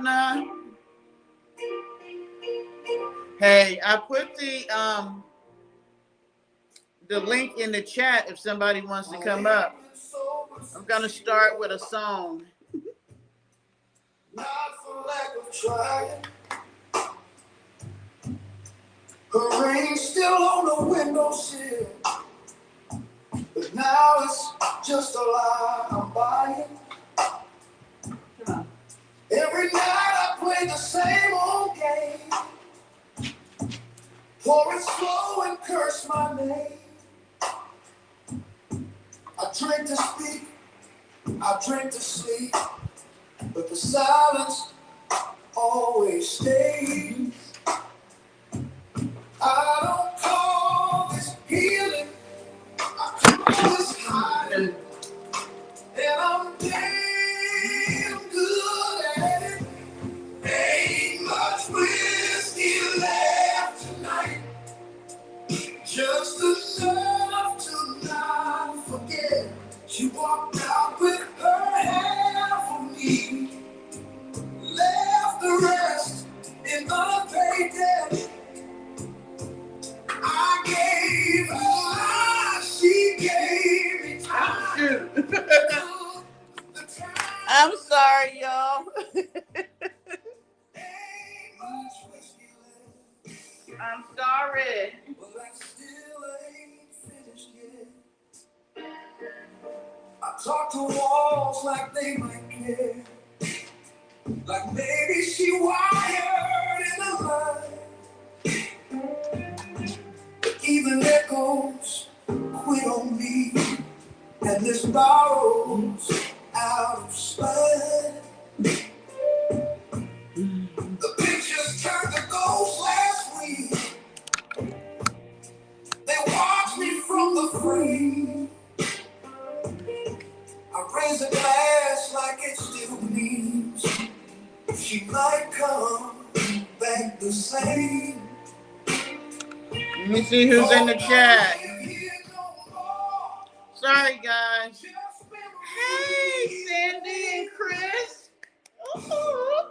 partner? Hey, I put the link in the chat if somebody wants to come up. I'm gonna start with a song. Not for lack of trying. Her rain still on the windowsill, but now it's just a lie I'm buying. Every night I play the same old game, pour it slow and curse my name. I drink to speak, I drink to sleep, but the silence always stays. I don't call this healing, I call this hiding, and I'm damn good at it. Ain't much whiskey left tonight, just enough to not forget. She walked out with her half of me, left the rest in unpaid debt. I gave her, she gave me time. I'm sorry, y'all. I'm sorry. But I still ain't finished yet. I talk to walls like they might care, like maybe she wired in the line. Even echoes quit on me, and this borrow's out of spite. The pictures turned to ghosts last week. They watched me from the frame. I raise a glass like it still means she might come back the same. Let me see who's in the chat. Sorry, guys. Hey, Cindy and Chris. Ooh.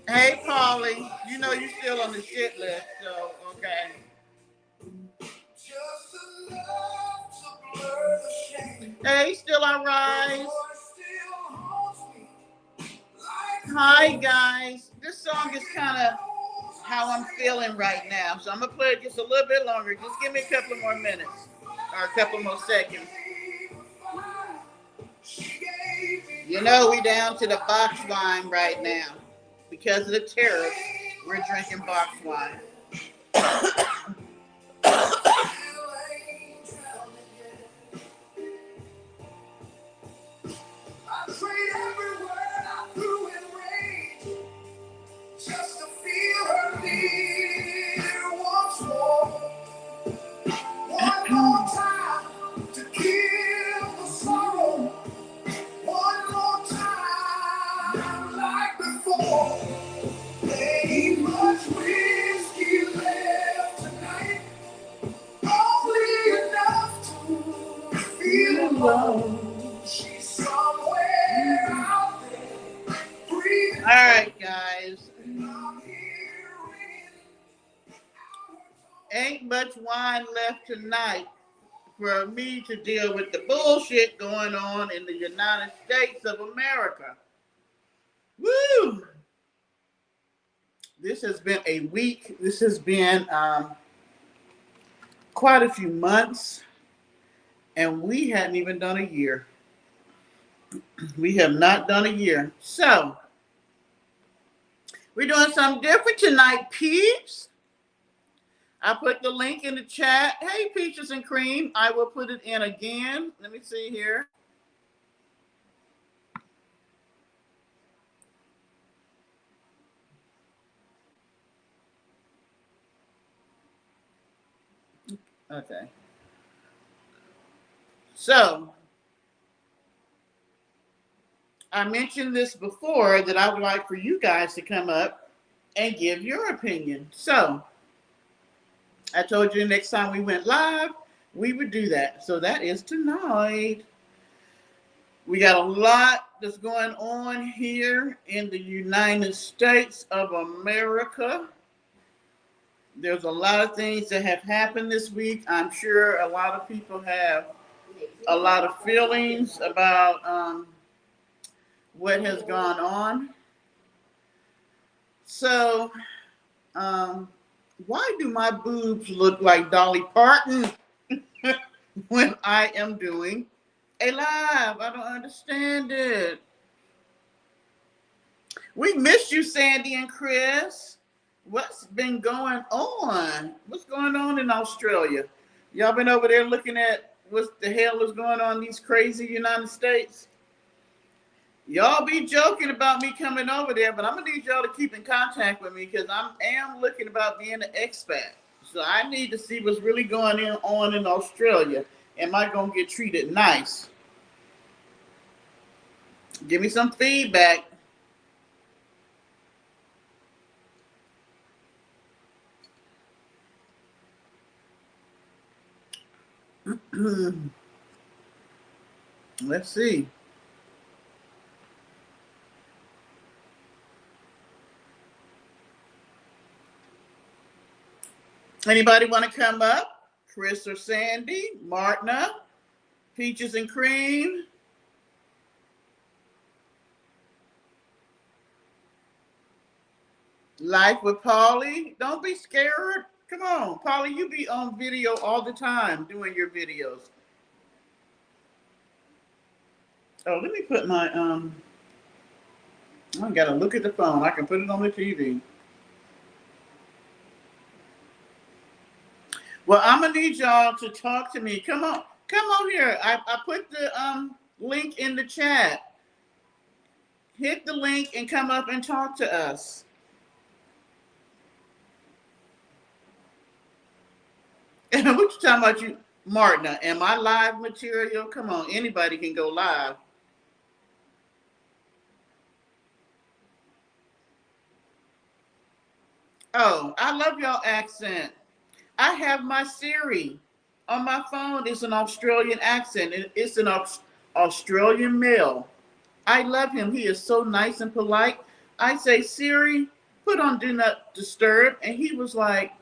Hey, Polly. You know you're still on the shit list, so okay. Hey, still on Rise. Hi, guys. This song is kind of how I'm feeling right now, so I'm gonna play it just a little bit longer. Just give me a couple more minutes or a couple more seconds. You know, we down to the box wine right now because of the tariffs. We're drinking box wine. I trade every word I threw in rage just to feel her near once more. One more time to kill the sorrow. One more time like before. Ain't much whiskey left tonight. Only enough to feel alone. She's somewhere out there. All right, guys. Ain't much wine left tonight for me to deal with the bullshit going on in the United States of America. Woo! This has been a week. This has been quite a few months, and we hadn't even done a year. We have not done a year. So, we're doing something different tonight, peeps. I put the link in the chat. Hey, Peaches and Cream. I will put it in again. Let me see here. Okay. So, I mentioned this before that I would like for you guys to come up and give your opinion. So, I told you next time we went live, we would do that. So that is tonight. We got a lot that's going on here in the United States of America. There's a lot of things that have happened this week. I'm sure a lot of people have a lot of feelings about what has gone on. So, why do my boobs look like Dolly Parton when I am doing a live? I don't understand it. We missed you, Sandy and Chris. What's been going on? What's going on in Australia? Y'all been over there looking at what the hell is going on in these crazy United States? Y'all be joking about me coming over there, but I'm gonna need y'all to keep in contact with me because I am looking about being an expat. So I need to see what's really going on in Australia. Am I gonna get treated nice? Give me some feedback. Let's see. Anybody want to come up? Chris or Sandy? Martina? Peaches and Cream? Life with Polly? Don't be scared. Come on, Polly, you be on video all the time doing your videos. Oh, let me put my I gotta look at the phone. I can put it on the TV. Well, I'm gonna need y'all to talk to me. Come on here. I put the link in the chat. Hit the link and come up and talk to us. What you talking about, you, Martina? Am I live material? Come on, anybody can go live. Oh, I love y'all accent. I have my Siri on my phone. It's an Australian accent. It's an Australian male. I love him. He is so nice and polite. I say, Siri, put on Do Not Disturb. And he was like,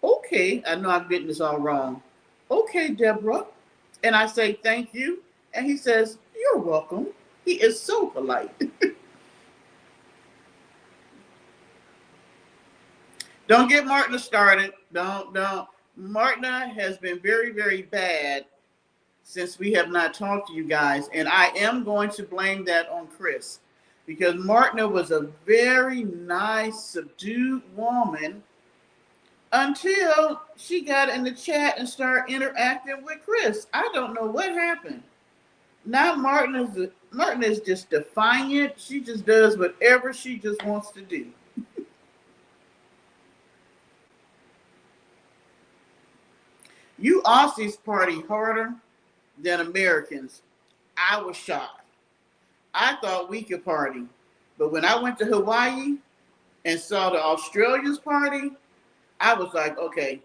okay. I know I'm getting this all wrong. Okay, Deborah. And I say, thank you. And he says, you're welcome. He is so polite. Don't get Martina started. Don't. Martina has been very, very bad since we have not talked to you guys. And I am going to blame that on Chris. Because Martina was a very nice, subdued woman until she got in the chat and started interacting with Chris. I don't know what happened. Now Martina is just defiant. She just does whatever she just wants to do. You Aussies party harder than Americans. I was shocked. I thought we could party. But when I went to Hawaii and saw the Australians party, I was like, okay,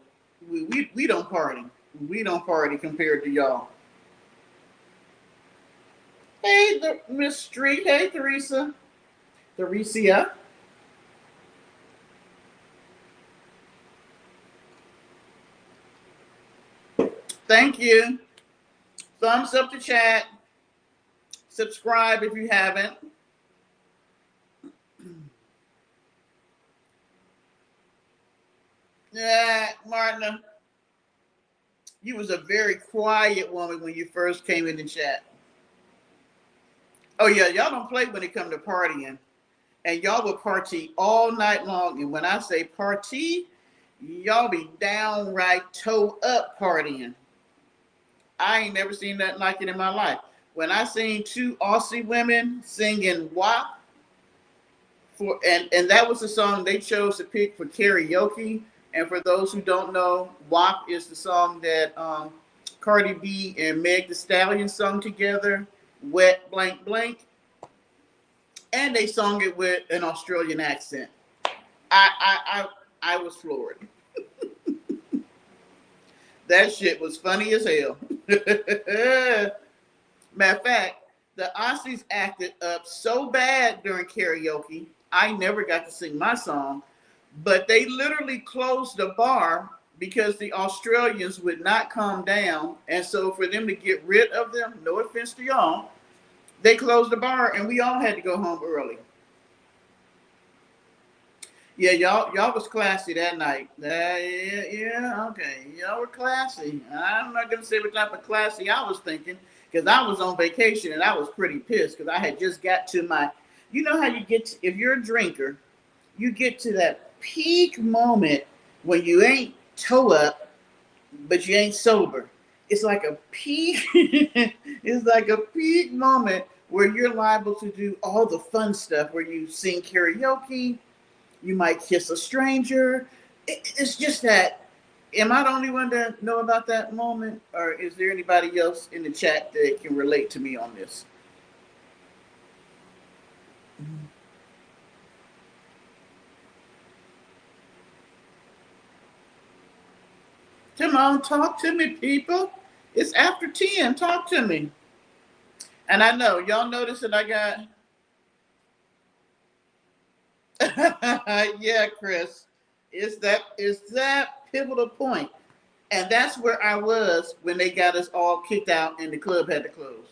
we don't party. We don't party compared to y'all. Hey, Miss Street. Hey, Teresa. Theresia. Thank you. Thumbs up to chat. Subscribe if you haven't. Yeah, Martina, you was a very quiet woman when you first came in the chat. Oh yeah, y'all don't play when it come to partying. And y'all will party all night long. And when I say party, y'all be downright toe up partying. I ain't never seen nothing like it in my life. When I seen two Aussie women singing WAP, and that was the song they chose to pick for karaoke. And for those who don't know, WAP is the song that Cardi B and Meg Thee Stallion sung together, Wet Blank Blank. And they sung it with an Australian accent. I was floored. That shit was funny as hell. Matter of fact, the Aussies acted up so bad during karaoke. I never got to sing my song, but they literally closed the bar because the Australians would not calm down. And so for them to get rid of them, no offense to y'all, they closed the bar and we all had to go home early. Yeah, y'all was classy that night. Yeah, okay. Y'all were classy. I'm not gonna say what type of classy I was thinking, because I was on vacation and I was pretty pissed because I had just got to my, you know how you get to, if you're a drinker, you get to that peak moment when you ain't toe up, but you ain't sober. It's like a peak, it's like a peak moment where you're liable to do all the fun stuff where you sing karaoke, you might kiss a stranger. It's just that. Am I the only one to know about that moment, or is there anybody else in the chat that can relate to me on this? Come on, talk to me, people. It's after 10. Talk to me. And I know y'all notice that I got yeah, Chris. It's that pivotal point. And that's where I was when they got us all kicked out and the club had to close.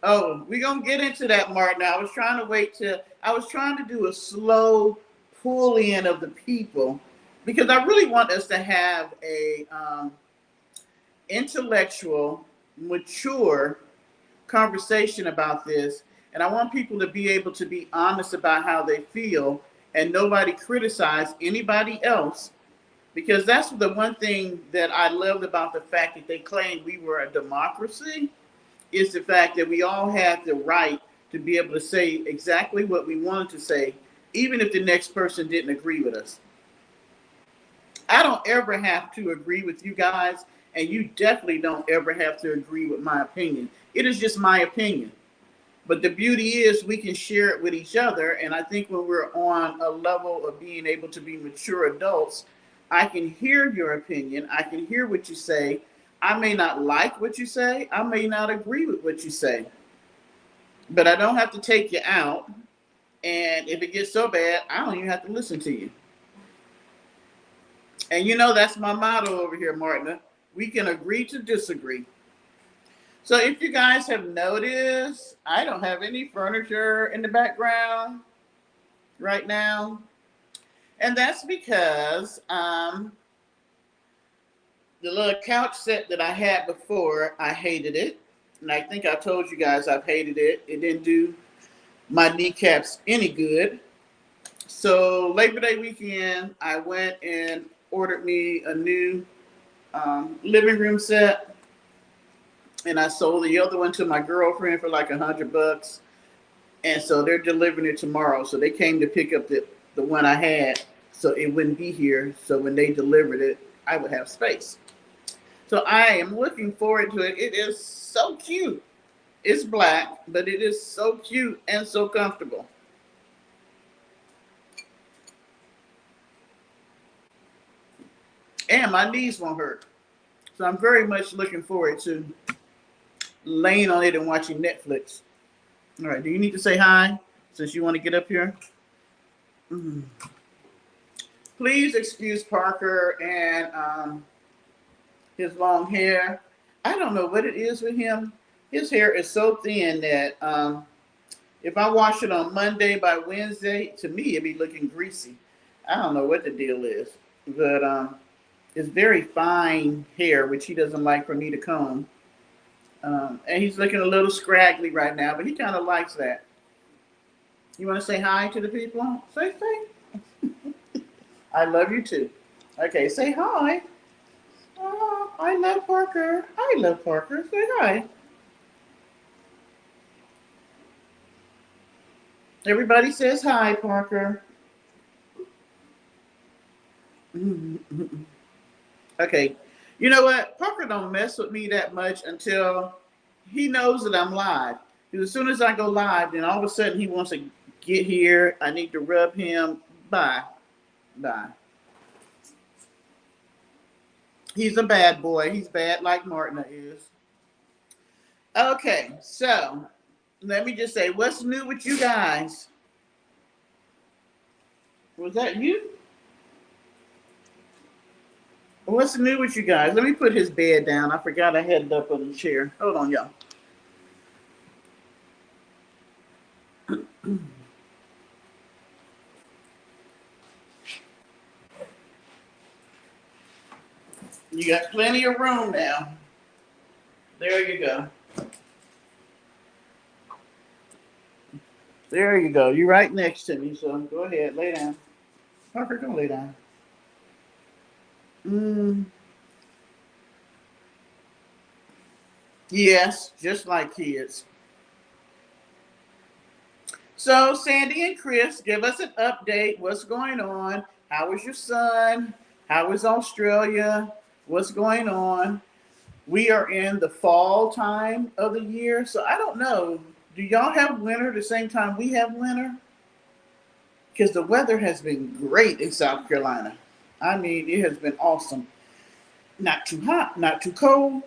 Oh, we're gonna get into that, Martin. I was trying to do a slow pull in of the people because I really want us to have a intellectual, mature conversation about this. And I want people to be able to be honest about how they feel and nobody criticize anybody else, because that's the one thing that I loved about the fact that they claimed we were a democracy, is the fact that we all had the right to be able to say exactly what we wanted to say, even if the next person didn't agree with us. I don't ever have to agree with you guys, and you definitely don't ever have to agree with my opinion. It is just my opinion. But the beauty is we can share it with each other, and I think when we're on a level of being able to be mature adults, I can hear your opinion. I can hear what you say. I may not like what you say. I may not agree with what you say. But I don't have to take you out. And if it gets so bad, I don't even have to listen to you. And you know, that's my motto over here, Martina. We can agree to disagree. So if you guys have noticed, I don't have any furniture in the background right now. And that's because the little couch set that I had before, I hated it. And I think I told you guys I've hated it. It didn't do my kneecaps any good. So Labor Day weekend, I went and ordered me a new living room set. And I sold the other one to my girlfriend for like $100. And so they're delivering it tomorrow. So they came to pick up the one I had, so it wouldn't be here. So when they delivered it, I would have space. So I am looking forward to it. It is so cute. It's black, but it is so cute and so comfortable. And my knees won't hurt. So I'm very much looking forward to laying on it and watching Netflix. All right, do you need to say hi since you want to get up here? Mm. Please excuse Parker and his long hair. I don't know what it is with him. His hair is so thin that if I wash it on Monday, by Wednesday, to me, it'd be looking greasy. I don't know what the deal is, but it's very fine hair, which he doesn't like for me to comb. And he's looking a little scraggly right now, but he kind of likes that. You want to say hi to the people? Say. I love you too. Okay, say hi. Oh, I love Parker. I love Parker. Say hi. Everybody says hi, Parker. Okay. You know what? Parker don't mess with me that much until he knows that I'm live. Because as soon as I go live, then all of a sudden he wants to get here. I need to rub him. Bye. Bye. He's a bad boy. He's bad like Martin is. Okay, so let me just say, what's new with you guys? Was that you? What's new with you guys? Let me put his bed down. I forgot I had it up on the chair. Hold on, y'all. You got plenty of room now. There you go. There you go. You're right next to me, so go ahead, lay down. Parker, go lay down. Mm, yes, just like kids. So, Sandy and Chris, give us an update. What's going on? How is your son? How is Australia? What's going on? We are in the fall time of the year, so I don't know. Do y'all have winter the same time we have winter? Because the weather has been great in South Carolina. I mean, it has been awesome. Not too hot, not too cold.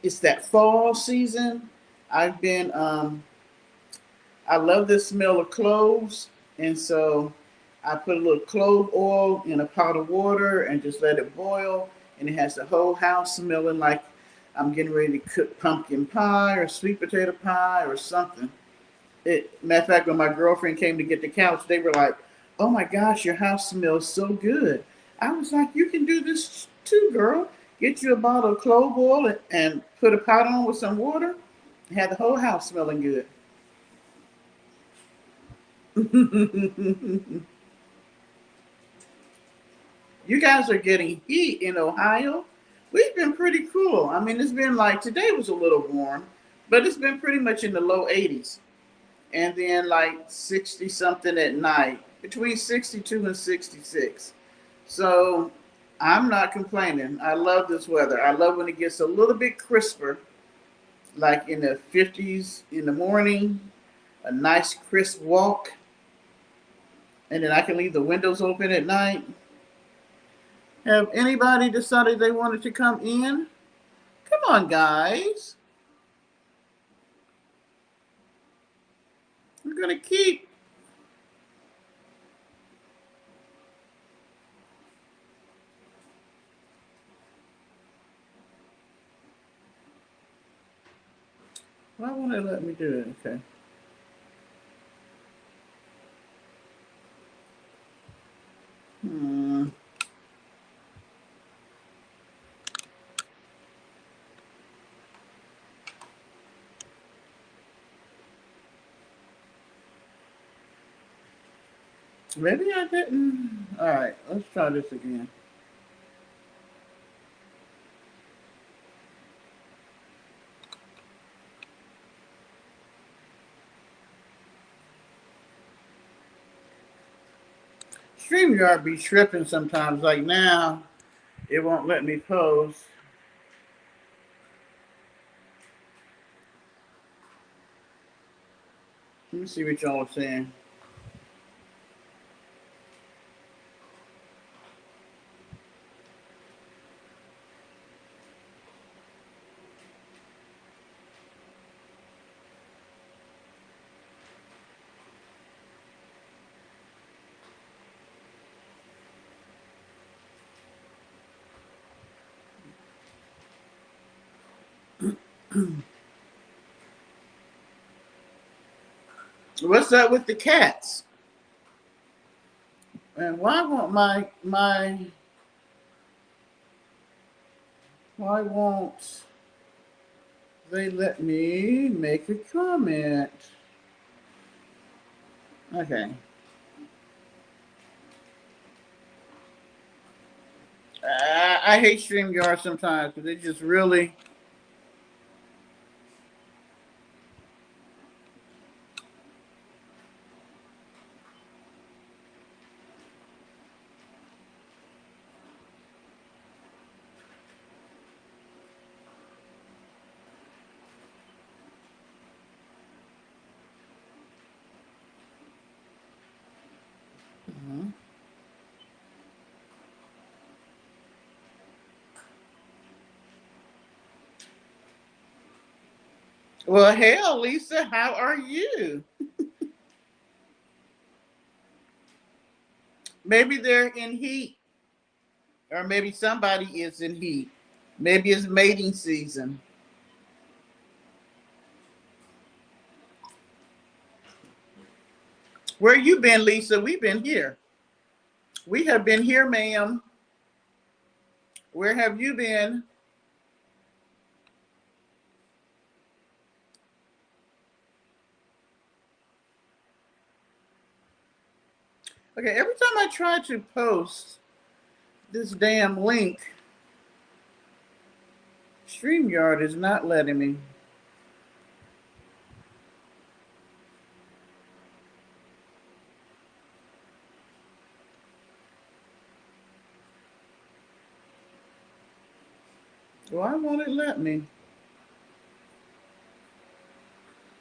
It's that fall season. I've been I love the smell of cloves, and so I put a little clove oil in a pot of water and just let it boil, and it has the whole house smelling like I'm getting ready to cook pumpkin pie or sweet potato pie or something. Matter of fact, when my girlfriend came to get the couch, they were like, "Oh my gosh, your house smells so good." I was like, "You can do this too, girl. Get you a bottle of clove oil and put a pot on with some water, and have the whole house smelling good." You guys are getting heat in Ohio. We've been pretty cool. I mean, it's been like today was a little warm, but it's been pretty much in the low 80s. And then like 60 something at night, between 62 and 66. So I'm not complaining. I love this weather. I love when it gets a little bit crisper, like in the 50s in the morning, a nice crisp walk, and then I can leave the windows open at night. Have anybody decided they wanted to come in? Come on, guys. We're going to keep. Why won't they let me do it? Okay. Hmm. Maybe I didn't. All right, let's try this again. StreamYard be tripping sometimes. Like now, it won't let me post. Let me see what y'all are saying. What's up with the cats? And why won't why won't they let me make a comment? Okay. I hate StreamYard sometimes because it just really. Well, hell, Lisa, how are you? Maybe they're in heat, or maybe somebody is in heat. Maybe it's mating season. Where you been, Lisa? We've been here. We have been here, ma'am. Where have you been? Okay, every time I try to post this damn link, StreamYard is not letting me. Why won't it let me?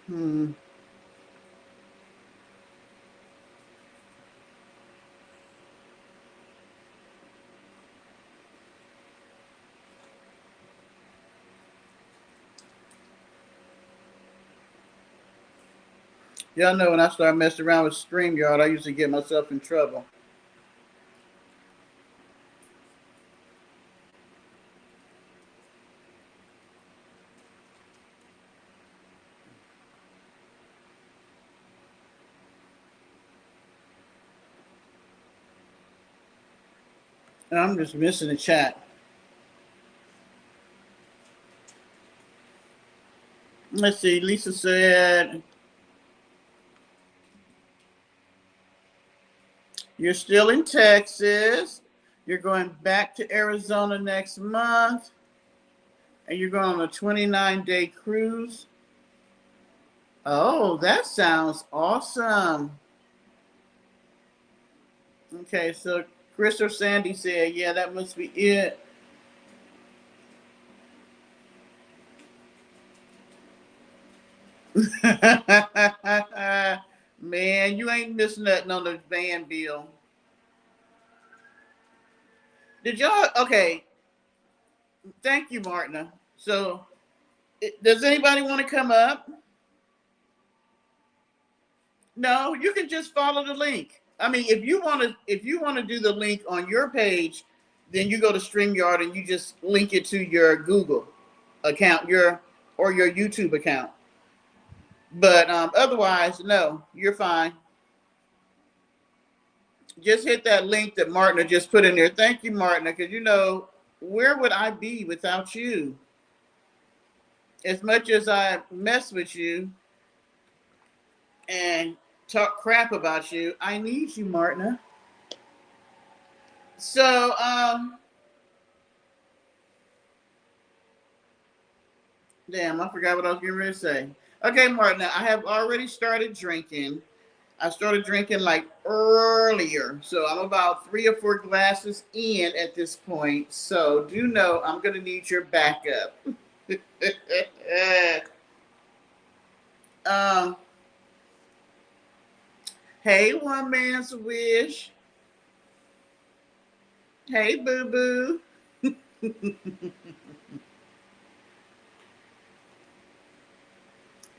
Hmm. Y'all know when I start messing around with StreamYard, I usually get myself in trouble. And I'm just missing the chat. Let's see. Lisa said, you're still in Texas. You're going back to Arizona next month. And you're going on a 29-day cruise. Oh, that sounds awesome. Okay, so Chris or Sandy said, yeah, that must be it. Man, you ain't missing nothing on the van bill. Did y'all? Okay, thank you, Martina. So, does anybody want to come up? No, you can just follow the link. I mean, if you want to do the link on your page, then you go to StreamYard and you just link it to your Google account, or your YouTube account. But otherwise, no, you're fine. Just hit that link that Martina just put in there. Thank you, Martina, because where would I be without you? As much as I mess with you and talk crap about you, I need you, Martina. So, damn, I forgot what I was getting ready to say. Okay, Martina, I have already started drinking. I started drinking like earlier. So I'm about 3 or 4 glasses in at this point. So do know I'm going to need your backup. um, hey, one man's wish. Hey, boo boo.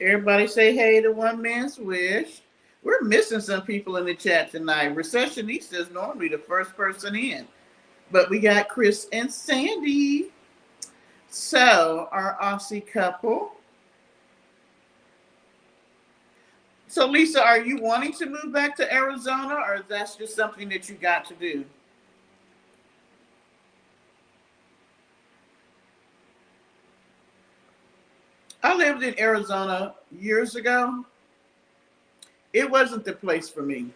Everybody say hey to one man's wish. We're missing some people in the chat tonight. Recessionista is normally the first person in, but we got Chris and Sandy. So, our Aussie couple. So, Lisa, are you wanting to move back to Arizona, or that's just something that you got to do? I lived in Arizona years ago. It wasn't the place for me.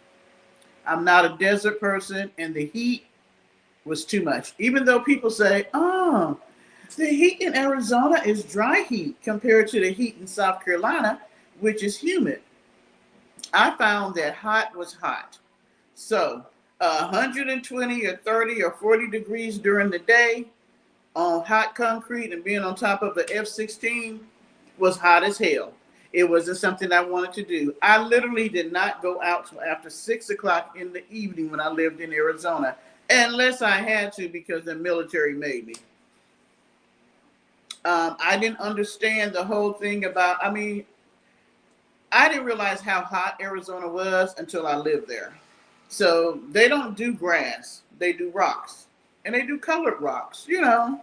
I'm not a desert person, and the heat was too much. Even though people say, oh, the heat in Arizona is dry heat compared to the heat in South Carolina, which is humid. I found that hot was hot. So 120 or 30 or 40 degrees during the day on hot concrete and being on top of the F-16 was hot as hell. It wasn't something I wanted to do. I literally did not go out till after 6 o'clock in the evening when I lived in Arizona, unless I had to because the military made me. I didn't understand the whole thing about, I mean, I didn't realize how hot Arizona was until I lived there. So they don't do grass, they do rocks. And they do colored rocks. You know,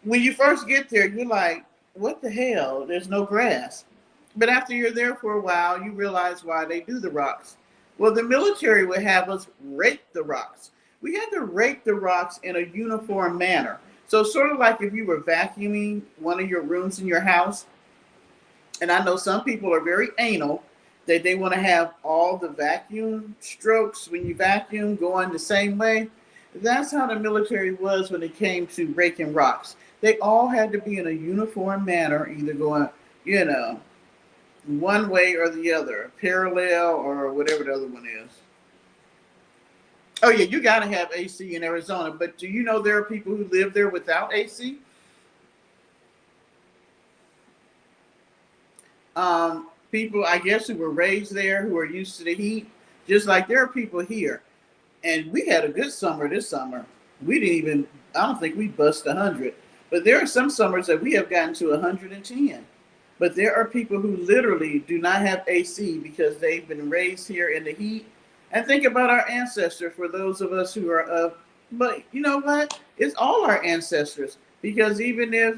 when you first get there, you're like, what the hell? There's no grass. But after you're there for a while, you realize why they do the rocks. Well, the military would have us rake the rocks. We had to rake the rocks in a uniform manner. So, sort of like if you were vacuuming one of your rooms in your house, and I know some people are very anal that they want to have all the vacuum strokes when you vacuum going the same way. That's how the military was when it came to raking rocks. They all had to be in a uniform manner, either going, you know, one way or the other, parallel or whatever the other one is. Oh yeah, you got to have AC in Arizona, but do you know there are people who live there without AC? People, I guess, who were raised there, who are used to the heat, just like there are people here. And we had a good summer this summer. We didn't even, I don't think we bust 100. But there are some summers that we have gotten to 110. But there are people who literally do not have AC because they've been raised here in the heat. And think about our ancestors for those of us who are of, but you know what? It's all our ancestors. Because even if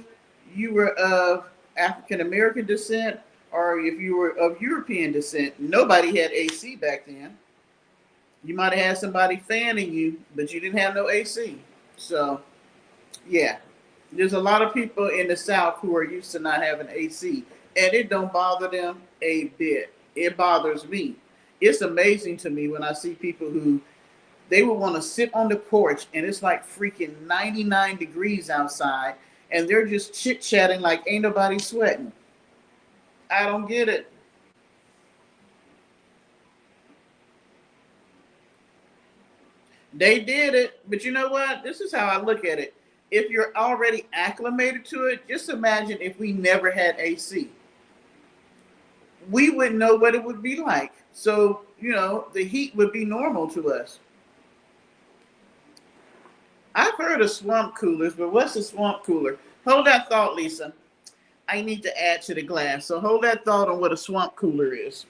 you were of African American descent or if you were of European descent, nobody had AC back then. You might have had somebody fanning you, but you didn't have no AC. So, yeah, there's a lot of people in the South who are used to not having AC, and it don't bother them a bit. It bothers me. It's amazing to me when I see people who they would want to sit on the porch, and it's like freaking 99 degrees outside, and they're just chit chatting like ain't nobody sweating. I don't get it. They did it, but you know what? This is how I look at it. If you're already acclimated to it, just imagine if we never had AC. We wouldn't know what it would be like. So, you know, the heat would be normal to us. I've heard of swamp coolers, but what's a swamp cooler? Hold that thought, Lisa. I need to add to the glass. So hold that thought on what a swamp cooler is.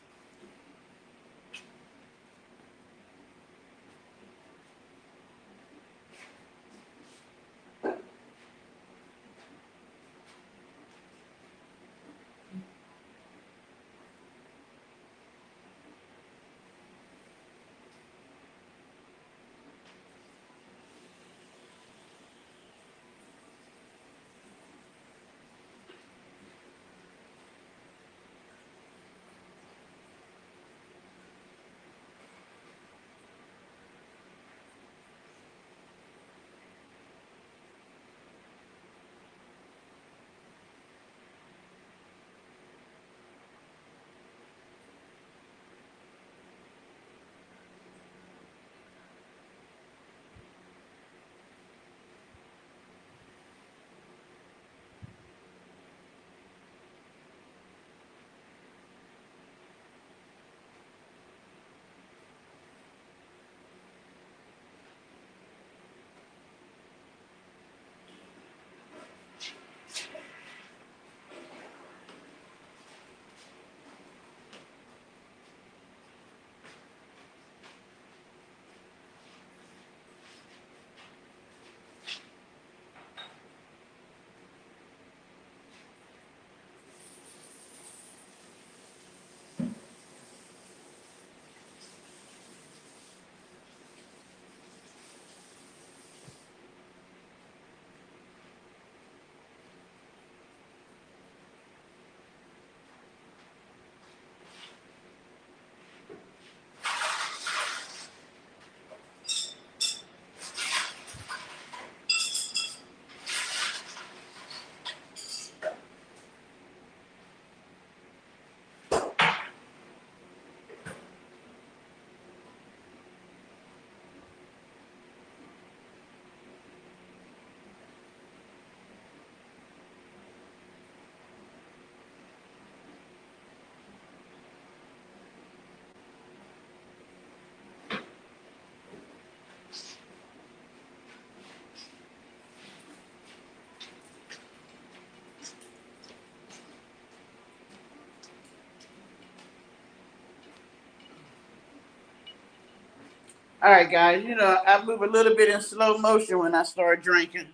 All right, guys. You know, I move a little bit in slow motion when I start drinking.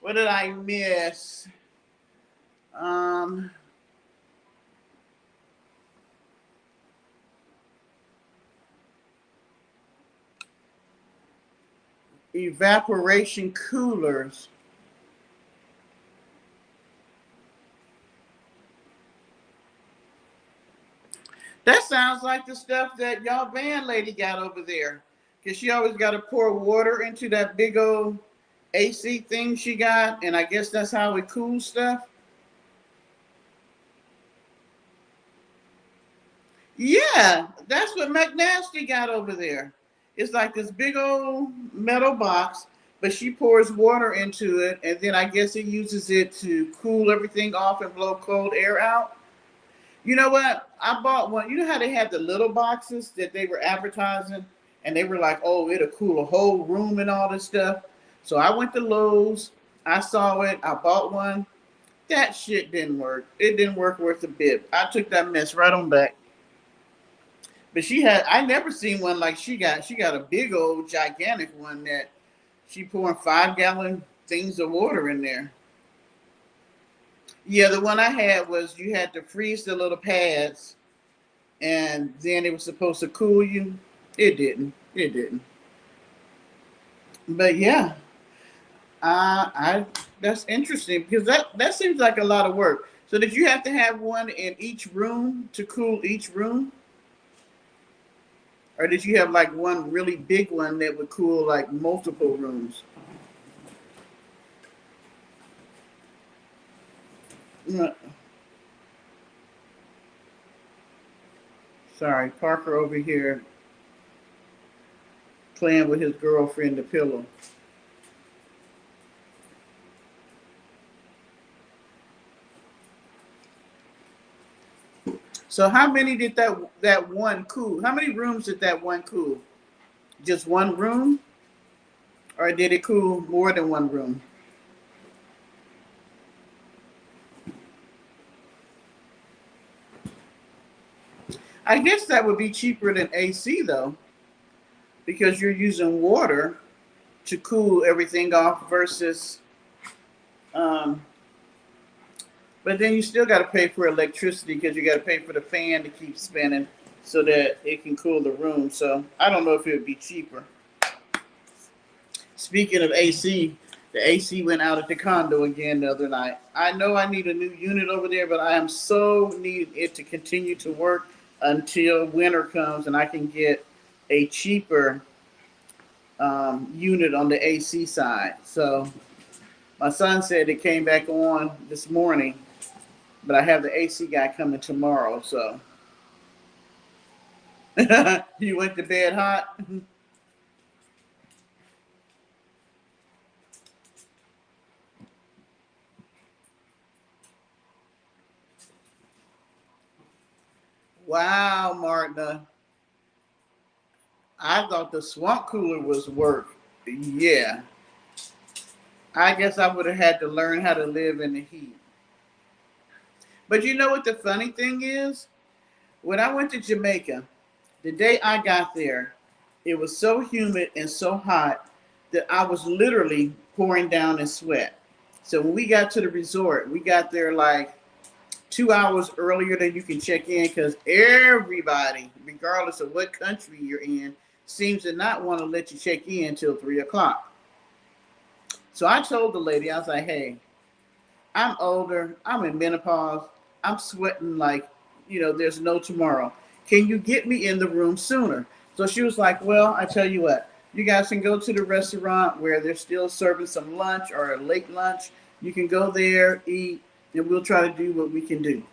What did I miss? Um, Evaporation coolers. That sounds like the stuff that y'all van lady got over there. Because she always got to pour water into that big old AC thing she got. And I guess that's how it cools stuff. Yeah, that's what McNasty got over there. It's like this big old metal box, but she pours water into it. And then I guess it uses it to cool everything off and blow cold air out. You know what? I bought one. You know how they had the little boxes that they were advertising, and they were like, "Oh, it'll cool a whole room and all this stuff." So I went to Lowe's. I saw it. I bought one. That shit didn't work. It didn't work worth a bit. I took that mess right on back. But she had. I never seen one like she got. She got a big old gigantic one that she pouring 5 gallon things of water in there. Yeah, the one I had was you had to freeze the little pads and then it was supposed to cool you. It didn't. It didn't. But yeah, I that's interesting because that seems like a lot of work. So did you have to have one in each room to cool each room, or did you have like one really big one that would cool like multiple rooms? Mm, sorry, Parker over here playing with his girlfriend the pillow. So how many did that one cool? How many rooms did that one cool? Just one room, or did it cool more than one room? I guess that would be cheaper than AC though, because you're using water to cool everything off versus. Um, but then you still got to pay for electricity because you got to pay for the fan to keep spinning so that it can cool the room. So I don't know if it would be cheaper. Speaking of AC, the AC went out at the condo again the other night. I know I need a new unit over there, but I am so need it to continue to work until winter comes and I can get a cheaper unit on the AC side. So my son said it came back on this morning, but I have the AC guy coming tomorrow. So you went to bed hot. Wow, Martha. I thought the swamp cooler was work. Yeah, I guess I would have had to learn how to live in the heat. But you know what the funny thing is? When I went to Jamaica, the day I got there, it was so humid and so hot that I was literally pouring down in sweat. So when we got to the resort, we got there like 2 hours earlier than you can check in because everybody, regardless of what country you're in, seems to not want to let you check in until 3 o'clock. So I told the lady, I was like, hey, I'm older, I'm in menopause, I'm sweating like, there's no tomorrow. Can you get me in the room sooner? So she was like, well, I tell you what, you guys can go to the restaurant where they're still serving some lunch or a late lunch. You can go there, eat, and we'll try to do what we can do.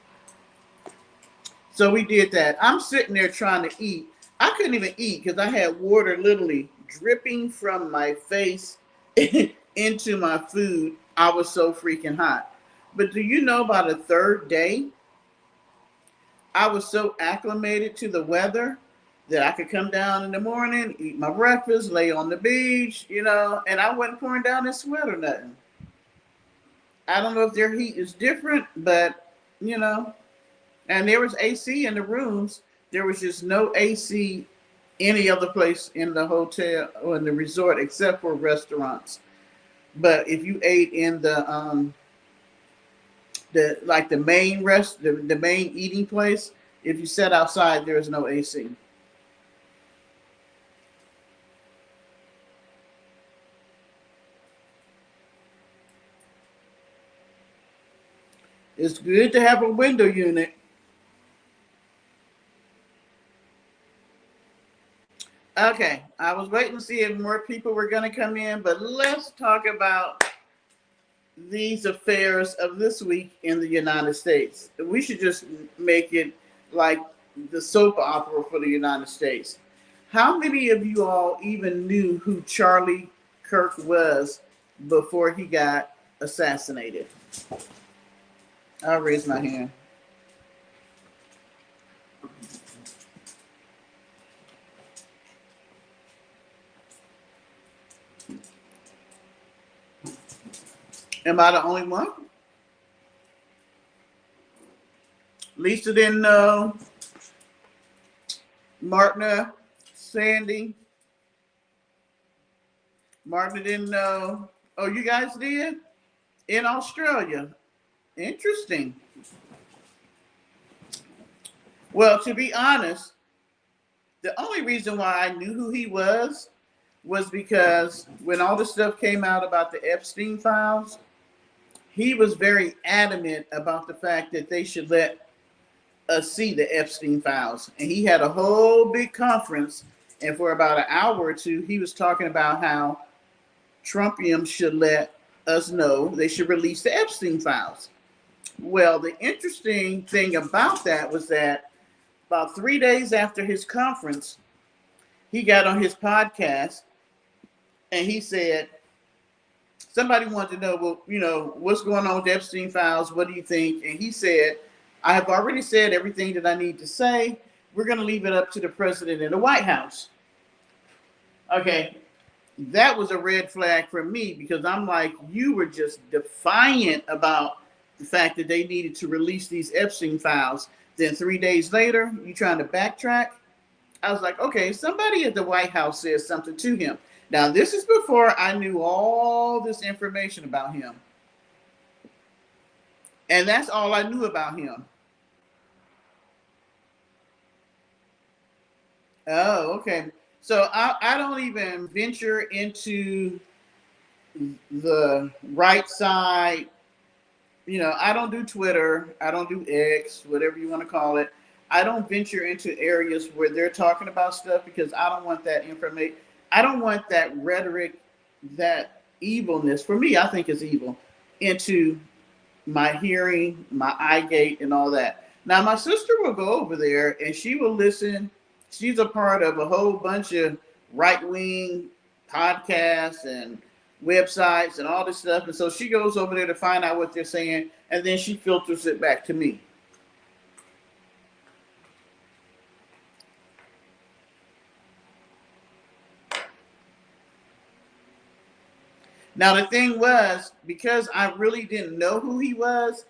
So we did that. I'm sitting there trying to eat. I couldn't even eat because I had water literally dripping from my face into my food. I was so freaking hot. But do you know by the third day, I was so acclimated to the weather that I could come down in the morning, eat my breakfast, lay on the beach, and I wasn't pouring down this sweat or nothing. I don't know if their heat is different, but and there was AC in the rooms. There was just no AC any other place in the hotel or in the resort except for restaurants. But if you ate in the main main eating place, if you sat outside, there is no AC. It's good to have a window unit. Okay, I was waiting to see if more people were going to come in, but let's talk about these affairs of this week in the United States. We should just make it like the soap opera for the United States. How many of you all even knew who Charlie Kirk was before he got assassinated? I'll raise my hand. Am I the only one? Lisa didn't know. Martina, Sandy. Martina didn't know. Oh, you guys did? In Australia. Interesting. Well, to be honest, the only reason why I knew who he was because when all the stuff came out about the Epstein files, he was very adamant about the fact that they should let us see the Epstein files. And he had a whole big conference, and for about an hour or two, he was talking about how Trumpians should let us know, they should release the Epstein files. Well, the interesting thing about that was that about 3 days after his conference, he got on his podcast and he said, somebody wanted to know, well, you know, what's going on with the Epstein files? What do you think? And he said, I have already said everything that I need to say. We're going to leave it up to the president and the White House. Okay, that was a red flag for me because I'm like, you were just defiant about the fact that they needed to release these Epstein files. Then 3 days later, you trying to backtrack? I was like, okay, somebody at the White House says something to him. Now, this is before I knew all this information about him. And that's all I knew about him. Oh, okay. So I don't even venture into the right side. You know, I don't do Twitter. I don't do X, whatever you want to call it. I don't venture into areas where they're talking about stuff because I don't want that information. I don't want that rhetoric, that evilness. For me, I think it's evil into my hearing, my eye gate, and all that. Now, my sister will go over there and she will listen. She's a part of a whole bunch of right-wing podcasts and websites and all this stuff. And so she goes over there to find out what they're saying, and then she filters it back to me. Now, the thing was, because I really didn't know who he was,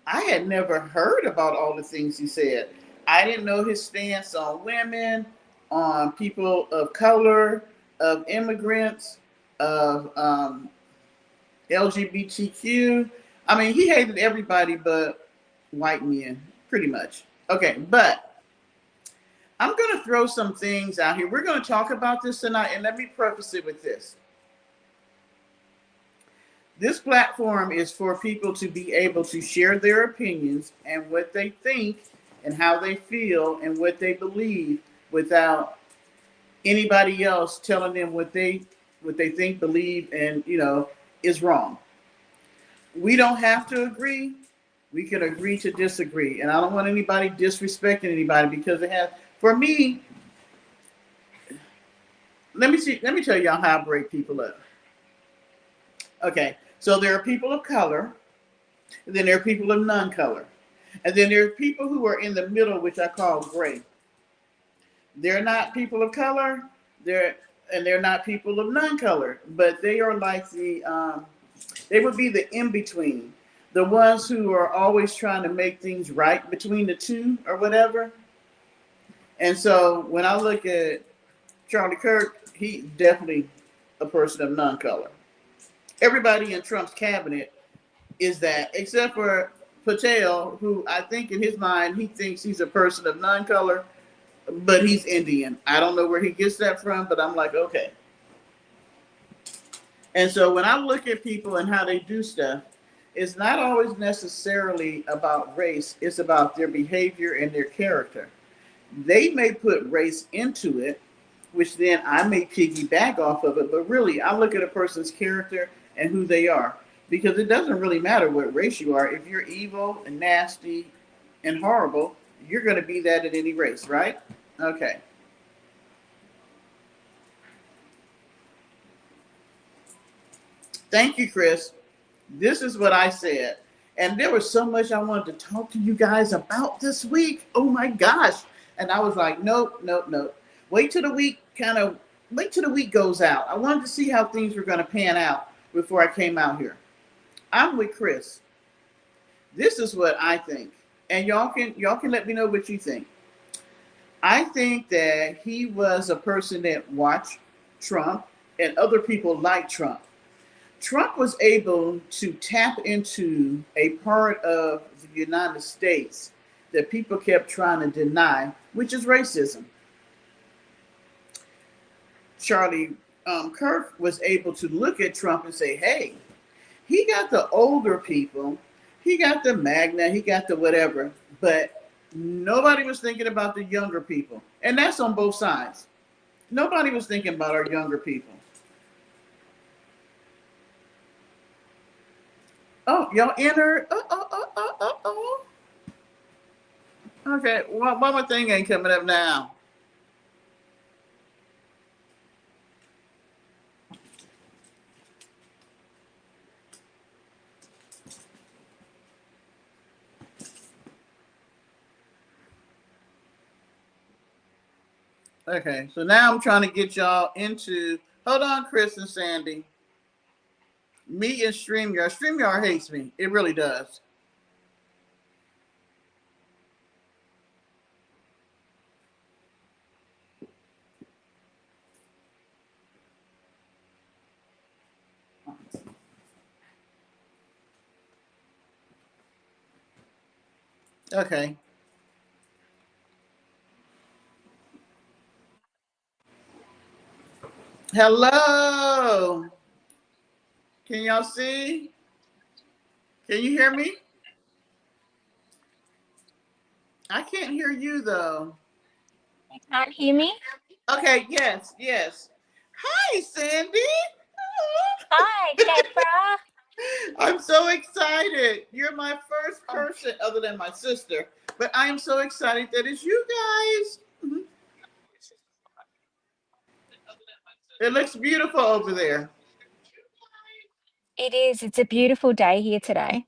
I had never heard about all the things he said. I didn't know his stance on women, on people of color, of immigrants, of LGBTQ. I mean, he hated everybody but white men, pretty much. Okay, but I'm going to throw some things out here. We're going to talk about this tonight, and let me preface it with this. This platform is for people to be able to share their opinions and what they think and how they feel and what they believe without anybody else telling them what they think, believe, and, you know, is wrong. We don't have to agree. We can agree to disagree. And I don't want anybody disrespecting anybody because it has, for me, let me tell y'all how I break people up. Okay, so there are people of color, and then there are people of non-color. And then there are people who are in the middle, which I call gray. They're not people of color, they're not people of non-color, but they are like they would be the in-between, the ones who are always trying to make things right between the two or whatever. And so when I look at Charlie Kirk, he definitely a person of non-color. Everybody in Trump's cabinet is that, except for Patel, who I think in his mind he thinks he's a person of non-color, but he's Indian. I don't know where he gets that from, but I'm like, okay. And so when I look at people and how they do stuff, it's not always necessarily about race, it's about their behavior and their character. They may put race into it, which then I may piggyback off of it, but really I look at a person's character and who they are. Because it doesn't really matter what race you are. If you're evil and nasty and horrible, you're going to be that in any race, right? Okay. Thank you, Chris. This is what I said. And there was so much I wanted to talk to you guys about this week. Oh my gosh. And I was like, nope, nope, nope. Wait till the week wait till the week goes out. I wanted to see how things were going to pan out before I came out here. I'm with Chris. This is what I think. And y'all can let me know what you think. I think that he was a person that watched Trump and other people like Trump. Trump was able to tap into a part of the United States that people kept trying to deny, which is racism. Charlie Kirk was able to look at Trump and say, hey, he got the older people, he got the magna, he got the whatever, but nobody was thinking about the younger people. And that's on both sides. Nobody was thinking about our younger people. Oh, y'all enter. Okay, one more thing ain't coming up now. Okay, so now I'm trying to get y'all into. Hold on, Chris and Sandy. Me and StreamYard. StreamYard hates me. It really does. Okay. Hello. Can y'all see? Can you hear me? I can't hear you though. You can't hear me? Okay, yes, yes. Hi, Sandy. Hi, Deborah. I'm so excited. You're my first person, other than my sister, but I am so excited that it's you guys. It looks beautiful over there. It is. It's a beautiful day here today.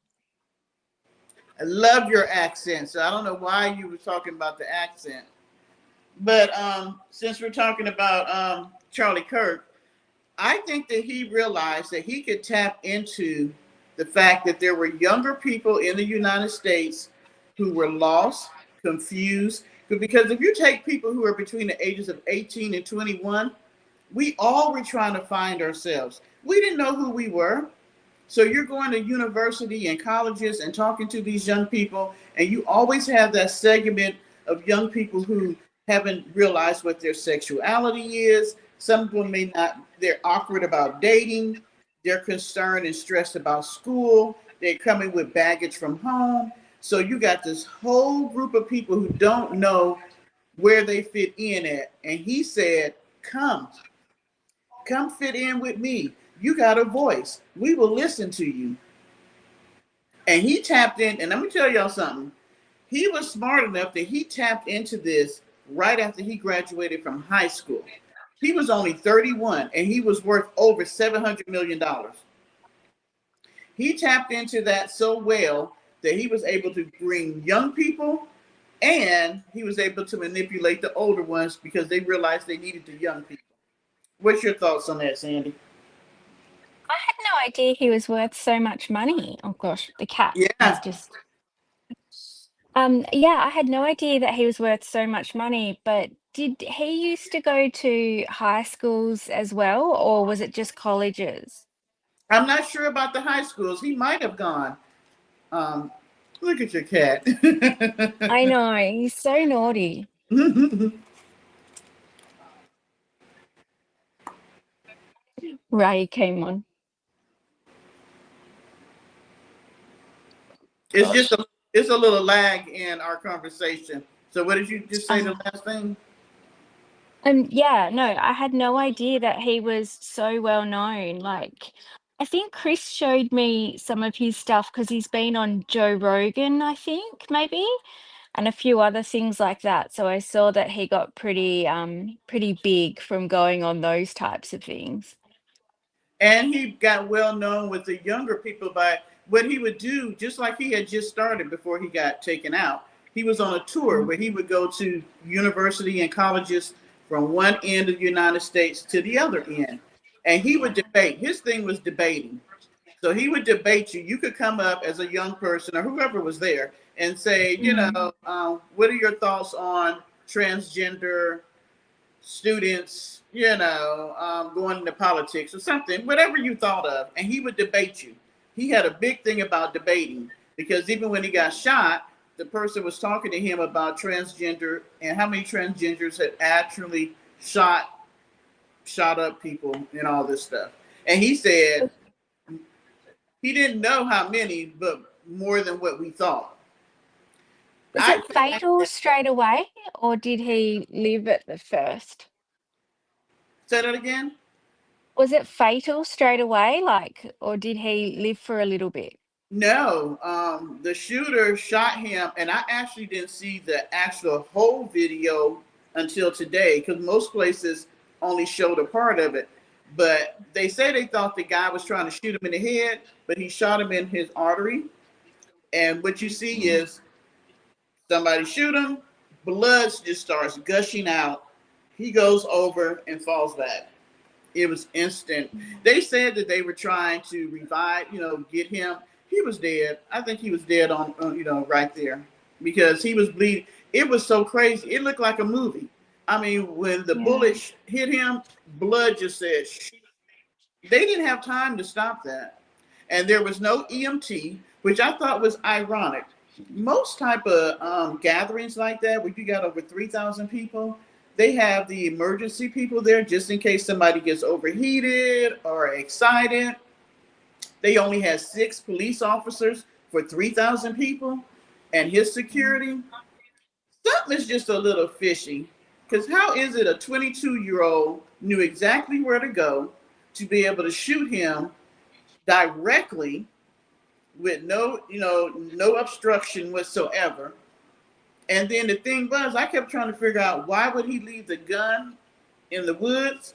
I love your accent. So I don't know why you were talking about the accent. But since we're talking about Charlie Kirk, I think that he realized that he could tap into the fact that there were younger people in the United States who were lost, confused. Because if you take people who are between the ages of 18 and 21, we all were trying to find ourselves. We didn't know who we were. So you're going to university and colleges and talking to these young people, and you always have that segment of young people who haven't realized what their sexuality is. Some of them may not, they're awkward about dating, they're concerned and stressed about school, they're coming with baggage from home. So you got this whole group of people who don't know where they fit in at. And he said, come fit in with me. You got a voice. We will listen to you. And he tapped in, and let me tell y'all something. He was smart enough that he tapped into this right after he graduated from high school. He was only 31 and he was worth over $700 million. He tapped into that so well that he was able to bring young people and he was able to manipulate the older ones because they realized they needed the young people. What's your thoughts on that, Sandy? I had no idea he was worth so much money. Oh gosh, the cat is Yeah. just. Yeah, I had no idea that he was worth so much money, but did he used to go to high schools as well, or was it just colleges? I'm not sure about the high schools. He might have gone. Um, Look at your cat. I know, he's so naughty. Ray came on. It's just it's a little lag in our conversation. So what did you just say the Uh, last thing? yeah, no, I had no idea that he was so well known. Like, I think Chris showed me some of his stuff because he's been on Joe Rogan, I think, maybe, and a few other things like that. So I saw that he got pretty big from going on those types of things. And he got well known with the younger people by what he would do, just like he had just started before he got taken out. He was on a tour Mm. where he would go to university and colleges from one end of the United States to the other end. And he would debate. His thing was debating. So he would debate you. You could come up as a young person or whoever was there and say, Mm. what are your thoughts on transgender students, going into politics or something, whatever you thought of, and he would debate you. He had a big thing about debating because even when he got shot, the person was talking to him about transgender and how many transgenders had actually shot up people and all this stuff. And he said he didn't know how many, but more than what we thought. Was I it find fatal that, straight away, or did he live at the first? say that again. Was it fatal straight away, like, or did he live for a little bit? No, the shooter shot him, and I actually didn't see the actual whole video until today because most places only showed a part of it. But they say they thought the guy was trying to shoot him in the head, but he shot him in his artery. And what you see Mm. is somebody shoot him, blood just starts gushing out. He goes over and falls back. It was instant. They said that they were trying to revive, get him. He was dead. I think he was dead on right there because he was bleeding. It was so crazy. It looked like a movie. I mean, when the Yeah. bullet hit him, blood just said, shh. They didn't have time to stop that. And there was no EMT, which I thought was ironic. Most type of gatherings like that, where you got over 3,000 people, they have the emergency people there just in case somebody gets overheated or excited. They only had 6 police officers for 3,000 people, and his Mm. security. Something is just a little fishy. Because how is it a 22-year-old knew exactly where to go to be able to shoot him directly with no obstruction whatsoever. And then the thing was, I kept trying to figure out why would he leave the gun in the woods,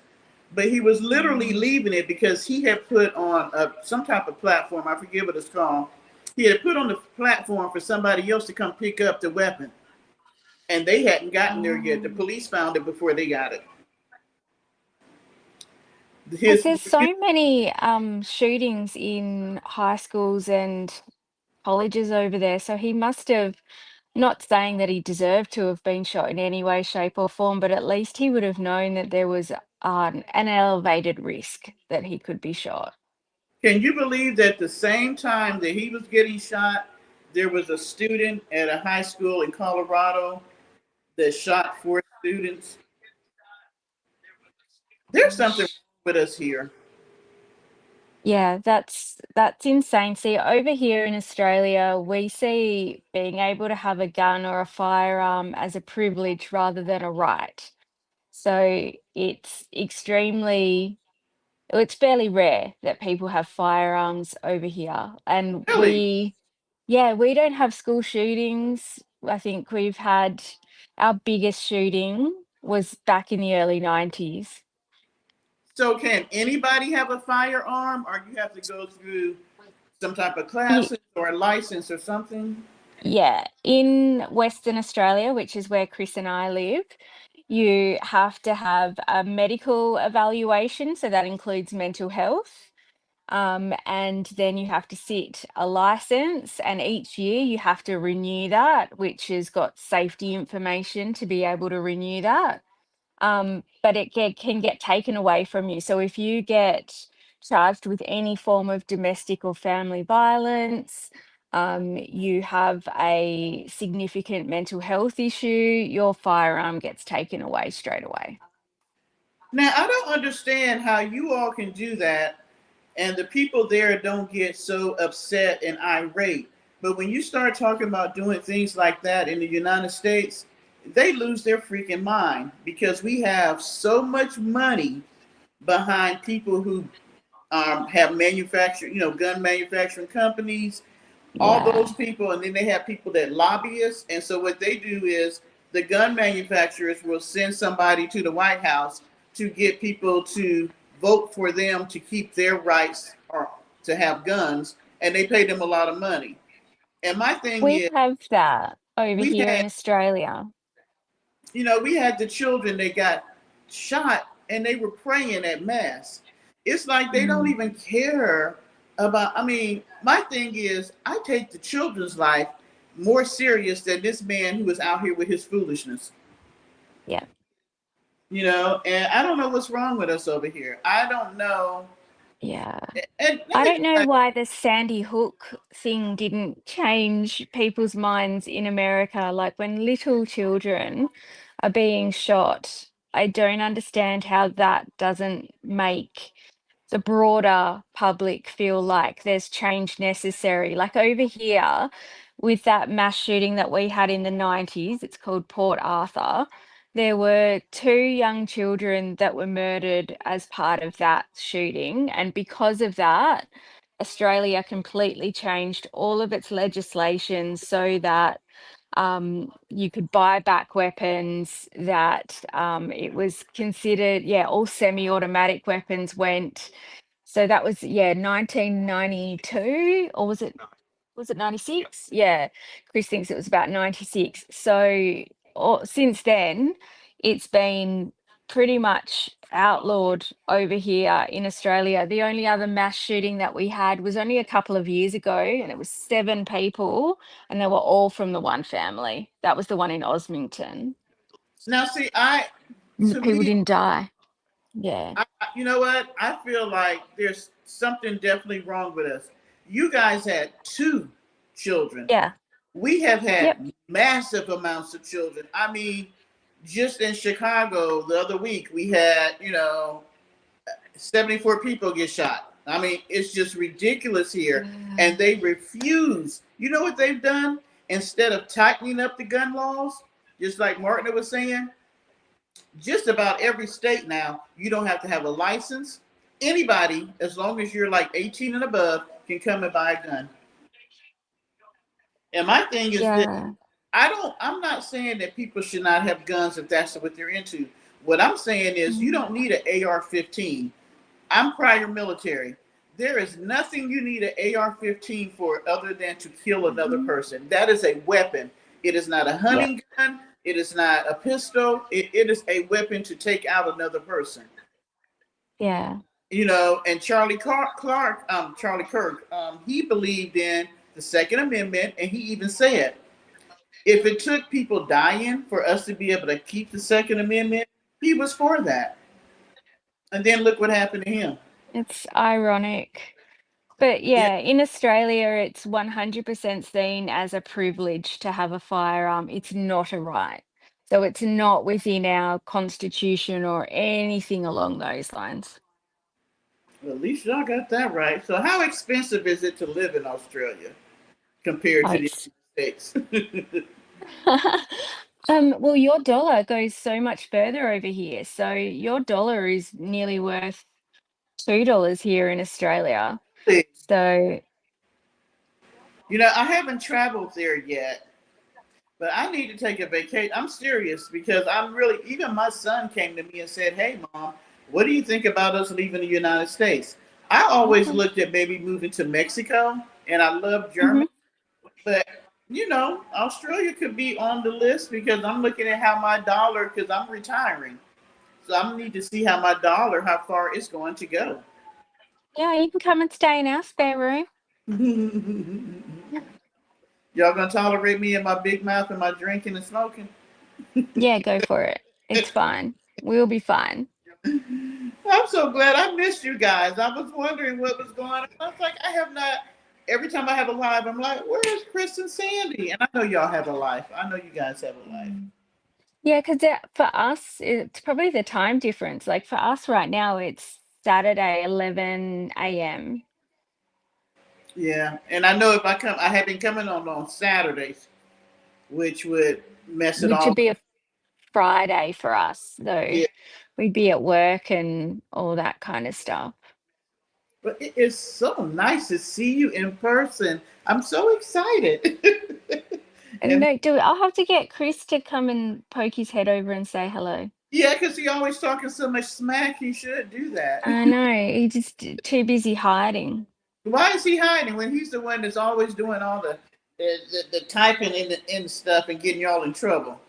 but he was literally Mm. leaving it because he had put on some type of platform. I forget what it's called. He had put on the platform for somebody else to come pick up the weapon, and they hadn't gotten there yet. The Um, police found it before they got it. Because His there's so many shootings in high schools and colleges over there, so he must have, not saying that he deserved to have been shot in any way, shape, or form, but at least he would have known that there was an elevated risk that he could be shot. Can you believe that the same time that he was getting shot, there was a student at a high school in Colorado that shot 4 students? There's something Gosh. wrong with us here. Yeah, that's insane. See, over here in Australia, we see being able to have a gun or a firearm as a privilege rather than a right. So it's fairly rare that people have firearms over here. And Really? yeah, we don't have school shootings. I think we've had our biggest shooting was back in the early 90s. So can anybody have a firearm, or you have to go through some type of Ye- classes or a license or something? Yeah, in Western Australia, which is where Chris and I live, you have to have a medical evaluation. So that includes mental health. and then you have to sit a license, and each year you have to renew that, which has got safety information to be able to renew that. But can get taken away from you. So if you get charged with any form of domestic or family violence, you have a significant mental health issue, your firearm gets taken away straight away. Now, I don't understand how you all can do that and the people there don't get so upset and irate. But when you start talking about doing things like that in the United States, they lose their freaking mind because we have so much money behind people who have manufactured, gun manufacturing companies, all Yeah. those people, and then they have people that lobbyists. And so what they do is the gun manufacturers will send somebody to the White House to get people to vote for them to keep their rights or to have guns, and they pay them a lot of money. And my thing We is, have that over we've here had, in Australia. we had the children that got shot and they were praying at mass. It's like they don't Mm, even care about, I mean, my thing is, I take the children's life more serious than this man who is out here with his foolishness. yeah. And I don't know what's wrong with us over here. I don't know. Yeah. And let I me don't know why the Sandy Hook thing didn't change people's minds in America. Like when little children are being shot, I don't understand how that doesn't make the broader public feel like there's change necessary. Like over here, with that mass shooting that we had in the 90s, it's called Port Arthur. There were two young children that were murdered as part of that shooting. And because of that, Australia completely changed all of its legislation so that you could buy back weapons, that it was considered, yeah, all semi-automatic weapons went. So that was, yeah, 1992, or was it 96? Yeah, Chris thinks it was about 96. So since then, it's been pretty much outlawed over here in Australia. The only other mass shooting that we had was only a couple of years ago, and it was 7 people, and they were all from the one family. That was the one in Osmington. now see, to People me, didn't die. Yeah. you know what? I feel like there's something definitely wrong with us. You guys had two children. Yeah. We have Yep. had massive amounts of children. I mean, just in Chicago the other week, we had, 74 people get shot. I mean, it's just ridiculous here. Yeah. And they refuse. You know what they've done? Instead of tightening up the gun laws, just like Martin was saying, just about every state now, you don't have to have a license. Anybody, as long as you're like 18 and above, can come and buy a gun. And my thing is that Yeah. I'm not saying that people should not have guns if that's what they're into. What I'm saying is you Mm. don't need an AR-15. I'm prior military. There is nothing you need an AR-15 for other than to kill another Mhm. person. That is a weapon. It is not a Yep. hunting gun. It is not a pistol. It is a weapon to take out another person. Yeah. And Charlie Kirk, he believed in the Second Amendment, and he even said, if it took people dying for us to be able to keep the Second Amendment, he was for that. And then look what happened to him. It's ironic. But Yeah, yeah, in Australia, it's 100% seen as a privilege to have a firearm. It's not a right. So it's not within our constitution or anything along those lines. well, at least y'all got that right. So, how expensive is it to live in Australia compared to the Oats. United States? Well, your dollar goes so much further over here. So your dollar is nearly worth $2 here in Australia. So I haven't traveled there yet, but I need to take a vacation. I'm serious because I'm really, even my son came to me and said, "Hey, mom, what do you think about us leaving the United States?" I always okay. looked at maybe moving to Mexico, and I love Hmm. Germany, but Australia could be on the list because I'm looking at how my dollar, because I'm retiring. So I need to see how my dollar, how far it's going to go. Yeah, you can come and stay in our spare room. Y'all gonna tolerate me and my big mouth and my drinking and smoking? Yeah, go for it. It's fine. We'll be fine. I'm so glad I missed you guys. I was wondering what was going on. I was like, I have not. Every time I have a live, I'm like, where's Chris and Sandy? And I know y'all have a life. I know you guys have a life. Yeah, because for us, it's probably the time difference. Like for us right now, it's Saturday, 11 a.m., Yeah, and I know if I come, I have been coming on Saturdays, which would mess it which all. would be a Friday for us, though. Yeah, We'd be at work and all that kind of stuff. but it is so nice to see you in person. I'm so excited. And And no, I'll have to get Chris to come and poke his head over and say hello. yeah, because he always talking so much smack, he should do that. I know, he's just too busy hiding. Why is he hiding when he's the one that's always doing all the typing in stuff and getting y'all in trouble?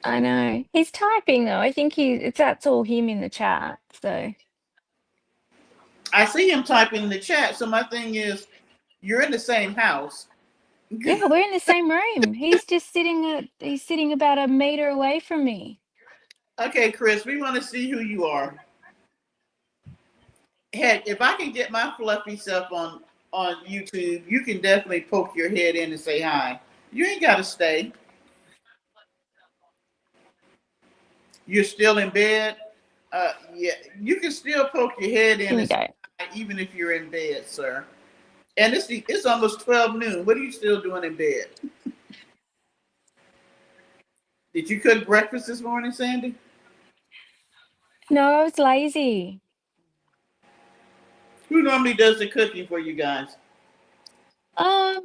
I know. He's typing though. I think that's all him in the chat. So I see him typing in the chat. So my thing is, you're in the same house. yeah, we're in the same room. He's sitting about a meter away from me. Okay, Chris, we want to see who you are. Heck, if I can get my fluffy self on YouTube, you can definitely poke your head in and say hi. You ain't got to stay. You're still in bed. Yeah, you can still poke your head Here in we and say go. hi, even if you're in bed, sir. And it's almost 12 noon. What are you still doing in bed? Did you cook breakfast this morning, Sandy? No, I was lazy. Who normally does the cooking for you guys? Um,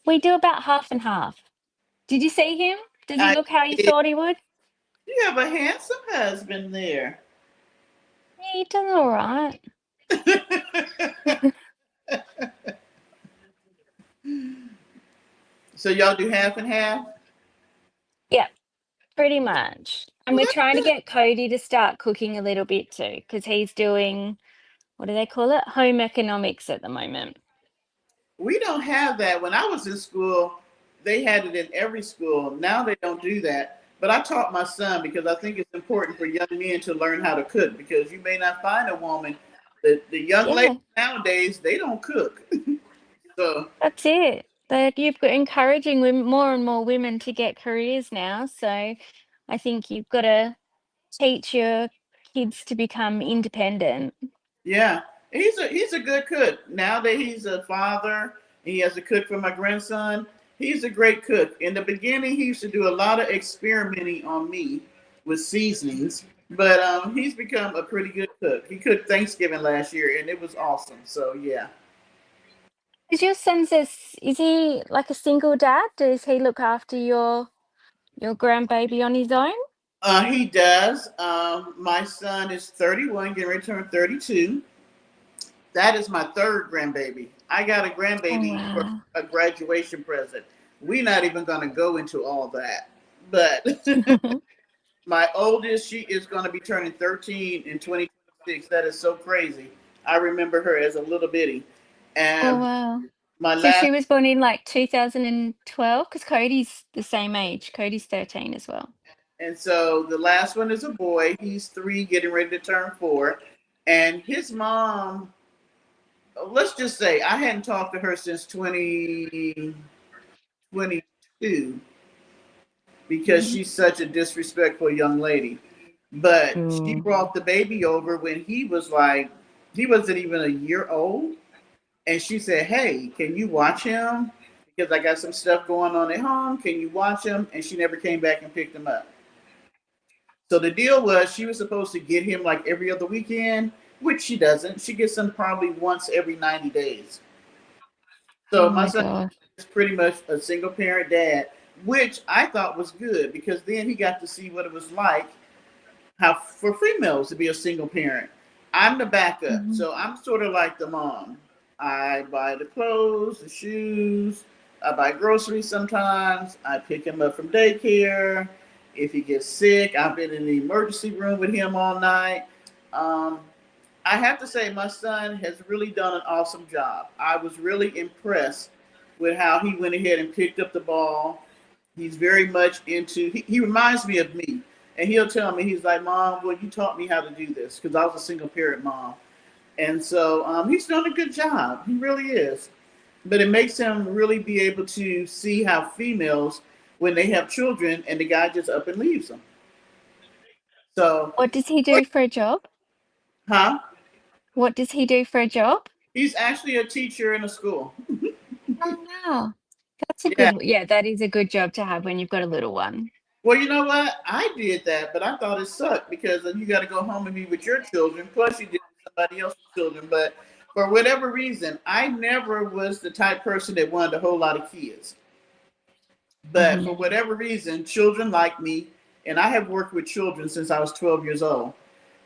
we do about half and half. Did you see him? Does he I look how you did. thought he would? You have a handsome husband there. Yeah, he does all right. So y'all do half and half? Yeah, pretty much. And Well, we're that's trying to good. get Cody to start cooking a little bit too, because he's doing, what do they call it? Home economics at the moment. We don't have that. When I was in school, they had it in every school. Now they don't do that. But I taught my son because I think it's important for young men to learn how to cook because you may not find a woman. The young ladies Yeah, nowadays, they don't cook. So that's it. That you've got encouraging more and more women to get careers now. So I think you've got to teach your kids to become independent. yeah, he's a good cook. Now that he's a father, he has a cook for my grandson. He's a great cook. In the beginning, he used to do a lot of experimenting on me with seasonings, but he's become a pretty good cook. He cooked Thanksgiving last year, and it was awesome. So yeah, Is your is he like a single dad? Does he look after your grandbaby on his own? he does. My son is 31, getting ready to turn 32. That is my third grandbaby. I got a Oh grandbaby for wow. a graduation present. We're not even going to go into all that. But my oldest, she is going to be turning 13 in 2026. That is so crazy. I remember her as a little bitty. Oh And wow. my So last, she was born in like 2012 because Cody's the same age. Cody's 13 as well. and so the last one is a boy. He's 3, getting ready to turn 4. And his mom, let's just say, I hadn't talked to her since 2022 because Mhm. she's such a disrespectful young lady. But she Ooh. brought the baby over when he wasn't even a year old. And she said, hey, can you watch him? Because I got some stuff going on at home. Can you watch him? And she never came back and picked him up. So the deal was she was supposed to get him like every other weekend, which she doesn't. She gets him probably once every 90 days. Oh So my my son God. is pretty much a single parent dad, which I thought was good because then he got to see what it was like how for females to be a single parent. I'm the backup, Mhm. so I'm sort of like the mom. I buy the clothes, the shoes, I buy groceries sometimes, I pick him up from daycare. If he gets sick, I've been in the emergency room with him all night. Um, I have to say, my son has really done an awesome job. I was really impressed with how he went ahead and picked up the ball. He's very much into, he reminds me of me. And he'll tell me, he's like, Mom, well, you taught me how to do this because I was a single parent mom. And so he's done a good job. He really is. But it makes him really be able to see how females, when they have children and the guy just up and leaves them. So, What does he do for a job? huh? What does he do for a job? He's actually a teacher in a school. Oh, wow. That's a Yeah. good, yeah, that is a good job to have when you've got a little one. Well, you know what? I did that, but I thought it sucked because then you got to go home and be with your children. Plus, you did it with somebody else's children. But for whatever reason, I never was the type person that wanted a whole lot of kids. But for Mhm. whatever reason, children like me, and I have worked with children since I was 12 years old.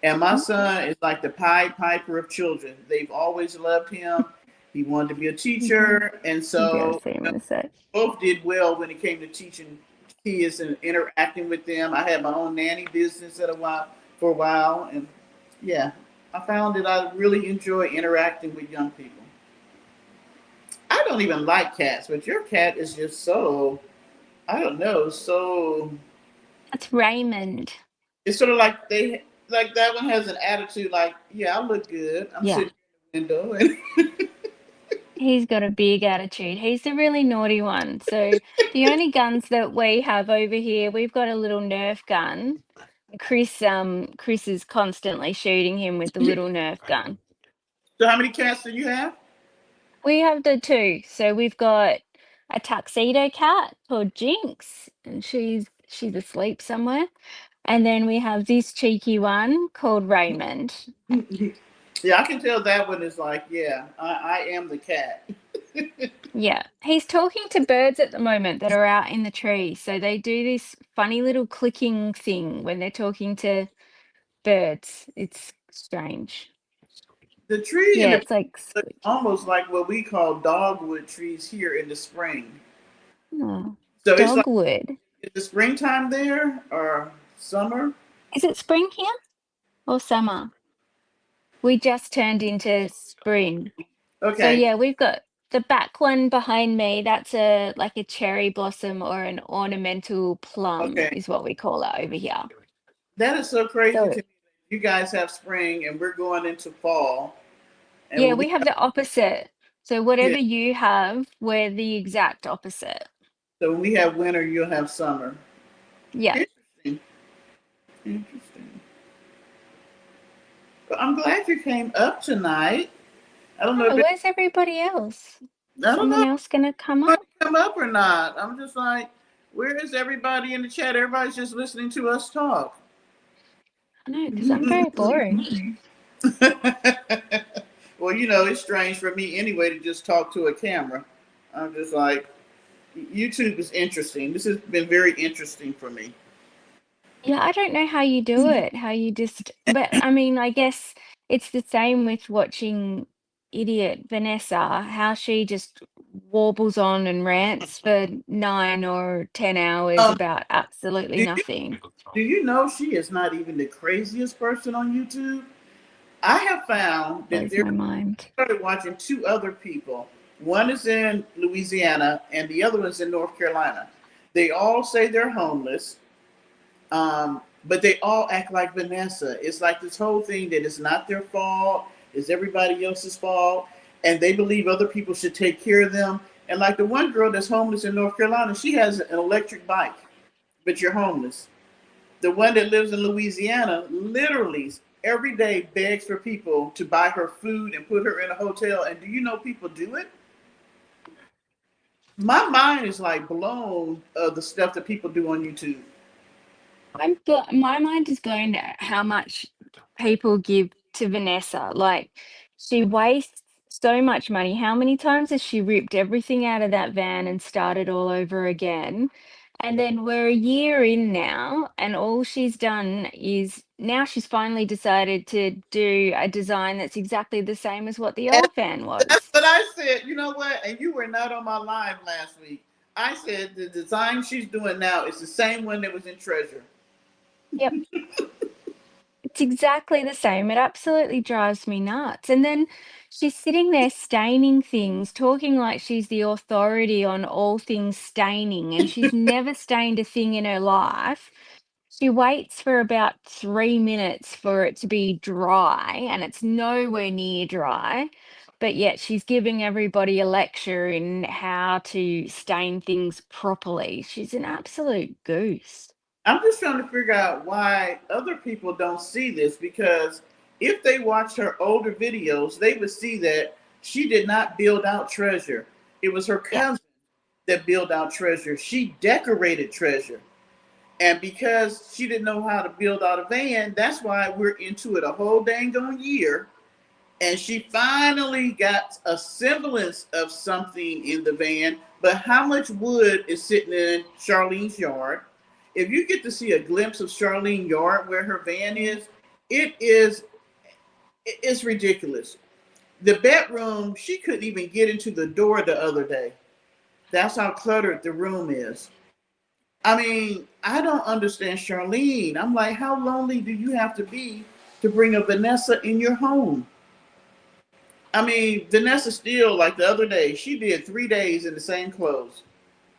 And my son is like the Pied Piper of children. They've always loved him. He wanted to be a Mhm. teacher, and Maybe I'll so see him in a sec. both did well when it came to teaching kids and interacting with them. I had my own nanny business for a while, and yeah, I found that I really enjoy interacting with young people. I don't even like cats, but your cat is just so, I don't know, so That's Raymond. it's sort of like they like that one has an attitude like, yeah, I look good. I'm Yeah, sitting in the window and he's got a big attitude. He's the really naughty one. So the only guns that we have over here, we've got a little Nerf gun. Chris is constantly shooting him with the little Nerf gun. so how many cats do you have? We have the two. So we've got a tuxedo cat called Jinx, and she's asleep somewhere. And then we have this cheeky one called Raymond. Yeah, I can tell that one is like, yeah, I am the cat. Yeah, he's talking to birds at the moment that are out in the tree. So they do this funny little clicking thing when they're talking to birds. It's strange. The tree in Yeah, the it's like look squeaky. almost like what we call dogwood trees here in the spring. Oh, So it's like, dogwood. is the springtime there or summer? Is it spring here or summer? We just turned into spring. So Okay, yeah, we've got the back one behind me. That's a like a cherry blossom or an ornamental plum okay. is what we call it over here. That is so crazy So to me. You guys have spring and we're going into fall. And yeah, when we we have the opposite. So yeah, whatever you have, we're the exact opposite. so when we have winter, you'll have summer. Yeah. Interesting. Interesting. But I'm glad you came up tonight. I don't know Oh, if where's everybody else? Is I don't know someone if else gonna come you want up? to come up or not. I'm just like, where is everybody in the chat? Everybody's just listening to us talk. I know, because I'm very boring. Well, you know, it's strange for me anyway to just talk to a camera. I'm just like, YouTube is interesting. This has been very interesting for me. Yeah, I don't know how you do it, how you just, but I mean, I guess it's the same with watching idiot Vanessa, how she just warbles on and rants for 9 or 10 hours Um, about absolutely do you, nothing. do you know she is not even the craziest person on YouTube? I have found that Blows there my mind. started watching two other people. One is in Louisiana and the other one's in North Carolina. They all say they're homeless, but they all act like Vanessa. It's like this whole thing that it's not their fault, it's everybody else's fault, and they believe other people should take care of them. And like the one girl that's homeless in North Carolina, she has an electric bike, but you're homeless. The one that lives in Louisiana literally every day begs for people to buy her food and put her in a hotel. And do you know people do it? My mind is like blown of the stuff that people do on YouTube. My mind is blown at how much people give to Vanessa. Like, she wastes so much money. How many times has she ripped everything out of that van and started all over again? And then we're a year in now, and all she's done is now she's finally decided to do a design that's exactly the same as what the And old van that's was. what I said. You know what? And you were not on my live last week. I said the design she's doing now is the same one that was in Treasure. Yep. It's exactly the same. It absolutely drives me nuts. And then she's sitting there staining things, talking like she's the authority on all things staining, and she's never stained a thing in her life. She waits for about 3 minutes for it to be dry, and it's nowhere near dry, but yet she's giving everybody a lecture in how to stain things properly. She's an absolute goose. I'm just trying to figure out why other people don't see this, because if they watch her older videos, they would see that she did not build out Treasure. It was her Yeah. cousin that built out Treasure. She decorated Treasure. And because she didn't know how to build out a van, that's why we're into it a whole dang on year. And she finally got a semblance of something in the van. But how much wood is sitting in Charlene's yard? If you get to see a glimpse of Charlene's yard where her van is, it's ridiculous. The bedroom, she couldn't even get into the door the other day. That's how cluttered the room is. I mean, I don't understand Charlene. I'm like, how lonely do you have to be to bring a Vanessa in your home? I mean, Vanessa Steele, like the other day, she did 3 days in the same clothes.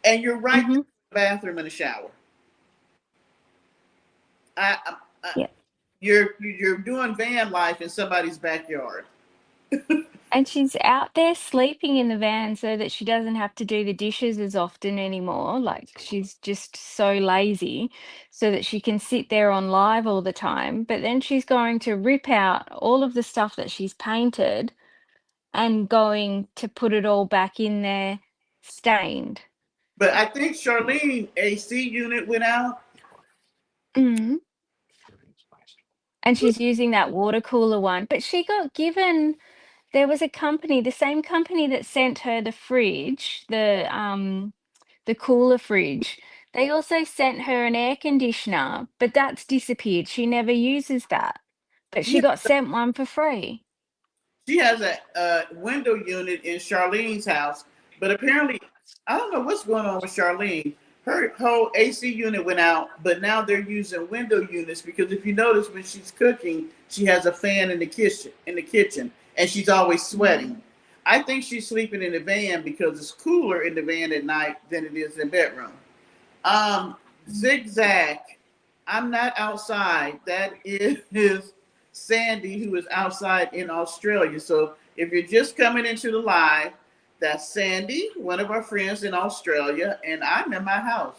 And you're right there in Hmm. the bathroom and the shower. I, Yeah. you're doing van life in somebody's backyard. And she's out there sleeping in the van so that she doesn't have to do the dishes as often anymore. Like she's just so lazy so that she can sit there on live all the time. But then she's going to rip out all of the stuff that she's painted and going to put it all back in there stained. But I think Charlene AC unit went out. Mm. And she's using that water cooler one. But she got given, there was a company, the same company that sent her the fridge, the cooler fridge. They also sent her an air conditioner, but that's disappeared. She never uses that. But She she got sent one for free. she has a window unit in Charlene's house, but apparently, I don't know what's going on with Charlene. Her whole AC unit went out, but now they're using window units because if you notice when she's cooking, she has a fan in the kitchen, and she's always sweating. I think she's sleeping in the van because it's cooler in the van at night than it is in the bedroom. Um, Zigzag. I'm not outside. That is Sandy, who is outside in Australia. So if you're just coming into the live, that's Sandy, one of our friends in Australia, and I'm in my house.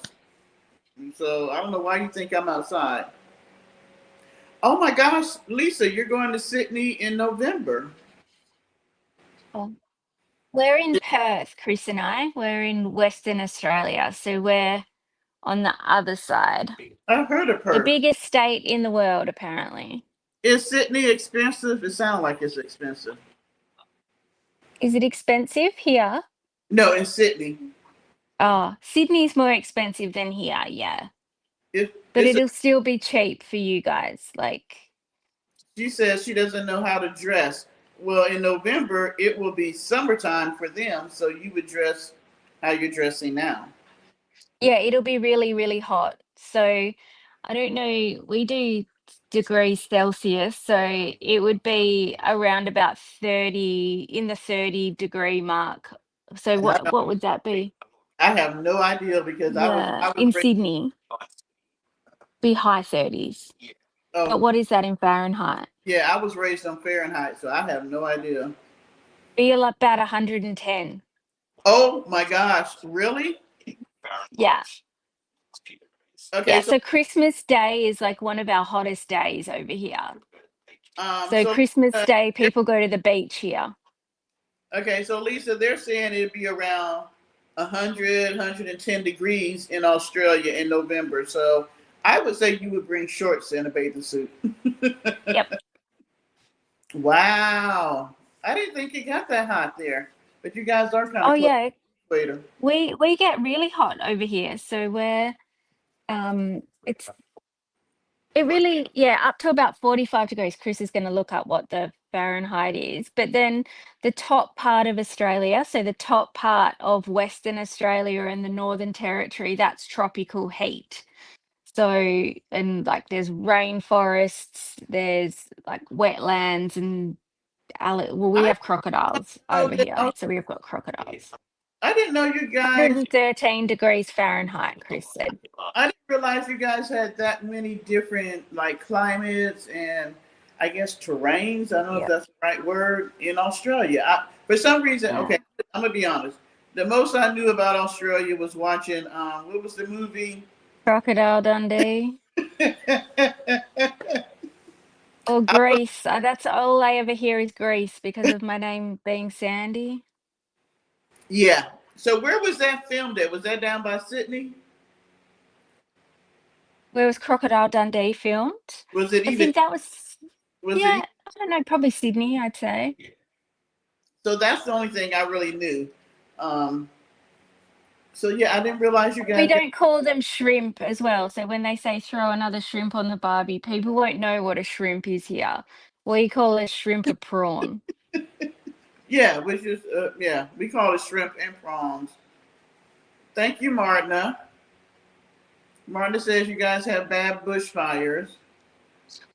And so I don't know why you think I'm outside. Oh my gosh, Lisa, you're going to Sydney in November. Oh. We're in Perth, Chris and I. We're in Western Australia. So we're on the other side. I've heard of The her. biggest state in the world, apparently. Is Sydney expensive? It sounds like it's expensive. Is it expensive here? No, in Sydney. Oh, Sydney's more expensive than here, yeah. But It's a, it'll still be cheap for you guys. Like, she says she doesn't know how to dress. Well, in November, it will be summertime for them, so you would dress how you're dressing now. yeah, it'll be really, really hot. So I don't know, we do degrees Celsius, so it would be around about 30, in the 30-degree mark. So And what would that be? I have no idea because Yeah, I was in raised. Sydney, be high 30s. But Oh what is that in Fahrenheit? yeah, I was raised on Fahrenheit, so I have no idea. Be about 110. Oh my gosh, really? Yeah. Okay, Yeah, so so Christmas Day is like one of our hottest days over here. So so Christmas Day, people go to the beach here. okay, so Lisa, they're saying it'd be around 100, 110 degrees in Australia in November. So I would say you would bring shorts and a bathing suit. Yep. Wow. I didn't think it got that hot there. But you guys are kind Oh of close yeah, to the equator. we get really hot over here. So we're it's it really, yeah, up to about 45 degrees. Chris is going to look up what the Fahrenheit is. But then the top part of Australia, so the top part of Western Australia and the Northern Territory, that's tropical heat. So, and like there's rainforests, there's like wetlands and well, we I have crocodiles know over that here. So we've got crocodiles. I didn't know you guys. 113 degrees Fahrenheit, Chris said. I didn't realize you guys had that many different like climates and I guess terrains. I don't know if Yeah. that's the right word in Australia. For some reason, Yeah. okay, I'm gonna be honest. The most I knew about Australia was watching what was the movie? Crocodile Dundee. Or I was, Greece. That's all I ever hear is Greece because of my name being Sandy. yeah. So where was that filmed at? Was that down by Sydney? Where was Crocodile Dundee filmed? Was it I even? think that was, Was it? yeah, I don't know, probably Sydney, I'd say. So that's the only thing I really knew. Um, so yeah, I didn't realize you We guys. don't call them shrimp as well. So when they say throw another shrimp on the barbie, people won't know what a shrimp is here. We call a shrimp a prawn. Yeah, which is yeah, we call it shrimp and prawns. Thank you, Martina. Martina says you guys have bad bushfires.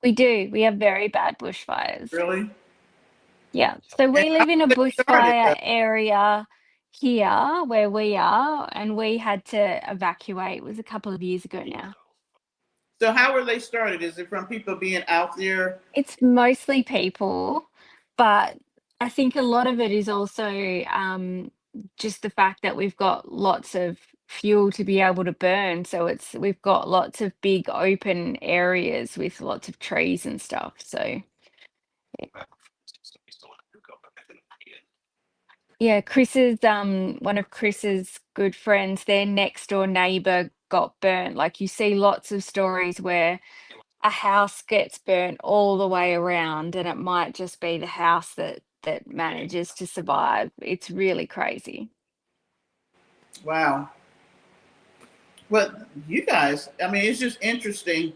We do. We have very bad bushfires. Really? Yeah. So And we how live in a did it started? bushfire area here where we are, and we had to evacuate. It was a couple of years ago now. So how were they started? Is it from people being out there? It's mostly people, but I think a lot of it is also just the fact that we've got lots of fuel to be able to burn. So we've got lots of big open areas with lots of trees and stuff. So yeah, Chris's one of Chris's good friends, their next door neighbor got burnt. Like you see lots of stories where a house gets burnt all the way around and it might just be the house that manages to survive. It's really crazy. Wow. Well, you guys, I mean, it's just interesting.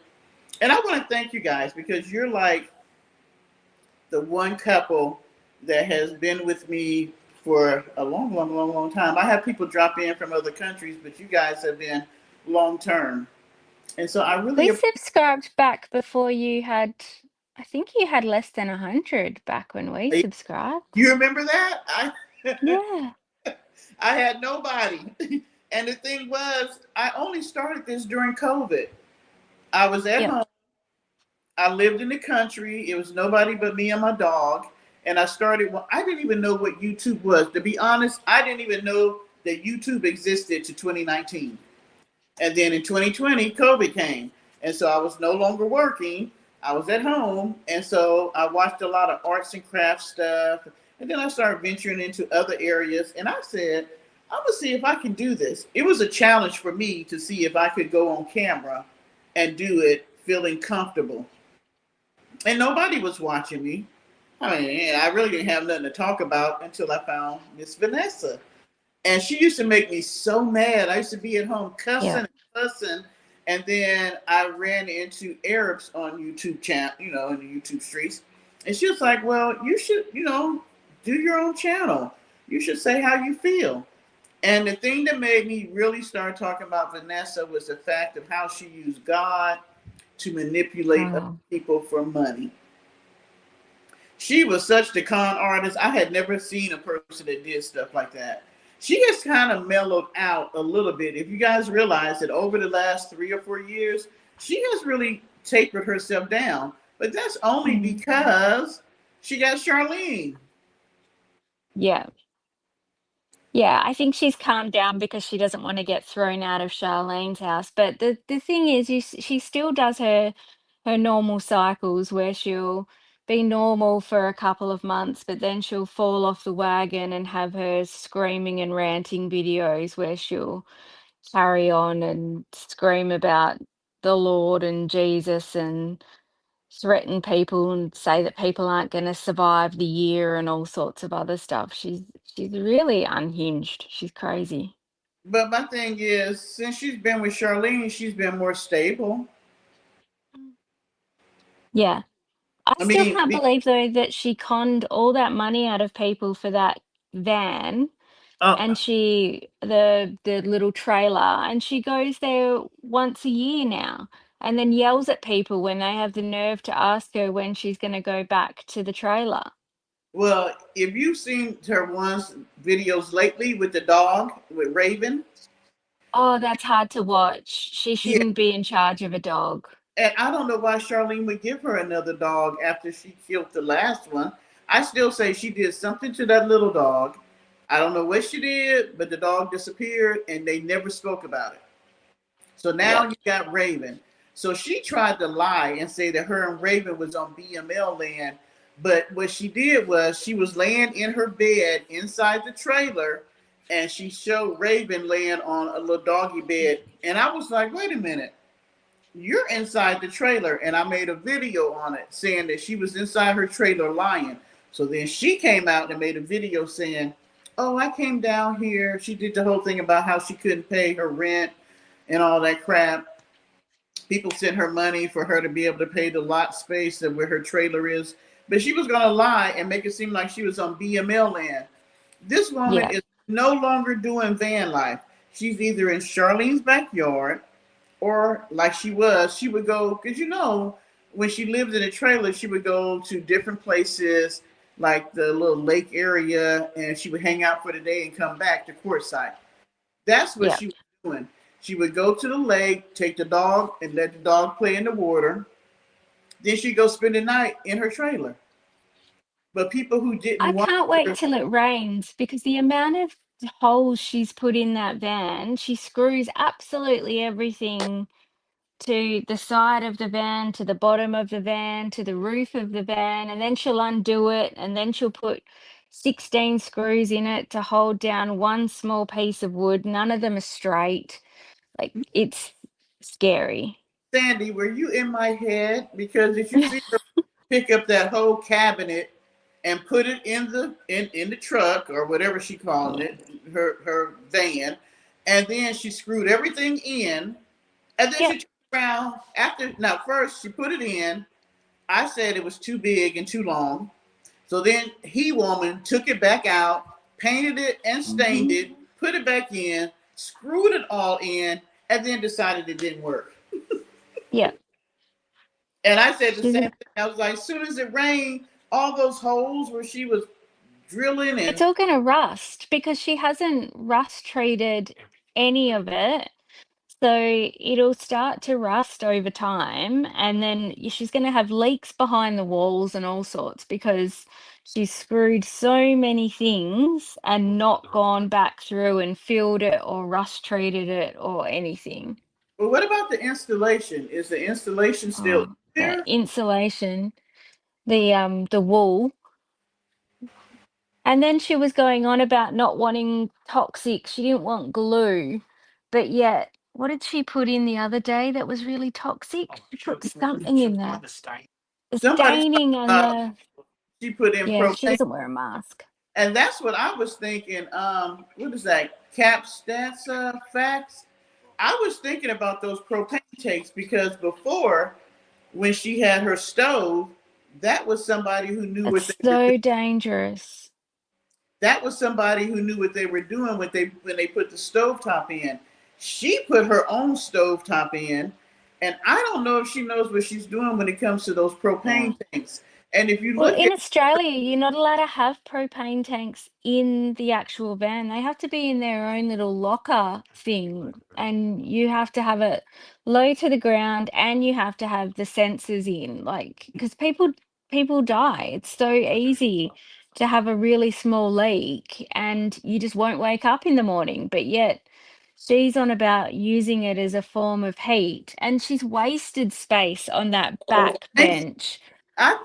And I want to thank you guys because you're like the one couple that has been with me for a long, long, long, long time. I have people drop in from other countries, but you guys have been long term. And so I really We subscribed back before you had, I think you had less than 100 back when we subscribed. you remember that? Yeah. I had nobody. And the thing was, I only started this during COVID. I was at Yeah. home. I lived in the country. It was nobody but me and my dog. And I started, well, I didn't even know what YouTube was. To be honest, I didn't even know that YouTube existed to 2019. And then in 2020, COVID came. And so I was no longer working. I was at home. And so I watched a lot of arts and crafts stuff. And then I started venturing into other areas. And I said, I'm going to see if I can do this. It was a challenge for me to see if I could go on camera and do it feeling comfortable. And nobody was watching me. I mean, I really didn't have nothing to talk about until I found Miss Vanessa. And she used to make me so mad. I used to be at home cussing Yeah. and fussing. And then I ran into Arabs on YouTube channel, in the YouTube streets. And she was like, well, you should, do your own channel. You should say how you feel. And the thing that made me really start talking about Vanessa was the fact of how she used God to manipulate other people for money. She was such the con artist. I had never seen a person that did stuff like that. She has kind of mellowed out a little bit. If you guys realize that over the last 3 or 4 years, she has really tapered herself down. But that's only because she got Charlene. Yeah. Yeah, I think she's calmed down because she doesn't want to get thrown out of Charlene's house. But the thing is, she still does her normal cycles where she'll be normal for a couple of months, but then she'll fall off the wagon and have her screaming and ranting videos where she'll carry on and scream about the Lord and Jesus and threaten people and say that people aren't going to survive the year and all sorts of other stuff. She's really unhinged. She's crazy. But my thing is, since she's been with Charlene, she's been more stable. Yeah. I I still mean, can't believe though that she conned all that money out of people for that van and Oh, the little trailer, and she goes there once a year now, and then yells at people when they have the nerve to ask her when she's going to go back to the trailer. well, if you've seen her one's videos lately with the dog, with Raven, Oh, that's hard to watch. She yeah, shouldn't be in charge of a dog. and I don't know why Charlene would give her another dog after she killed the last one. I still say she did something to that little dog. I don't know what she did, but the dog disappeared and they never spoke about it. So now Yep. you got Raven. So she tried to lie and say that her and Raven was on BML land. But what she did was she was laying in her bed inside the trailer and she showed Raven laying on a little doggy bed. And I was like, wait a minute, you're inside the trailer. And I made a video on it saying that she was inside her trailer lying. So then she came out and made a video saying, oh, I came down here. She did the whole thing about how she couldn't pay her rent and all that crap. People sent her money for her to be able to pay the lot space of where her trailer is. But she was going to lie and make it seem like she was on BML land. This woman Yeah. is no longer doing van life. She's either in Charlene's backyard or like she would go, because you know, when she lived in a trailer, she would go to different places like the little lake area and she would hang out for the day and come back to Quartzsite. That's what Yeah. she was doing. She would go to the lake, take the dog, and let the dog play in the water. Then she'd go spend the night in her trailer. But people who I didn't want can't wait her, till it rains because the amount of holes she's put in that van, she screws absolutely everything to the side of the van, to the bottom of the van, to the roof of the van, and then she'll undo it, and then she'll put 16 screws in it to hold down one small piece of wood. None of them are straight. Like, it's scary. Sandy, were you in my head? Because did you see her pick up that whole cabinet and put it in the truck or whatever she called Yeah. it, her van, and then she screwed everything in, and then she Yep. turned around after. Now, first she put it in. I said it was too big and too long. So then he woman took it back out, painted it and stained Mhm. it, put it back in, screwed it all in, and then decided it didn't work. Yep. And I said the She's same a thing. I was like, as soon as it rained, all those holes where she was drilling it's and all gonna rust because she hasn't rust treated any of it. So it'll start to rust over time, and then she's going to have leaks behind the walls and all sorts because she's screwed so many things and not gone back through and filled it or rust treated it or anything. well, what about the installation? Is the installation still Oh, the there? insulation, the wool. And then she was going on about not wanting toxic. She didn't want glue. But yet, what did she put in the other day that was really toxic? She put something in there. The Somebody talked staining and about the she put in yeah, she propane. doesn't wear a mask. And that's what I was thinking. What is that? Cap stats facts. I was thinking about those propane tanks because before, when she had her stove, that was somebody who knew what they It's were doing. so dangerous. That was somebody who knew what they were doing when they put the stovetop in. She put her own stovetop in, and I don't know if she knows what she's doing when it comes to those Yeah. propane tanks. And if you Well, look in at Australia, you're not allowed to have propane tanks in the actual van. They have to be in their own little locker thing, and you have to have it low to the ground, and you have to have the sensors in, like, because people die. It's so easy to have a really small leak, and you just won't wake up in the morning. But yet, she's on about using it as a form of heat, and she's wasted space on that oh, back bench.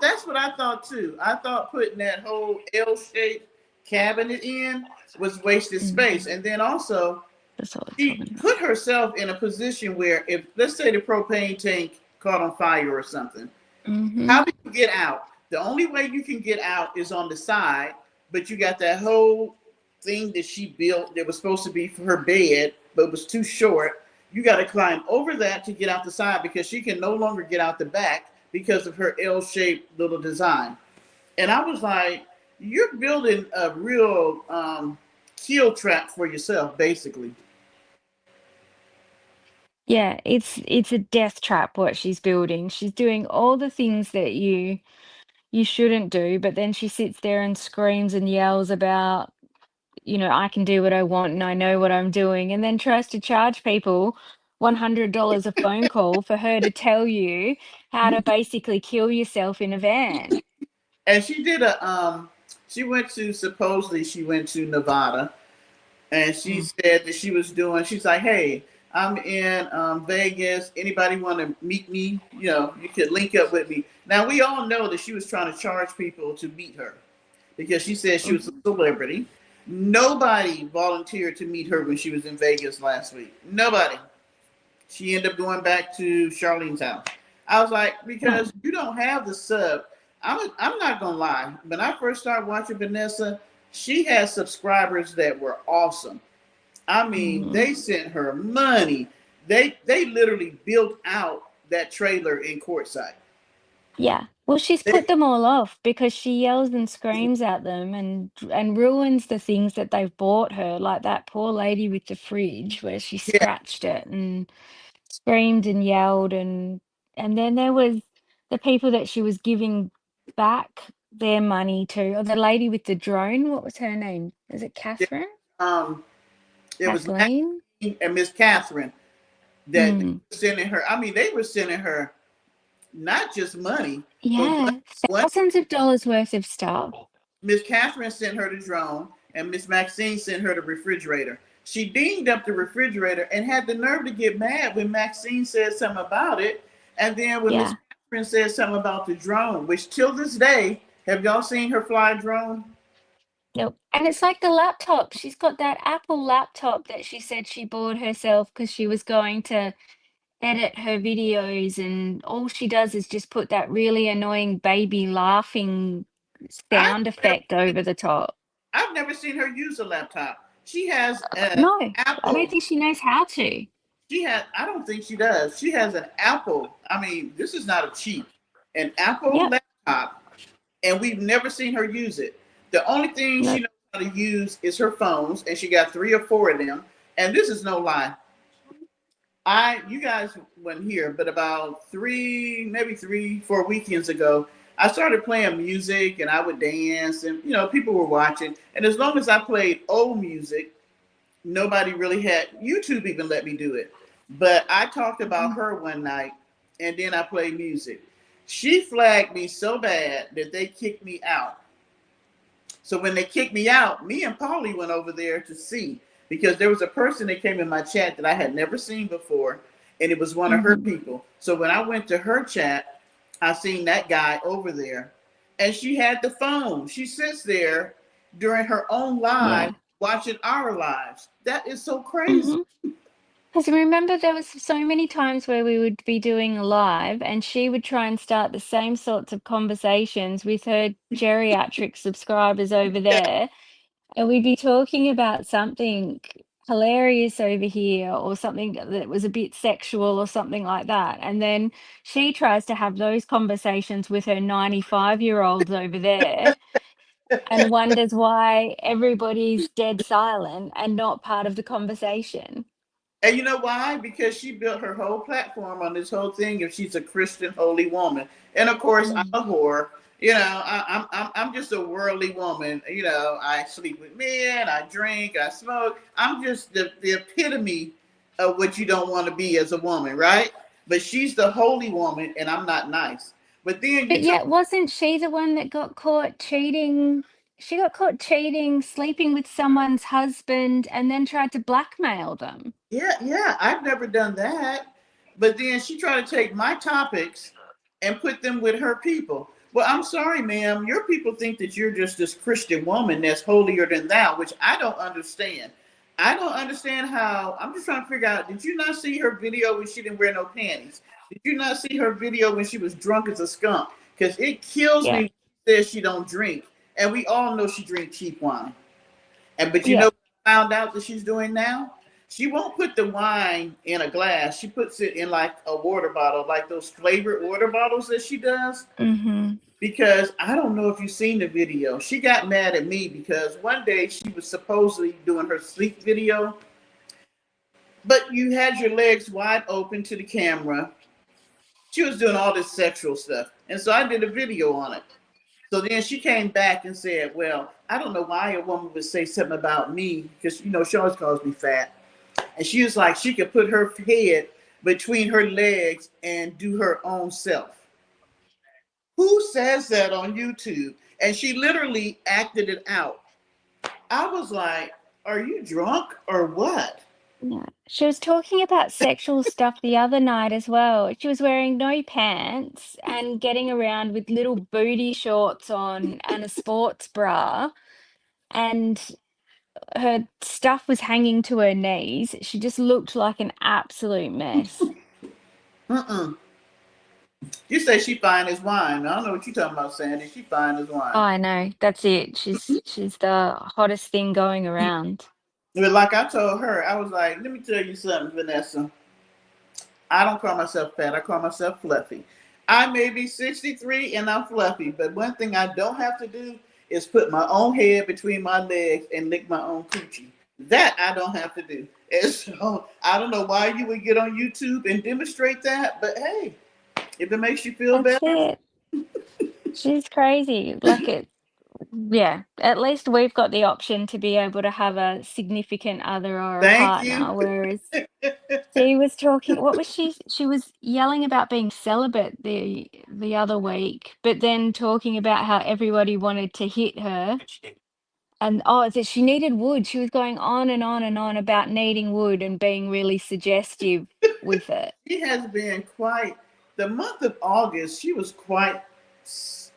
that's what I thought too. I thought putting that whole L-shaped cabinet in was wasted space. Mhm. And then also That's what we're she talking about. put herself in a position where if let's say the propane tank caught on fire or something, how Mhm. do you get out? The only way you can get out is on the side, but you got that whole thing that she built that was supposed to be for her bed, but was too short. You got to climb over that to get out the side because she can no longer get out the back because of her L-shaped little design. And I was like, you're building a real kill trap for yourself, basically. Yeah, it's a death trap what she's building. She's doing all the things that you shouldn't do, but then she sits there and screams and yells about, I can do what I want and I know what I'm doing, and then tries to charge people $100 a phone call for her to tell you how to basically kill yourself in a van. And she did supposedly she went to Nevada, and she Mm. said that she's like, hey, I'm in Vegas. Anybody want to meet me? You could link up with me. Now, we all know that she was trying to charge people to meet her because she said she was a celebrity. Nobody volunteered to meet her when she was in Vegas last week. Nobody. She ended up going back to Charlene's house. I was like, No. because you don't have the sub. I'm not gonna lie. When I first started watching Vanessa, she had subscribers that were awesome. I mean, Mhm. they sent her money. They literally built out that trailer in Quartzsite. Yeah. Well, she's They, put them all off because she yells and screams at them and ruins the things that they've bought her, like that poor lady with the fridge where she yeah, scratched it and screamed and yelled, and then there was the people that she was giving back their money to, or the lady with the drone, what was her name? Is it yeah. Catherine? Um, it was Kathleen? Maxine and Miss Catherine that they Mm. were sending her. I mean, they were sending her not just money, but Yeah, one thousands of dollars worth of stuff. Miss Catherine sent her the drone, and Miss Maxine sent her the refrigerator. She dinged up the refrigerator and had the nerve to get mad when Maxine said something about it. And then when Miss Yeah. Catherine said something about the drone, which till this day, have y'all seen her fly a drone? Nope. And it's like the laptop. She's got that Apple laptop that she said she bought herself because she was going to edit her videos, and all she does is just put that really annoying baby laughing I've sound never, effect over the top. I've never seen her use a laptop. She has an No, I don't Apple. think she knows how to. I don't think she does. She has an Apple. I mean, this is not a cheap, an Apple Yep. laptop, and we've never seen her use it. The only thing she Nope. knows how to use is her phones, and she got 3 or 4 of them. And this is no lie. You guys weren't here, but about maybe 3, 4 weekends ago, I started playing music, and I would dance, and people were watching. And as long as I played old music, nobody really had YouTube even let me do it. But I talked about her one night, and then I played music. She flagged me so bad that they kicked me out. So when they kicked me out, me and Paulie went over there to see, because there was a person that came in my chat that I had never seen before, and it was one of her Mhm. people. So when I went to her chat, I seen that guy over there, and she had the phone. She sits there during her own live Yeah. watching our lives. That is so crazy. Mhm. 'Cause remember there was so many times where we would be doing a live and she would try and start the same sorts of conversations with her geriatric subscribers over Yeah. there, and we'd be talking about something hilarious over here or something that was a bit sexual or something like that, and then she tries to have those conversations with her 95-year-olds over there and wonders why everybody's dead silent and not part of the conversation. And you know why? Because she built her whole platform on this whole thing. If she's a Christian holy woman, and of course I'm Mm. a whore. I'm just a worldly woman. I sleep with men, I drink, I smoke. I'm just the epitome of what you don't want to be as a woman, right? But she's the holy woman, and I'm not nice. But then But you talk. yet, wasn't she the one that got caught cheating? She got caught cheating, sleeping with someone's husband, and then tried to blackmail them. Yeah, yeah, I've never done that. But then she tried to take my topics and put them with her people. Well, I'm sorry, ma'am. Your people think that you're just this Christian woman that's holier than thou, which I don't understand. I don't understand how. I'm just trying to figure out, did you not see her video when she didn't wear no panties? Did you not see her video when she was drunk as a skunk? Because it kills me Yeah, when she says she don't drink. And we all know she drinks cheap wine. But you know yeah. what I found out that she's doing now? She won't put the wine in a glass. She puts it in like a water bottle, like those flavored water bottles that she does. Mhm. because I don't know if you've seen the video. She got mad at me because one day she was supposedly doing her sleep video, but you had your legs wide open to the camera. She was doing all this sexual stuff. And so I did a video on it. So then she came back and said, well, I don't know why a woman would say something about me because, you know, she always calls me fat. And she was like, she could put her head between her legs and do her own self. Who says that on YouTube? And she literally acted it out. I was like, are you drunk or what? Yeah. She was talking about sexual stuff the other night as well. She was wearing no pants and getting around with little booty shorts on and a sports bra, and her stuff was hanging to her knees. She just looked like an absolute mess. Mm-mm. You say she fine as wine. I don't know what you're talking about, Sandy. She fine as Oh, wine. I know. That's it. She's the hottest thing going around. But like I told her, I was like, let me tell you something, Vanessa. I don't call myself fat. I call myself fluffy. I may be 63 and I'm fluffy, but one thing I don't have to do is put my own head between my legs and lick my own coochie. That I don't have to do. And so I don't know why you would get on YouTube and demonstrate that, but hey, if it makes you feel That's better. it. She's crazy. Like it. Yeah, at least we've got the option to be able to have a significant other or a Thank you. partner, whereas she was talking, what was she was yelling about being celibate the other week, but then talking about how everybody wanted to hit her. And oh, that she needed wood. She was going on and on and on about needing wood and being really suggestive with it. She has been quite, the month of August, she was quite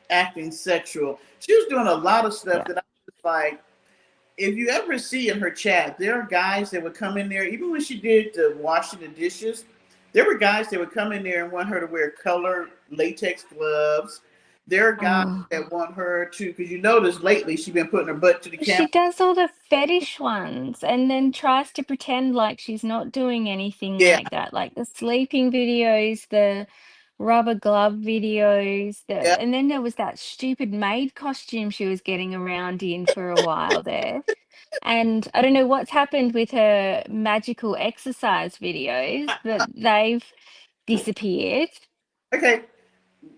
acting sexual. She was doing a lot of stuff Yeah. that I was like, if you ever see in her chat, there are guys that would come in there, even when she did the washing the dishes, there were guys that would come in there and want her to wear colored latex gloves. There are guys Oh. that want her to, because you notice lately she's been putting her butt to the She camera. does all the fetish ones and then tries to pretend like she's not doing anything Yeah, like that, like the sleeping videos, the rubber glove videos, yeah. and then there was that stupid maid costume she was getting around in for a while there. And I don't know what's happened with her magical exercise videos, but they've disappeared. Okay,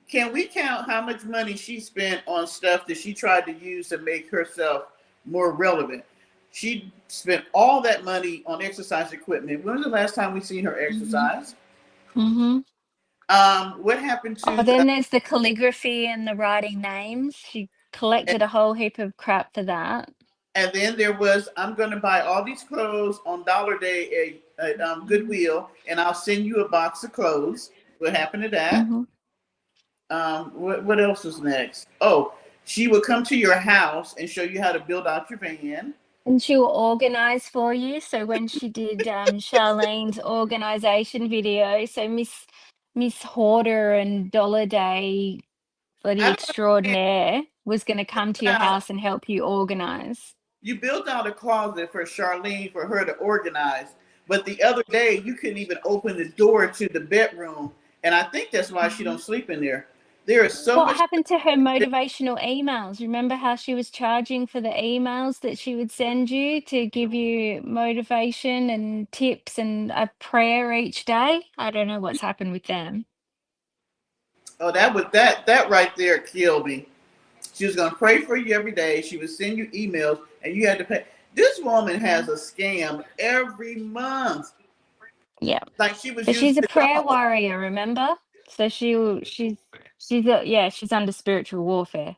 can we count how much money she spent on stuff that she tried to use to make herself more relevant? She spent all that money on exercise equipment. When was the last time we seen her exercise? Mm-hmm. What happened Oh, to then there's the calligraphy and the writing names. She collected a whole heap of crap for that. and then there was, I'm going to buy all these clothes on Dollar Day at Goodwill, and I'll send you a box of clothes. What happened to that? Mm-hmm. What else was next? Oh, she would come to your house and show you how to build out your van. And she'll organize for you. So when she did Charlene's organization video, so Miss Hoarder and Dollar Day I bloody don't understand extraordinaire was going to come to your how house and help you organize. you built out a closet for Charlene for her to organize, but the other day you couldn't even open the door to the bedroom, and I think that's why she don't sleep in there. There is so What much. happened to her motivational emails? Remember how she was charging for the emails that she would send you to give you motivation and tips and a prayer each day? I don't know what's happened with them. Oh, that right there killed me. She was gonna pray for you every day. She would send you emails, and you had to pay. This woman has a scam every month. Yeah. Like she was But using she's a the prayer dog. warrior, remember? So she's under spiritual warfare.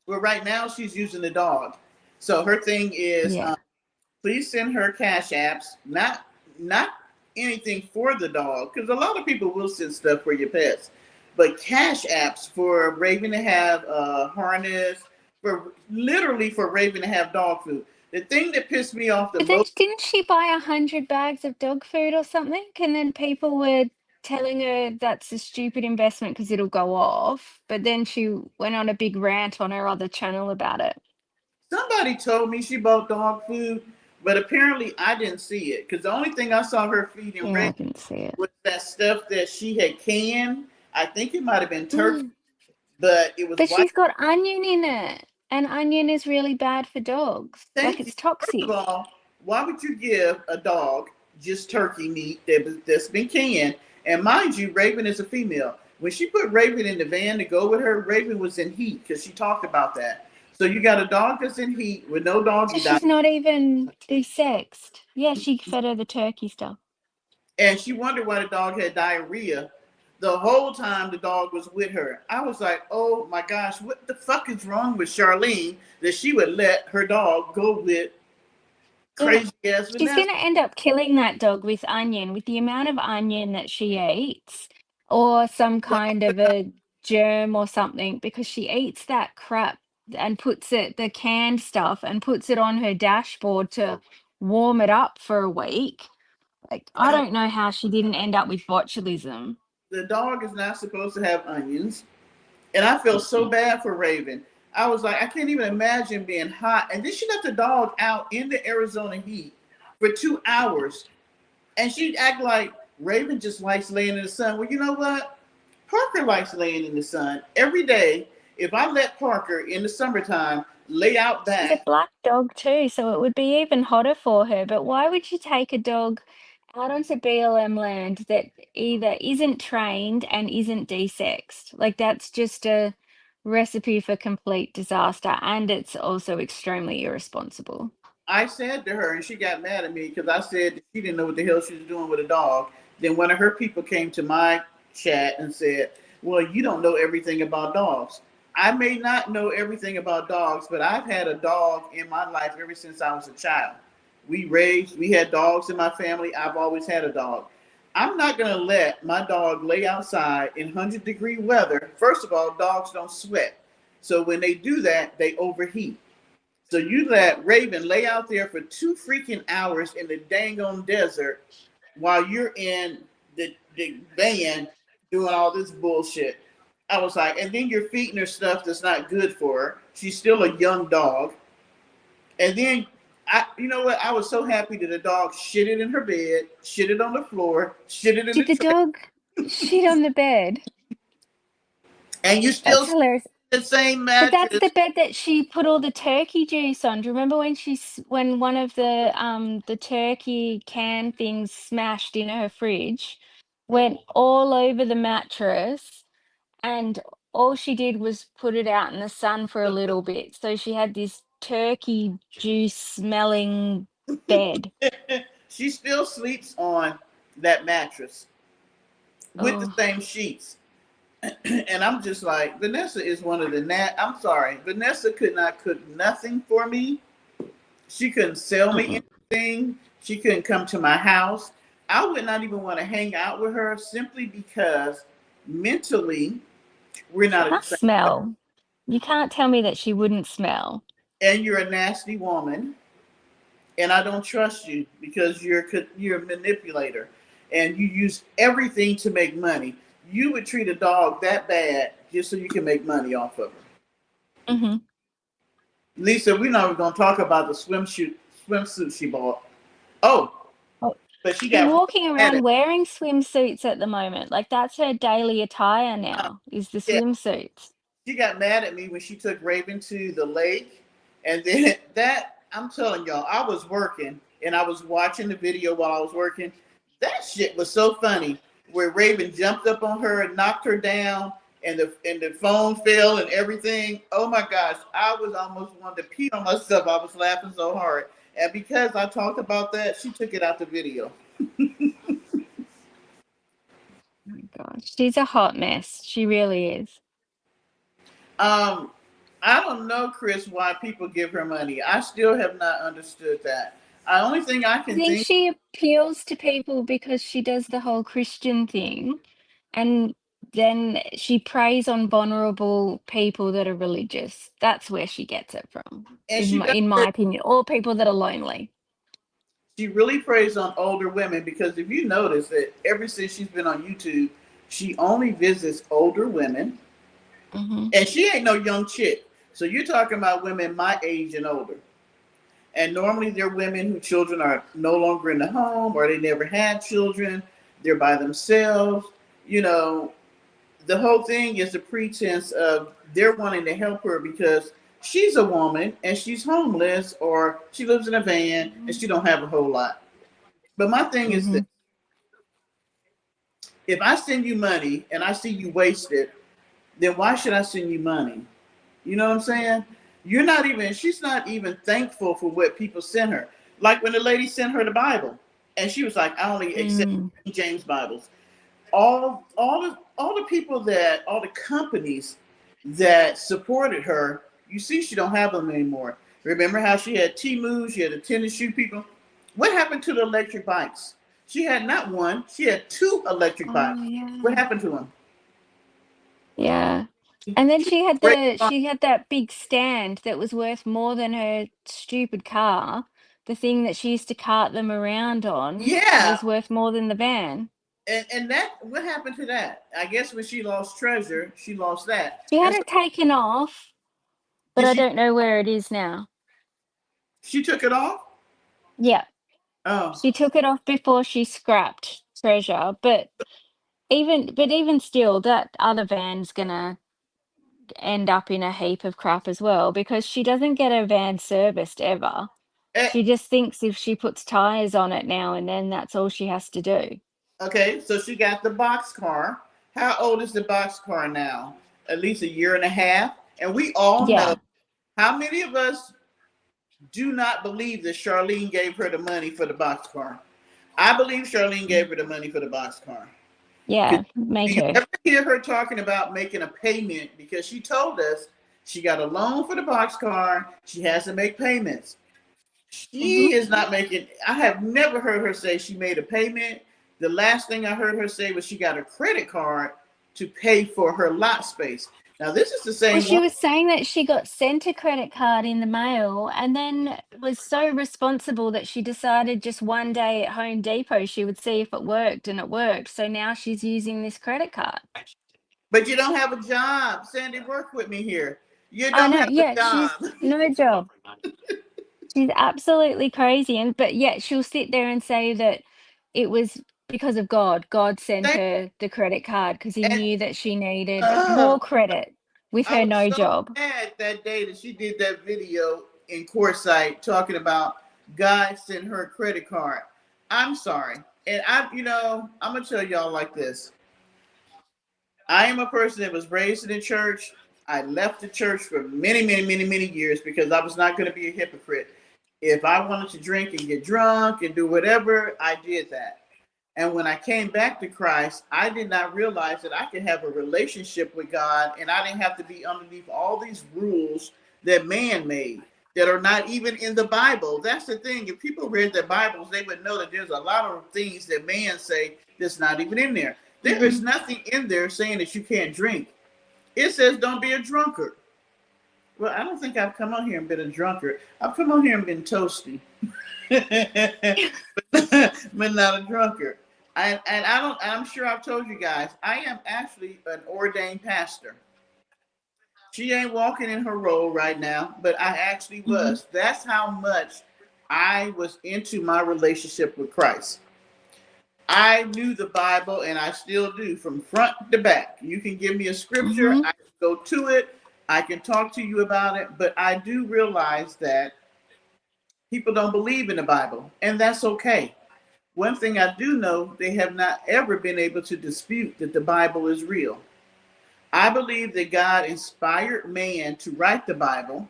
Well, right now she's using the dog. So her thing is, Yeah. please send her cash apps, not anything for the dog, because a lot of people will send stuff for your pets, but cash apps for Raven to have a harness, for literally for Raven to have dog food. The thing that pissed me off the But then most, didn't she buy 100 bags of dog food or something? And then people were telling her that's a stupid investment because it'll go off. But then she went on a big rant on her other channel about it. somebody told me she bought dog food, but apparently I didn't see it, because the only thing I saw her feeding Yeah, I Raven didn't see it. was that stuff that she had canned. I think it might have been turkey. but it was But white. she's got onion in it, and onion is really bad for dogs. Like, Thank you. it's First of toxic. all, why would you give a dog just turkey meat that's been canned? And mind you, Raven is a female. When she put Raven in the van to go with her, Raven was in heat because she talked about that. So you got a dog that's in heat with no So doggy diet, she's not even desexed. Yeah, she fed her the turkey stuff. and she wondered why the dog had diarrhea. The whole time the dog was with her, I was like, "Oh my gosh, what the fuck is wrong with Charlene that she would let her dog go with Yeah. crazy ass She's Vanessa?" gonna end up killing that dog with onion, with the amount of onion that she eats, or some kind of a germ or something, because she eats that crap and puts it, the canned stuff, and puts it on her dashboard to warm it up for a week. Like, I And don't know how she didn't end up with botulism. the dog is not supposed to have onions. And I felt so bad for Raven. I was like, I can't even imagine being hot. And then she left the dog out in the Arizona heat for 2 hours. And she'd act like Raven just likes laying in the sun. Well, you know what? Parker likes laying in the sun every day. If I let Parker in the summertime lay out She's a back, black dog too, so it would be even hotter for her. But why would you take a dog out onto BLM land that either isn't trained and isn't desexed? Like, that's just a recipe for complete disaster, and it's also extremely irresponsible. I said to her, and she got mad at me because I said she didn't know what the hell she was doing with a dog. Then one of her people came to my chat and said, "Well, you don't know everything about dogs." I may not know everything about dogs, but I've had a dog in my life ever since I was a child. We had dogs in my family. I've always had a dog. I'm not going to let my dog lay outside in 100-degree weather. First of all, dogs don't sweat. So when they do that, they overheat. So you let Raven lay out there for 2 freaking hours in the dang on desert while you're in the van doing all this bullshit. I was like, and then you're feeding her stuff that's not good for her. She's still a young dog. And then you know what? I was so happy that the dog shitted in her bed, shitted on the floor, shitted in the Did the trash, dog shit on the bed? and you still That's sleep hilarious. in the same But that's mattress. the bed that she put all the turkey juice on. Do you remember when when one of the turkey can things smashed in her fridge, went all over the mattress, and all she did was put it out in the sun for a little bit. So she had this turkey juice smelling bed. She still sleeps on that mattress with the Oh, same sheets. And I'm just like, Vanessa is one of the I'm sorry, Vanessa could not cook nothing for me. She couldn't sell me mm-mm. anything. She couldn't come to my house. I would not even want to hang out with her simply because mentally we're She not at can't the same place. smell. You can't tell me that she wouldn't smell. And you're a nasty woman, and I don't trust you because you're a manipulator, and you use everything to make money. You would treat a dog that bad just so you can make money off of her. Hmm. Lisa, we're not going to talk about the swimsuit she bought. Oh, but she She's got walking mad around at wearing swimsuits at the moment. Like, that's her daily attire now, is the yeah, swimsuits. she got mad at me when she took Raven to the lake, and then that I'm telling y'all, I was working and I was watching the video while I was working. That shit was so funny. Where Raven jumped up on her and knocked her down, and the phone fell and everything. Oh my gosh, I was almost wanted to pee on myself. I was laughing so hard, and because I talked about that, she took it out the video. Oh my gosh, she's a hot mess. She really is. Um, I don't know, Chris, why people give her money. I still have not understood that. The only thing I I can think think, she appeals to people because she does the whole Christian thing, and then she preys on vulnerable people that are religious. That's where she gets it from, and she does. in my opinion, or people that are lonely. She really preys on older women because if you notice that ever since she's been on YouTube, she only visits older women, Hmm. and she ain't no young chick. So you're talking about women my age and older. And normally they're women whose children are no longer in the home or they never had children. They're by themselves. You know, the whole thing is the pretense of they're wanting to help her because she's a woman and she's homeless or she lives in a van and she don't have a whole lot. But my thing is Mm-hmm. that if I send you money and I see you waste it, then why should I send you money? You know what I'm saying? She's not even thankful for what people sent her. Like when the lady sent her the Bible and she was like, I only accept Mm. King James Bibles. All the people all the companies that supported her, you see she don't have them anymore. Remember how she had Temu, she had the tennis shoe people? What happened to the electric bikes? She had not one, she had 2 electric Oh bikes. What yeah. happened to them? Yeah. And then Great. she had that big stand that was worth more than her stupid car. The thing that she used to cart them around on Yeah, was worth more than the van. and that what happened to that? I guess when she lost treasure, she lost that. She had And so it taken off, but did I she? don't know where it is now. She took it off. Yeah, Oh, she took it off before she scrapped Treasure, but even still, that other van's gonna end up in a heap of crap as well because she doesn't get her van serviced ever. eh, She just thinks if she puts tires on it now and then, that's all she has to do. okay. So she got the box car. How old is the box car now? At least a year and a half. And we all know Yeah, how many of us do not believe that Charlene gave her the money for the box car. I believe Charlene gave her the money for the box car. Do yeah, me you too. ever hear her talking about making a payment? Because she told us she got a loan for the box car. She has to make payments. Hmm. She is not making, I have never heard her say she made a payment. The last thing I heard her say was she got a credit card to pay for her lot space. Now, this is the Well, same she one. was saying that she got sent a credit card in the mail and then was so responsible that she decided just one day at Home Depot she would see if it worked, and it worked. So now she's using this credit card. But you don't have a job. Sandy, work with me here. You I don't know, have a yeah, she's job. no job. She's absolutely crazy, and but yet she'll sit there and say that it was because of God. God sent Thank- her the credit card because he and knew that she needed uh, more credit with I her was no so job. mad that day that she did that video in Quartzsite talking about God sent her a credit card. I'm sorry. And I'm going to tell y'all like this. I am a person that was raised in the church. I left the church for many, many, many, many years because I was not going to be a hypocrite. If I wanted to drink and get drunk and do whatever, I did that. And when I came back to Christ, I did not realize that I could have a relationship with God and I didn't have to be underneath all these rules that man made that are not even in the Bible. That's the thing. If people read their Bibles, they would know that there's a lot of things that man say that's not even in there. There is Mhm. nothing in there saying that you can't drink. It says don't be a drunkard. Well, I don't think I've come on here and been a drunkard. I've come on here and been toasty, but not a drunkard. And I don't. I'm sure I've told you guys. I am actually an ordained pastor. She ain't walking in her role right now, but I actually Mhm. was. That's how much I was into my relationship with Christ. I knew the Bible, and I still do from front to back. You can give me a scripture, Mhm. I can go to it, I can talk to you about it, but I do realize that people don't believe in the Bible, and that's okay. One thing I do know, they have not ever been able to dispute that the Bible is real. I believe that God inspired man to write the Bible,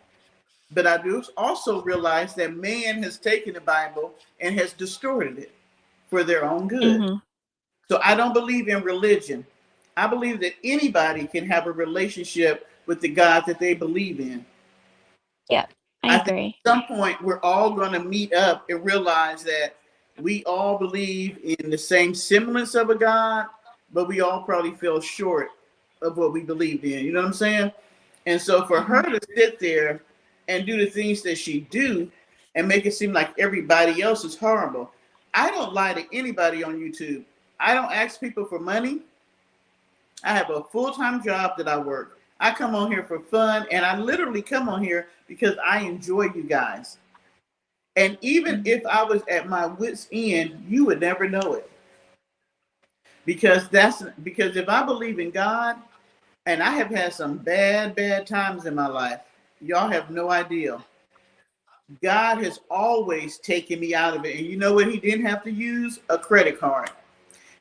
but I do also realize that man has taken the Bible and has distorted it for their own good. Mhm. So I don't believe in religion. I believe that anybody can have a relationship with the God that they believe in. Yeah, I I think agree. at some point we're all going to meet up and realize that we all believe in the same semblance of a God, but we all probably fell short of what we believed in. You know what I'm saying? And so for her Mhm. to sit there and do the things that she do and make it seem like everybody else is horrible. I don't lie to anybody on YouTube. I don't ask people for money. I have a full-time job that I work. I come on here for fun, and I literally come on here because I enjoy you guys. And even Mhm. if I was at my wit's end, you would never know it. because if I believe in God, and I have had some bad times in my life, y'all have no idea. God has always taken me out of it. And you know what? He didn't have to use a credit card.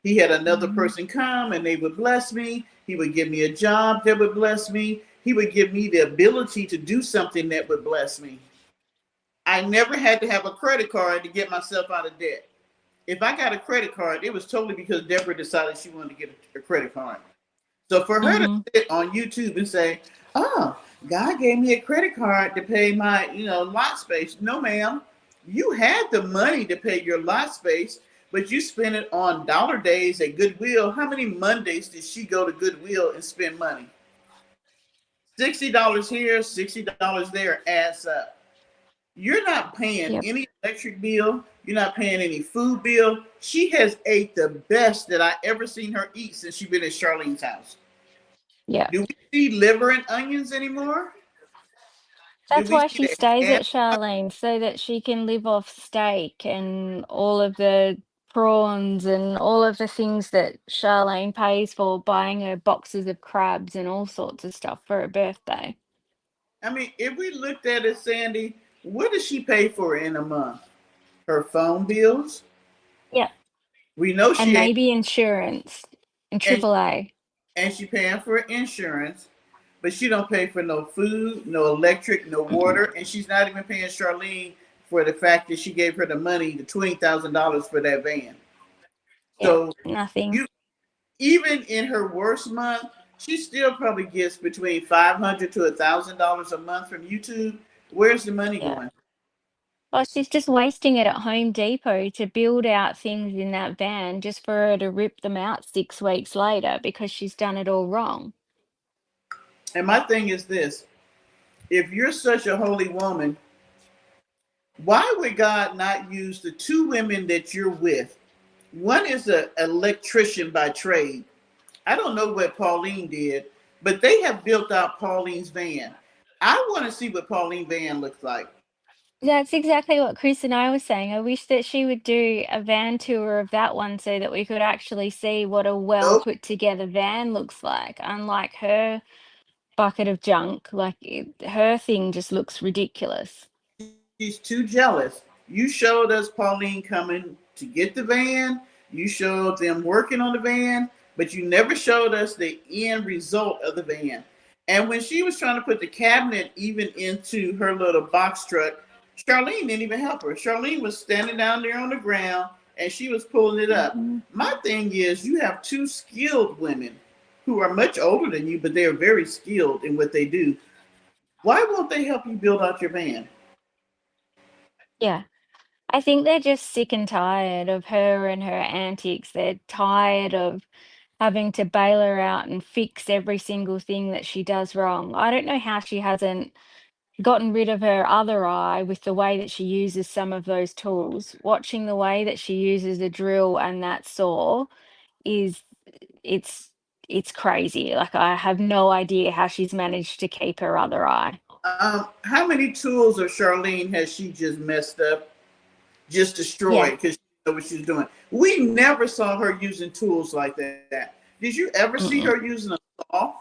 He had another Mhm. person come and they would bless me. He would give me a job that would bless me. He would give me the ability to do something that would bless me. I never had to have a credit card to get myself out of debt. If I got a credit card, it was totally because Deborah decided she wanted to get a credit card. So for her to Mhm. sit on YouTube and say, "Oh, God gave me a credit card to pay my, lot space." No, ma'am. You had the money to pay your lot space, but you spent it on dollar days at Goodwill. How many Mondays did she go to Goodwill and spend money? $60 here, $60 there adds up. You're not paying Yep. any electric bill. You're not paying any food bill. She has ate the best that I ever seen her eat since she's been at Charlene's house. Yep. Do we see liver and onions anymore? Do That's we why see she the stays ham? at Charlene, so that she can live off steak and all of the prawns and all of the things that Charlene pays for, buying her boxes of crabs and all sorts of stuff for her birthday. I mean, if we looked at it, Sandy, what does she pay for in a month? Her phone bills. Yep. We know And she ain't, maybe insurance and and AAA. she paying for insurance, but she don't pay for no food, no electric, no Mm-mm. water, and she's not even paying Charlene for the fact that she gave her the money, the $20,000 for that van. Yep. So Nothing. you, even in her worst month, she still probably gets between $500 to $1,000 a month from YouTube. Where's the money Yeah. going? Well, she's just wasting it at Home Depot to build out things in that van just for her to rip them out 6 weeks later because she's done it all wrong. And my thing is this: if you're such a holy woman, why would God not use the two women that you're with? One is an electrician by trade. I don't know what Pauline did, but they have built out Pauline's van. I want to see what Pauline van looks like. That's exactly what Chris and I were saying. I wish that she would do a van tour of that one so that we could actually see what a well Nope, put together van looks like. Unlike her bucket of junk, like her thing just looks ridiculous. she's too jealous. You showed us Pauline coming to get the van. You showed them working on the van, but you never showed us the end result of the van. And when she was trying to put the cabinet even into her little box truck, Charlene didn't even help her. Charlene was standing down there on the ground and she was pulling it up. Mhm. My thing is, you have two skilled women who are much older than you, but they are very skilled in what they do. Why won't they help you build out your van? Yeah. I think they're just sick and tired of her and her antics. They're tired of having to bail her out and fix every single thing that she does wrong. I don't know how she hasn't gotten rid of her other eye with the way that she uses some of those tools. Watching the way that she uses a drill and that saw is it's it's crazy. Like, I have no idea how she's managed to keep her other eye. How many tools of Charlene has she just messed up, just Yeah. destroyed because she know what she's doing? We never saw her using tools like that. Did you ever see Mm-mm. her using a saw?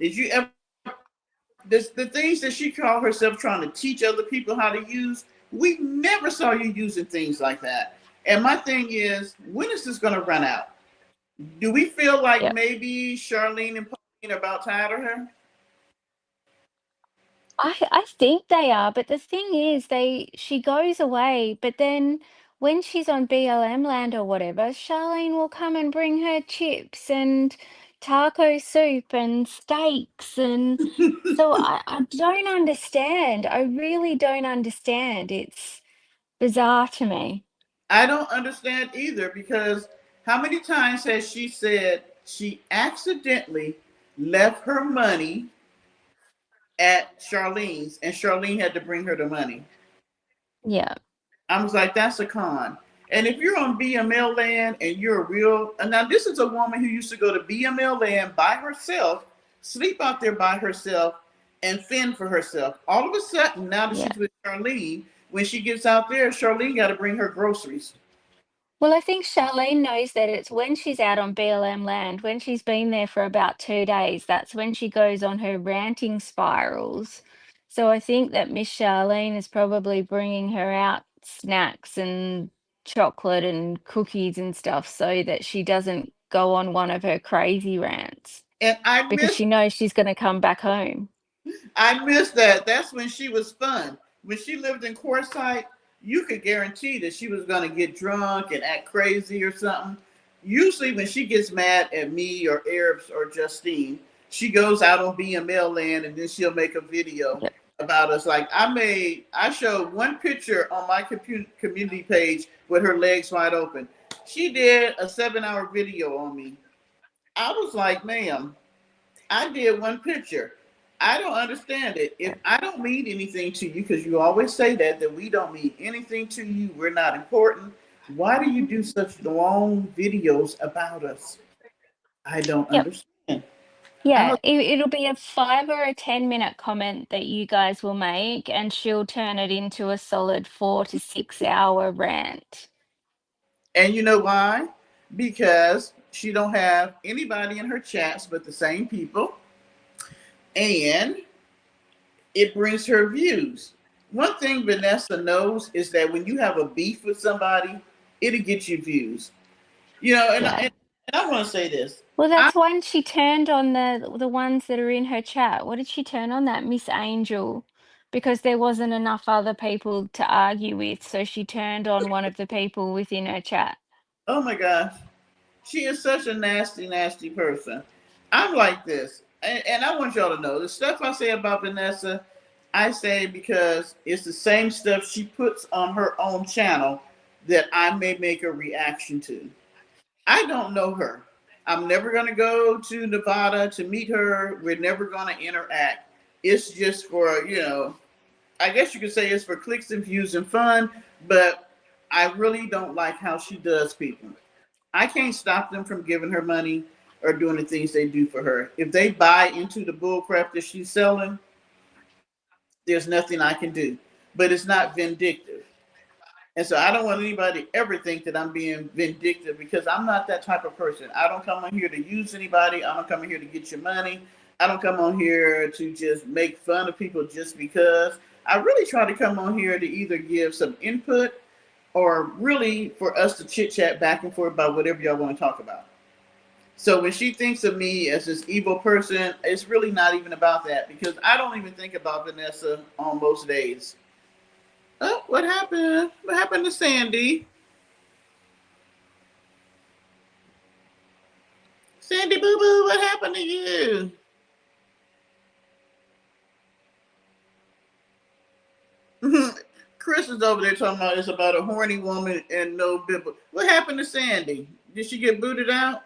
Did you ever the things that she called herself trying to teach other people how to use? We never saw you using things like that. And my thing is, when is this going to run out? Do we feel like Yeah. maybe Charlene and Pauline are about tired of her? I think they are, but the thing is, they she goes away, but then when she's on BLM land or whatever, Charlene will come and bring her chips and taco soup and steaks, and so I don't understand. I really don't understand. It's bizarre to me. I don't understand either because how many times has she said she accidentally left her money at Charlene's and Charlene had to bring her the money? Yeah. I was like, that's a con. And if you're on BML land and you're a real, and now this is a woman who used to go to BML land by herself, sleep out there by herself, and fend for herself. All of a sudden, now that Yeah. she's with Charlene, when she gets out there, Charlene got to bring her groceries. Well, I think Charlene knows that it's when she's out on BLM land, when she's been there for about 2 days, that's when she goes on her ranting spirals. So I think that Miss Charlene is probably bringing her out snacks and chocolate and cookies and stuff so that she doesn't go on one of her crazy rants And because she knows she's going to come back home. I miss that. That's when she was fun. When she lived in Quartzsite, you could guarantee that she was going to get drunk and act crazy or something. Usually, when she gets mad at me or Arabs or Justine, she goes out on BML land and then she'll make a video Yep. about us. Like I showed one picture on my community page with her legs wide open. She did a 7-hour video on me. I was like, ma'am, I did one picture. I don't understand it. If I don't mean anything to you, because you always say that we don't mean anything to you, we're not important. Why do you do such long videos about us? I don't Yep. understand. Yeah, it'll be a 5 or a 10-minute comment that you guys will make, and she'll turn it into a solid 4 to 6 hour rant. And you know why? Because she don't have anybody in her chats but the same people, and it brings her views. One thing Vanessa knows is that when you have a beef with somebody, it'll get you views. You know, and Yeah. I want to say this. Well, that's when she turned on the ones that are in her chat. What did she turn on? That Miss Angel, because there wasn't enough other people to argue with, so she turned on one of the people within her chat. Oh my gosh. She is such a nasty, nasty person. I'm like this. And I want y'all to know the stuff I say about Vanessa, I say because it's the same stuff she puts on her own channel that I may make a reaction to. I don't know her. I'm never going to go to Nevada to meet her. We're never going to interact. It's just for, I guess you could say it's for clicks and views and fun, but I really don't like how she does people. I can't stop them from giving her money or doing the things they do for her. If they buy into the bull crap that she's selling, there's nothing I can do. But it's not vindictive. And so I don't want anybody to ever think that I'm being vindictive because I'm not that type of person. I don't come on here to use anybody. I don't come in here to get your money. I don't come on here to just make fun of people just because. I really try to come on here to either give some input or really for us to chit chat back and forth about whatever y'all want to talk about. So when she thinks of me as this evil person, it's really not even about that because I don't even think about Vanessa on most days. Oh, what happened? What happened to Sandy? Sandy Boo Boo, what happened to you? Chris is over there talking about it's about a horny woman and no Bible. What happened to Sandy? Did she get booted out?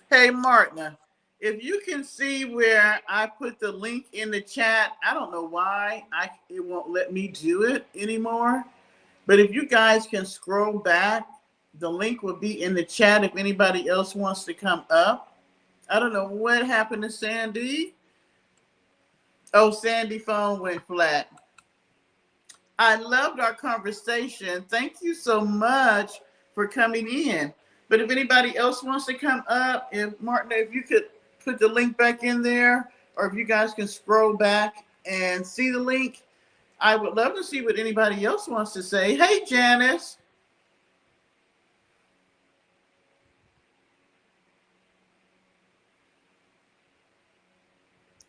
Hey, Martina, if you can see where I put the link in the chat, I don't know why it won't let me do it anymore. But if you guys can scroll back, the link will be in the chat if anybody else wants to come up. I don't know what happened to Sandy. Oh, Sandy phone went flat. I loved our conversation. Thank you so much for coming in. But if anybody else wants to come up, if Martina, if you could put the link back in there, or if you guys can scroll back and see the link, I would love to see what anybody else wants to say. Hey, Janice.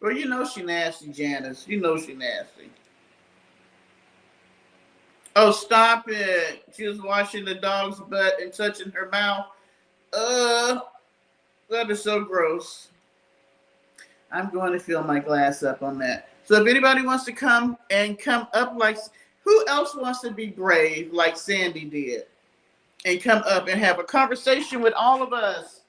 Well, you know she nasty, Janice. You know she nasty. Oh, stop it. She was washing the dog's butt and touching her mouth. That is so gross. I'm going to fill my glass up on that. So if anybody wants to come up, like, who else wants to be brave like Sandy did? and come up and have a conversation with all of us.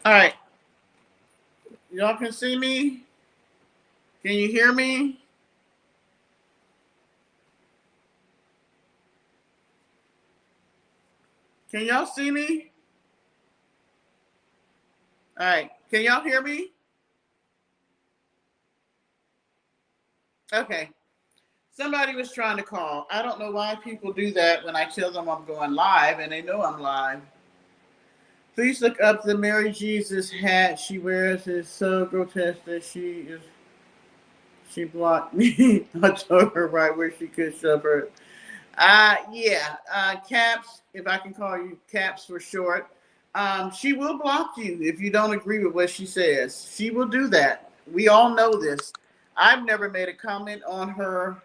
All right. Y'all can see me? Can you hear me? Can y'all see me? All right. Can y'all hear me? Okay. Somebody was trying to call. I don't know why people do that when I tell them I'm going live and they know I'm live. Please look up the Mary Jesus hat she wears. It's so grotesque that she blocked me. I told her right where she could shove her. Yeah, Caps, if I can call you Caps for short. She will block you if you don't agree with what she says. She will do that. We all know this. I've never made a comment on her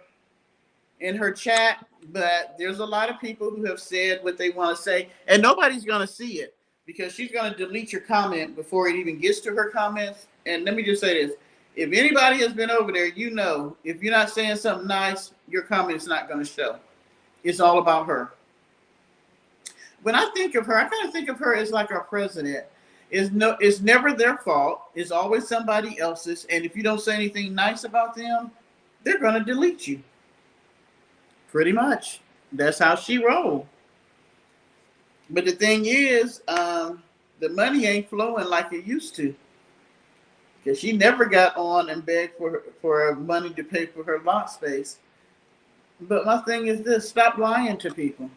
in her chat, but there's a lot of people who have said what they want to say, and nobody's going to see it because she's going to delete your comment before it even gets to her comments. And let me just say this. If anybody has been over there, you know, if you're not saying something nice, your comment's not going to show. It's all about her. When I think of her, I kind of think of her as like our president. It's never their fault. It's always somebody else's. And if you don't say anything nice about them, they're gonna delete you. Pretty much. That's how she rolled. But the thing is, the money ain't flowing like it used to. Because she never got on and begged for money to pay for her lot space. But my thing is this: stop lying to people.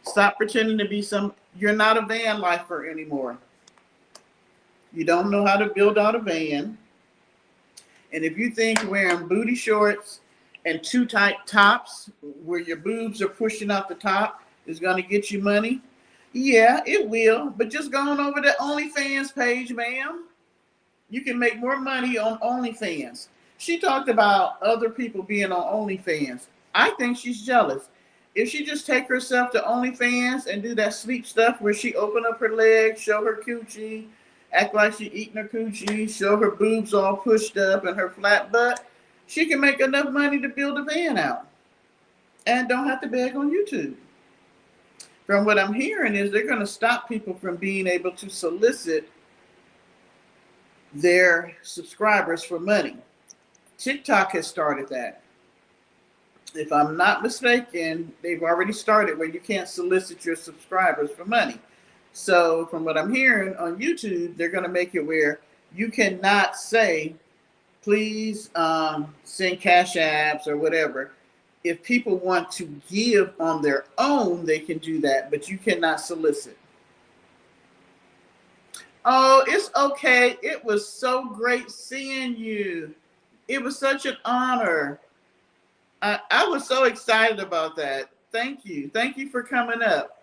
Stop pretending to be you're not a van lifer anymore. You don't know how to build out a van. And if you think wearing booty shorts and too tight tops where your boobs are pushing out the top is going to get you money, yeah, it will. But just go on over to OnlyFans page, ma'am. You can make more money on OnlyFans. She talked about other people being on OnlyFans. I think she's jealous. If she just take herself to OnlyFans and do that sleep stuff where she open up her legs, show her coochie, act like she eating her coochie, show her boobs all pushed up and her flat butt, she can make enough money to build a van out and don't have to beg on YouTube. From what I'm hearing is they're going to stop people from being able to solicit their subscribers for money. TikTok has started that. If I'm not mistaken, they've already started where you can't solicit your subscribers for money. So from what I'm hearing on YouTube, they're going to make it where you cannot say, please send cash apps or whatever. If people want to give on their own, they can do that, but you cannot solicit. Oh, it's okay. It was so great seeing you. It was such an honor. I was so excited about that. Thank you. Thank you for coming up.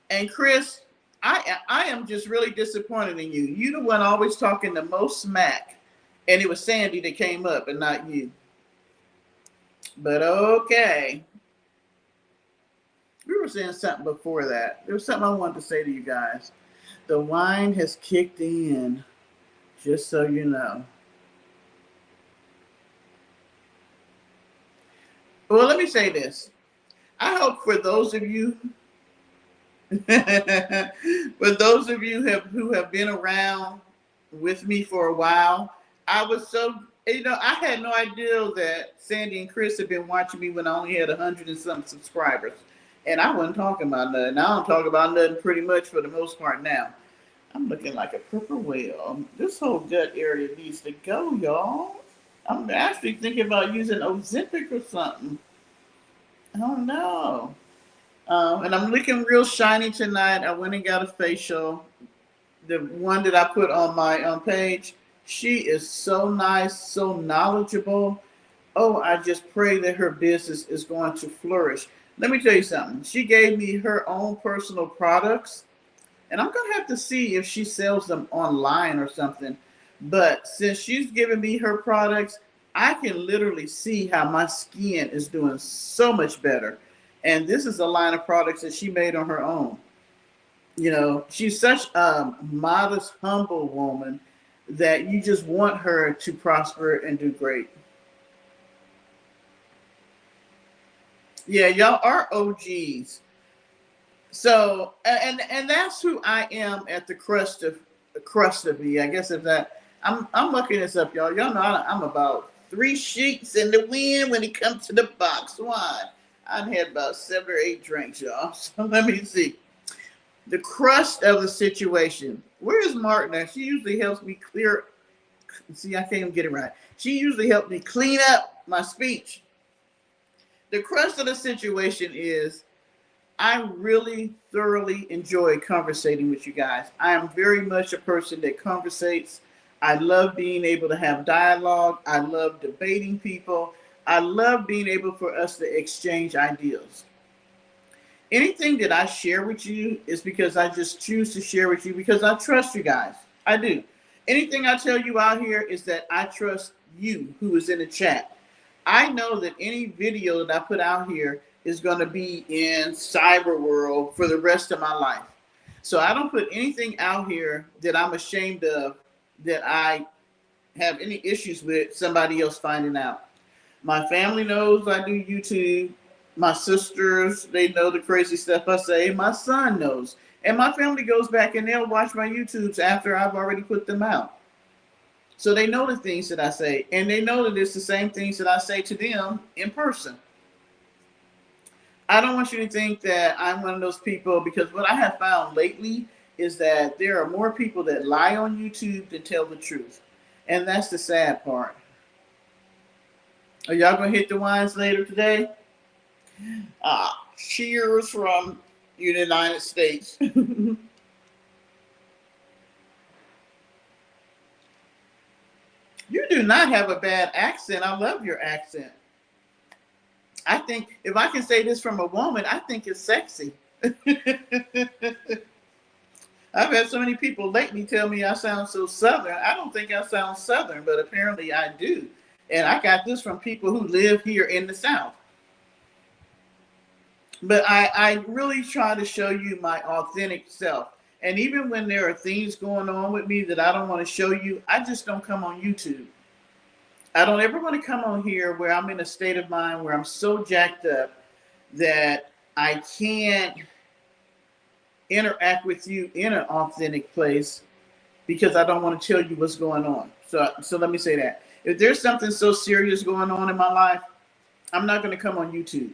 And Chris, I am just really disappointed in you. You the one always talking the most smack. And it was Sandy that came up and not you. But okay. We were saying something before that. There was something I wanted to say to you guys. The wine has kicked in, just so you know. Well, let me say this. I hope for those of you, who have been around with me for a while, I was so, I had no idea that Sandy and Chris had been watching me when I only had 100 and some subscribers. And I wasn't talking about nothing. I don't talk about nothing pretty much for the most part now. I'm looking like a purple whale. This whole gut area needs to go, y'all. I'm actually thinking about using Ozempic or something. I don't know. And I'm looking real shiny tonight. I went and got a facial. The one that I put on my page, she is so nice, so knowledgeable. Oh, I just pray that her business is going to flourish. Let me tell you something. She gave me her own personal products. And I'm going to have to see if she sells them online or something. But since she's giving me her products, I can literally see how my skin is doing so much better. And this is a line of products that she made on her own. She's such a modest, humble woman that you just want her to prosper and do great. Yeah, y'all are OGs. So, and that's who I am at the crust of me. I guess if that, I'm looking this up, y'all. Y'all know I'm about 3 sheets in the wind when it comes to the box wine. I've had about 7 or 8 drinks, y'all. So let me see. The crust of the situation. Where is Martina? She usually helps me clear. See, I can't even get it right. She usually helps me clean up my speech. The crust of the situation is I really thoroughly enjoy conversating with you guys. I am very much a person that conversates. I love being able to have dialogue. I love debating people. I love being able for us to exchange ideas. Anything that I share with you is because I just choose to share with you because I trust you guys. I do. Anything I tell you out here is that I trust you who is in the chat. I know that any video that I put out here is going to be in cyber world for the rest of my life. So I don't put anything out here that I'm ashamed of, that I have any issues with somebody else finding out. My family knows I do YouTube. My sisters, they know the crazy stuff I say. My son knows. And my family goes back and they'll watch my YouTubes after I've already put them out. So they know the things that I say, and they know that it's the same things that I say to them in person. I don't want you to think that I'm one of those people, because what I have found lately is that there are more people that lie on YouTube than tell the truth. And that's the sad part. Are y'all going to hit the wines later today? Cheers from the United States. You do not have a bad accent. I love your accent. I think, if I can say this from a woman, I think it's sexy. I've had so many people lately tell me I sound so Southern. I don't think I sound Southern, but apparently I do. And I got this from people who live here in the South. But I really try to show you my authentic self. And even when there are things going on with me that I don't want to show you, I just don't come on YouTube. I don't ever want to come on here where I'm in a state of mind where I'm so jacked up that I can't interact with you in an authentic place, because I don't want to tell you what's going on. So let me say that. If there's something so serious going on in my life, I'm not going to come on YouTube.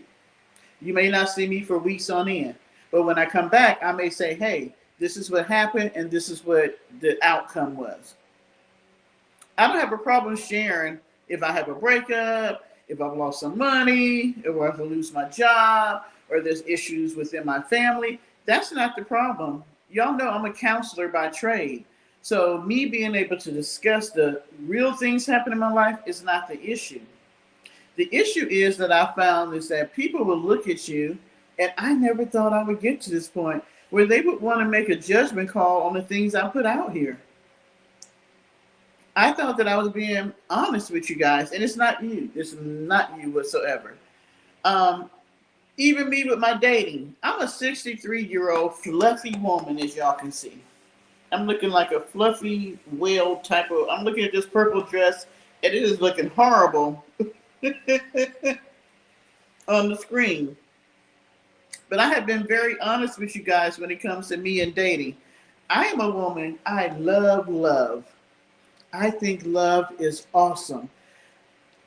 You may not see me for weeks on end, but when I come back, I may say, hey, this is what happened and this is what the outcome was. I don't have a problem sharing if I have a breakup, if I've lost some money, or if I lose my job, or there's issues within my family. That's not the problem. Y'all know I'm a counselor by trade. So me being able to discuss the real things happening in my life is not the issue. The issue is that I found is that people will look at you, and I never thought I would get to this point where they would want to make a judgment call on the things I put out here. I thought that I was being honest with you guys, and it's not you. It's not you whatsoever. Even me with my dating. I'm a 63-year-old fluffy woman, as y'all can see. I'm looking like a fluffy whale type of, I'm looking at this purple dress, and it is looking horrible on the screen. But I have been very honest with you guys when it comes to me and dating. I am a woman. I love love. I think love is awesome.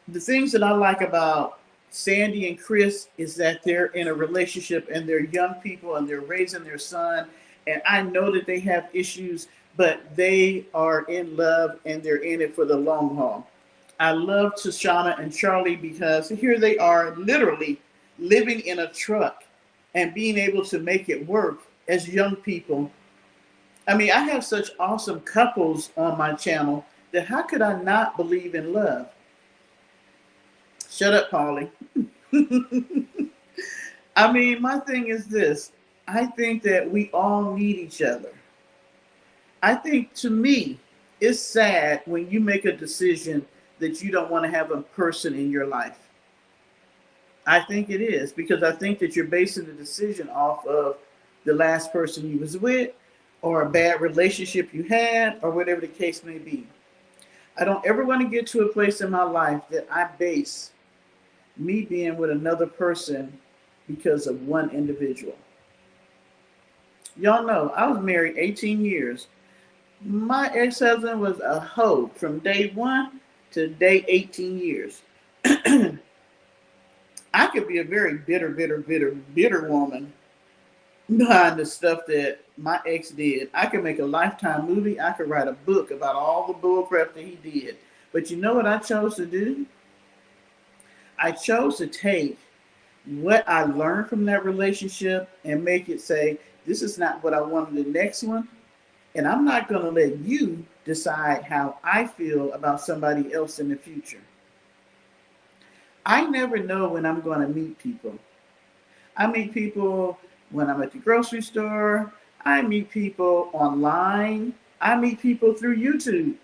The things that I like about Sandy and Chris is that they're in a relationship and they're young people and they're raising their son. And I know that they have issues, but they are in love and they're in it for the long haul. I love Tashana and Charlie because here they are literally living in a truck and being able to make it work as young people. I mean, I have such awesome couples on my channel that how could I not believe in love? Shut up, Polly. I mean, my thing is this. I think that we all need each other. I think, to me, it's sad when you make a decision that you don't want to have a person in your life. I think it is, because I think that you're basing the decision off of the last person you was with, or a bad relationship you had, or whatever the case may be. I don't ever want to get to a place in my life that I base me being with another person because of one individual. Y'all know I was married 18 years. My ex-husband was a hoe from day one to day 18 years. I could be a very bitter woman behind the stuff that my ex did. I could make a Lifetime movie. I could write a book about all the bull crap that he did. But you know what I chose to do? I chose to take what I learned from that relationship and make it say, this is not what I want in the next one. And I'm not going to let you decide how I feel about somebody else in the future. I never know when I'm going to meet people. I meet people when I'm at the grocery store. I meet people online. I meet people through YouTube.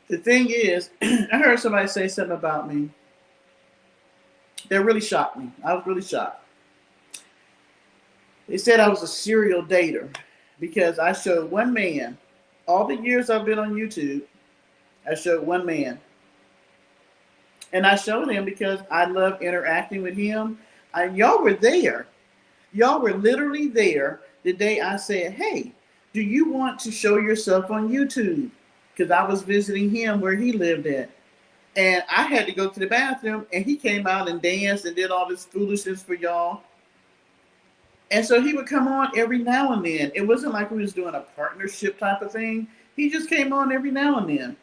The thing is, I heard somebody say something about me that really shocked me. I was really shocked. They said I was a serial dater because I showed one man All the years I've been on YouTube, I showed one man. And I showed him because I love interacting with him. Y'all were there. Y'all were literally there the day I said, hey, do you want to show yourself on YouTube? Because I was visiting him where he lived at. And I had to go to the bathroom, and he came out and danced and did all this foolishness for y'all. And so he would come on every now and then. It wasn't like we was doing a partnership type of thing. He just came on every now and then.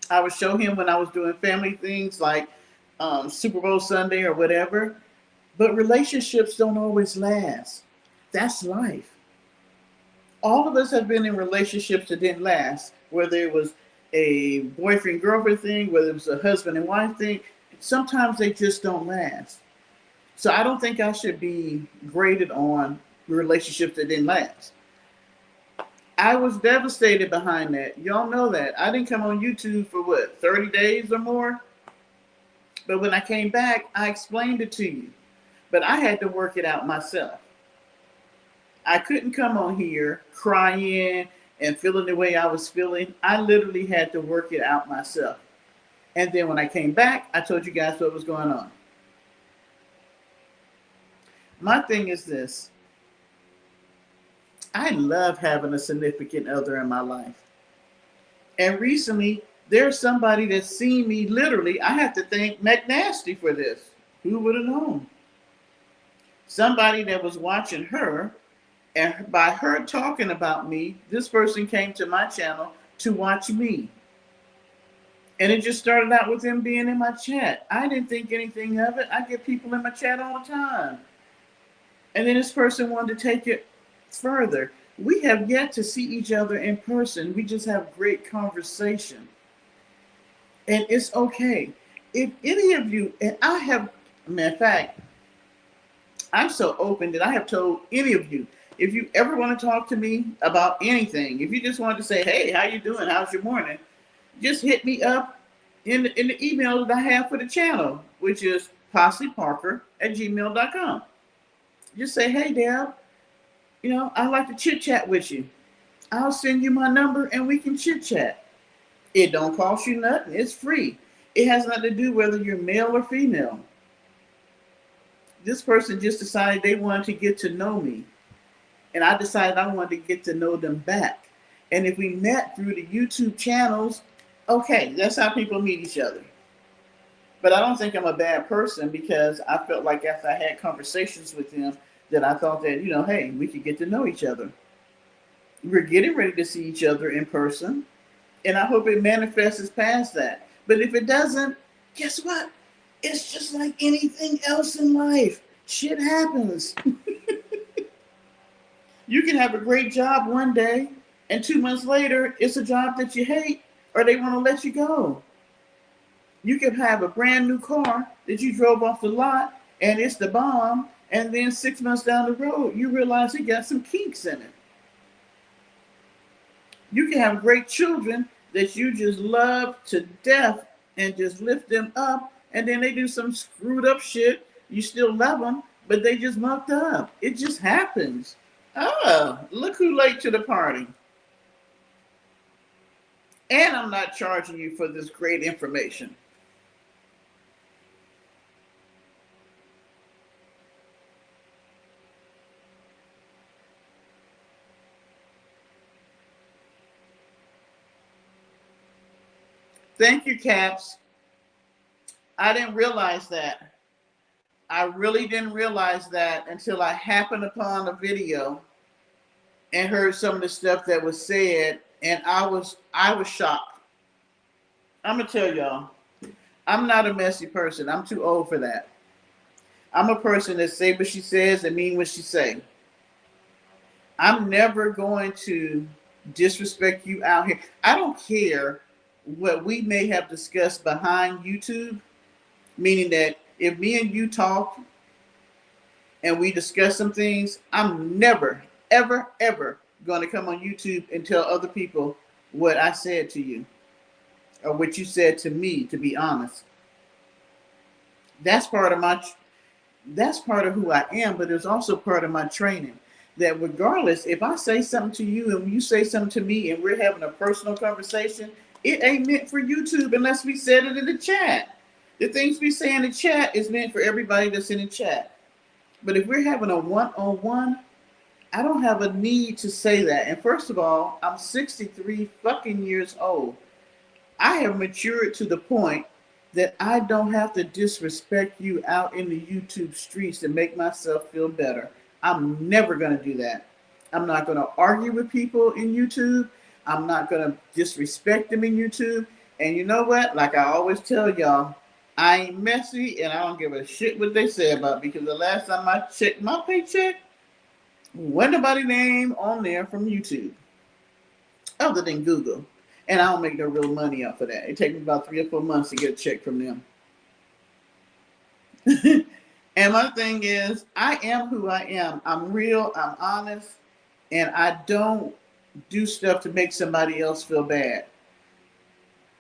I would show him when I was doing family things like Super Bowl Sunday or whatever. But relationships don't always last. That's life. All of us have been in relationships that didn't last, whether it was a boyfriend-girlfriend thing, whether it was a husband and wife thing. Sometimes they just don't last. So I don't think I should be graded on relationships that didn't last. I was devastated behind that. Y'all know that. I didn't come on YouTube for what, 30 days or more? But when I came back, I explained it to you. But I had to work it out myself. I couldn't come on here crying and feeling the way I was feeling. I literally had to work it out myself. And then when I came back, I told you guys what was going on. My thing is this. I love having a significant other in my life. And recently, there's somebody that's seen me literally. I have to thank McNasty for this. Who would have known? Somebody that was watching her, and by her talking about me, this person came to my channel to watch me. And it just started out with them being in my chat. I didn't think anything of it. I get people in my chat all the time. And then this person wanted to take it further. We have yet to see each other in person. We just have great conversation. And it's okay. If any of you, and I have, in fact, I'm so open that I have told any of you, if you ever want to talk to me about anything, if you just want to say, hey, how you doing? How's your morning? Just hit me up in the email that I have for the channel, which is posseparker@gmail.com. Just say, hey, Deb, I'd like to chit chat with you. I'll send you my number and we can chit chat. It don't cost you nothing. It's free. It has nothing to do whether you're male or female. This person just decided they wanted to get to know me. And I decided I wanted to get to know them back. And if we met through the YouTube channels, okay, that's how people meet each other. But I don't think I'm a bad person because I felt like after I had conversations with them that I thought that, hey, we could get to know each other. We're getting ready to see each other in person. And I hope it manifests past that. But if it doesn't, guess what? It's just like anything else in life. Shit happens. You can have a great job one day, and 2 months later, it's a job that you hate, or they want to let you go. You can have a brand new car that you drove off the lot, and it's the bomb, and then 6 months down the road, you realize it got some kinks in it. You can have great children that you just love to death and just lift them up, and then they do some screwed up shit. You still love them, but they just mucked up. It just happens. Oh, look who late to the party. And I'm not charging you for this great information. Thank you, Caps. I didn't realize that. I really didn't realize that until I happened upon a video and heard some of the stuff that was said, and I was shocked. I'm gonna tell y'all, I'm not a messy person. I'm too old for that. I'm a person that say what she says and mean what she say. I'm never going to disrespect you out here. I don't care what we may have discussed behind YouTube, meaning that if me and you talk and we discuss some things, I'm never, ever, ever going to come on YouTube and tell other people what I said to you or what you said to me, to be honest. That's part of who I am, but it's also part of my training. that regardless, if I say something to you and you say something to me and we're having a personal conversation, it ain't meant for YouTube unless we said it in the chat. The things we say in the chat is meant for everybody that's in the chat. But if we're having a one-on-one, I don't have a need to say that. And first of all, I'm 63 fucking years old. I have matured to the point that I don't have to disrespect you out in the YouTube streets to make myself feel better. I'm never going to do that. I'm not going to argue with people in YouTube. I'm not going to disrespect them in YouTube. And you know what? Like I always tell y'all, I ain't messy and I don't give a shit what they say about me, because the last time I checked my paycheck, wasn't nobody name on there from YouTube other than Google. And I don't make no real money off of that. It takes me about 3 or 4 months to get a check from them. And my thing is, I am who I am. I'm real, I'm honest, and I don't do stuff to make somebody else feel bad.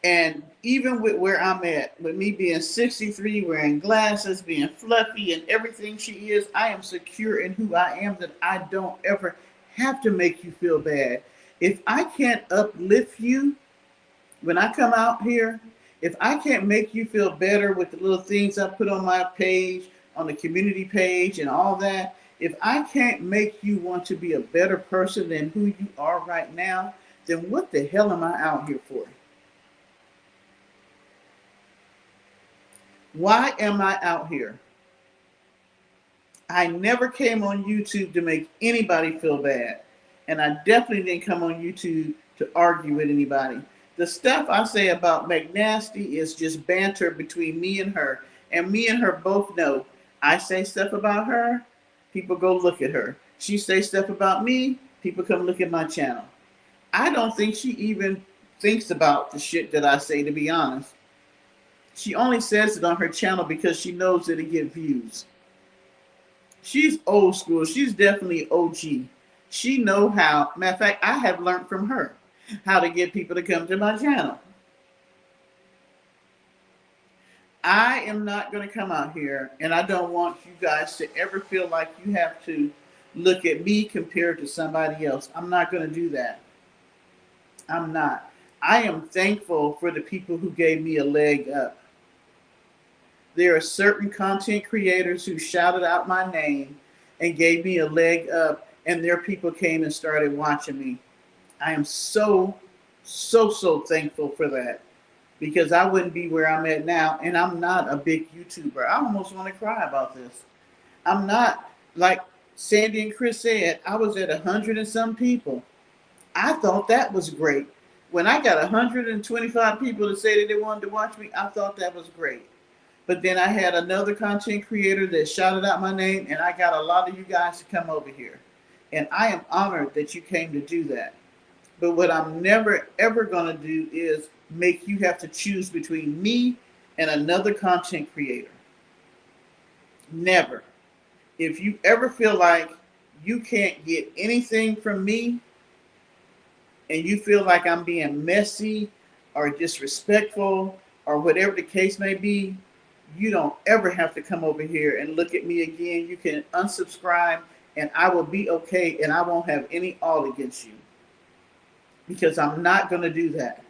And even with where I'm at, with me being 63, wearing glasses, being fluffy and everything she is, I am secure in who I am, that I don't ever have to make you feel bad. If I can't uplift you when I come out here, if I can't make you feel better with the little things I put on my page, on the community page and all that, if I can't make you want to be a better person than who you are right now, then what the hell am I out here for? Why am I out here? I never came on YouTube to make anybody feel bad. And I definitely didn't come on YouTube to argue with anybody. The stuff I say about McNasty is just banter between me and her. And me and her both know. I say stuff about her, people go look at her. She says stuff about me, people come look at my channel. I don't think she even thinks about the shit that I say, to be honest. She only says it on her channel because she knows that it gets views. She's old school. She's definitely OG. She know how. Matter of fact, I have learned from her how to get people to come to my channel. I am not going to come out here, and I don't want you guys to ever feel like you have to look at me compared to somebody else. I'm not going to do that. I'm not. I am thankful for the people who gave me a leg up. There are certain content creators who shouted out my name and gave me a leg up, and their people came and started watching me. I am so thankful for that, because I wouldn't be where I'm at now, and I'm not a big YouTuber. I almost want to cry about this. I'm not, like Sandy and Chris said, I was at 100 and some people. I thought that was great. When I got 125 people to say that they wanted to watch me, I thought that was great. But then I had another content creator that shouted out my name, and I got a lot of you guys to come over here. And I am honored that you came to do that. But what I'm never, ever going to do is make you have to choose between me and another content creator. Never. If you ever feel like you can't get anything from me, and you feel like I'm being messy or disrespectful or whatever the case may be, you don't ever have to come over here and look at me again. You can unsubscribe, and I will be okay, and I won't have any all against you, because I'm not going to do that.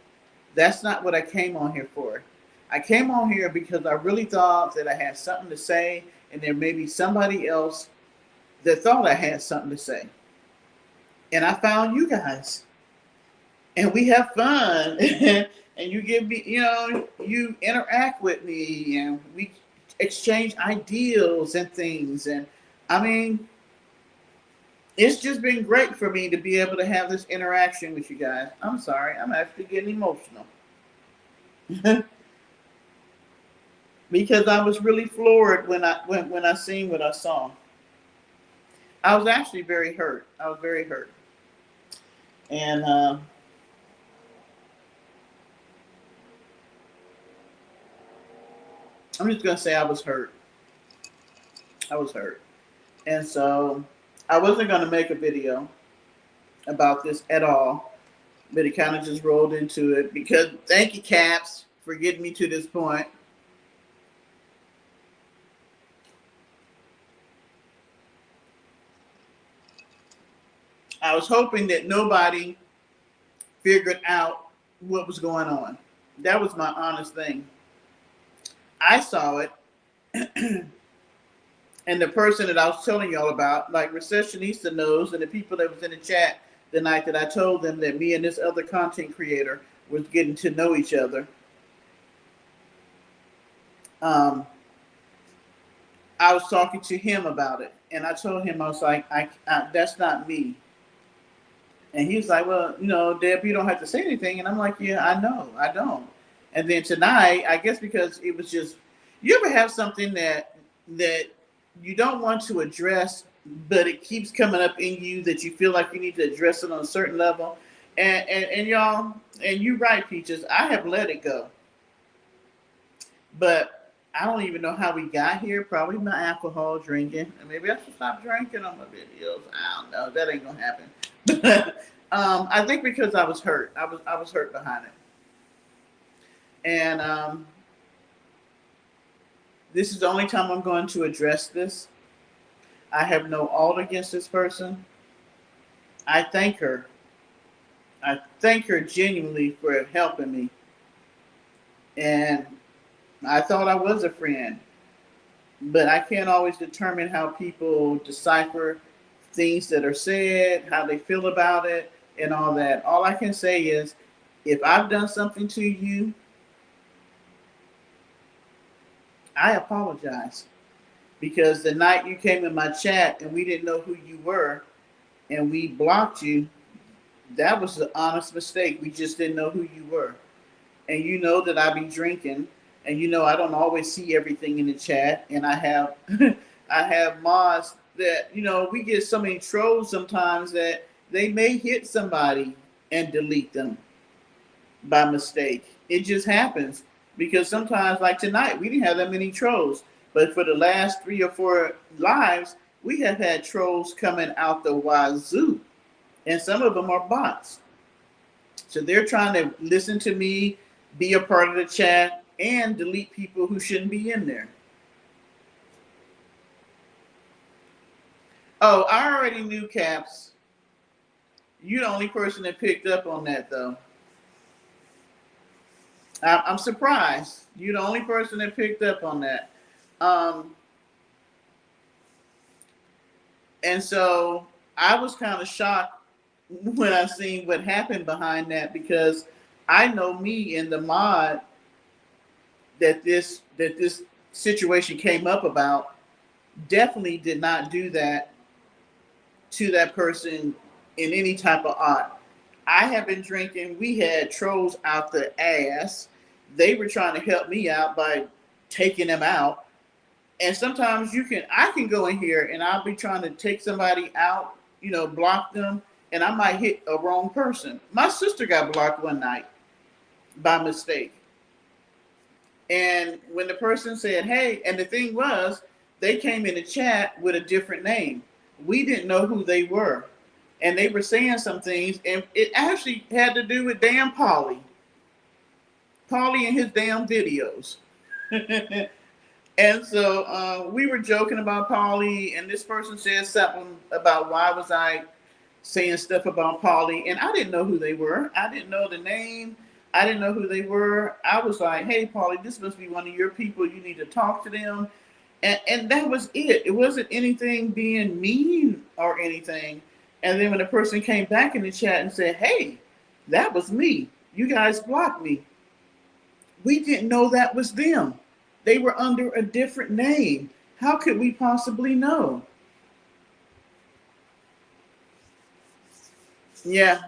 That's not what I came on here for. I came on here because I really thought that I had something to say, and there may be somebody else that thought I had something to say. And I found you guys. And we have fun. And you give me, you interact with me, and we exchange ideals and things. And I mean, it's just been great for me to be able to have this interaction with you guys. I'm sorry, I'm actually getting emotional. Because I was really floored when I seen what I saw. I was actually very hurt. I was very hurt. And I'm just going to say I was hurt. I was hurt. And so I wasn't going to make a video about this at all, but it kind of just rolled into it, because thank you, Caps, for getting me to this point. I was hoping that nobody figured out what was going on. That was my honest thing. I saw it, and the person that I was telling y'all about, like Recessionista knows, and the people that was in the chat the night that I told them that me and this other content creator was getting to know each other. I was talking to him about it, and I told him, I was like, I that's not me. And he was like, well, Deb, you don't have to say anything. And I'm like, yeah, I know, I don't. And then tonight, I guess because it was just, you ever have something that you don't want to address, but it keeps coming up in you that you feel like you need to address it on a certain level. And y'all, and you're right, Peaches, I have let it go. But I don't even know how we got here. Probably my alcohol drinking. And maybe I should stop drinking on my videos. I don't know. That ain't gonna happen. I think because I was hurt. I was hurt behind it. And this is the only time I'm going to address this. I have no alt against this person. I thank her. I thank her genuinely for helping me. And I thought I was a friend. But I can't always determine how people decipher things that are said, how they feel about it, and all that. All I can say is, if I've done something to you, I apologize. Because the night you came in my chat and we didn't know who you were and we blocked you, that was an honest mistake. We just didn't know who you were. And you know that I be drinking, and you know I don't always see everything in the chat, and I have I have mods that, we get so many trolls sometimes that they may hit somebody and delete them by mistake. It just happens because sometimes, like tonight, we didn't have that many trolls, but for the last 3 or 4 lives, we have had trolls coming out the wazoo, and some of them are bots. So they're trying to listen to me, be a part of the chat, and delete people who shouldn't be in there. Oh, I already knew, Caps. You're the only person that picked up on that, though. I'm surprised. You're the only person that picked up on that. And so I was kind of shocked when I seen what happened behind that, because I know me and the mod that this situation came up about definitely did not do that to that person in any type of art. I have been drinking. We had trolls out the ass. They were trying to help me out by taking them out. And sometimes I can go in here and I'll be trying to take somebody out, block them, and I might hit a wrong person. My sister got blocked one night by mistake. And when the person said, hey, and the thing was, they came in the chat with a different name. We didn't know who they were. And they were saying some things, and it actually had to do with damn Paulie. Paulie and his damn videos. And so we were joking about Paulie, and this person said something about why was I saying stuff about Paulie, and I didn't know who they were. I didn't know the name. I didn't know who they were. I was like, hey, Paulie, this must be one of your people. You need to talk to them. And that was it. It wasn't anything being mean or anything. And then when the person came back in the chat and said, hey, that was me. You guys blocked me. We didn't know that was them. They were under a different name. How could we possibly know? Yeah.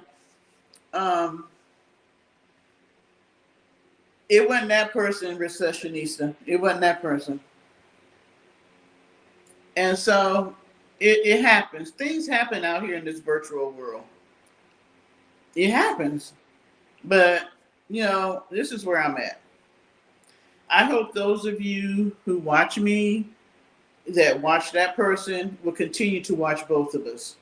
It wasn't that person, Recessionista. It wasn't that person. And so it happens. Things happen out here in this virtual world. It happens. But, this is where I'm at. I hope those of you who watch me, that watch that person, will continue to watch both of us.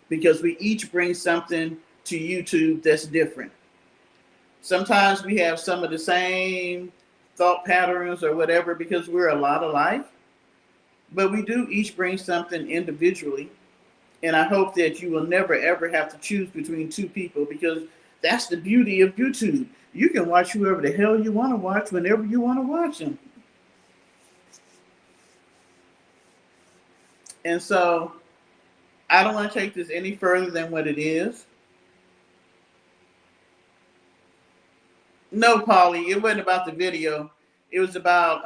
Because we each bring something to YouTube that's different. Sometimes we have some of the same thought patterns or whatever because we're a lot alike. But we do each bring something individually. And I hope that you will never ever have to choose between two people, because that's the beauty of YouTube. You can watch whoever the hell you want to watch whenever you want to watch them. And so I don't want to take this any further than what it is. No, Polly, it wasn't about the video. It was about,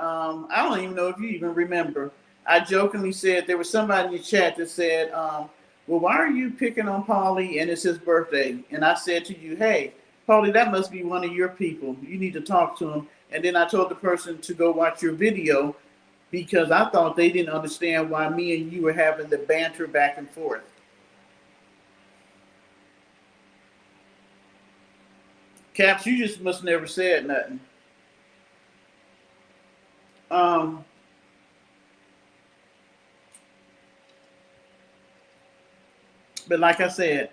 I don't even know if you even remember. I jokingly said, there was somebody in the chat that said, well, why are you picking on Polly and it's his birthday? And I said to you, hey, Polly, that must be one of your people. You need to talk to him. And then I told the person to go watch your video, because I thought they didn't understand why me and you were having the banter back and forth. Caps, you just must never said nothing. But like I said,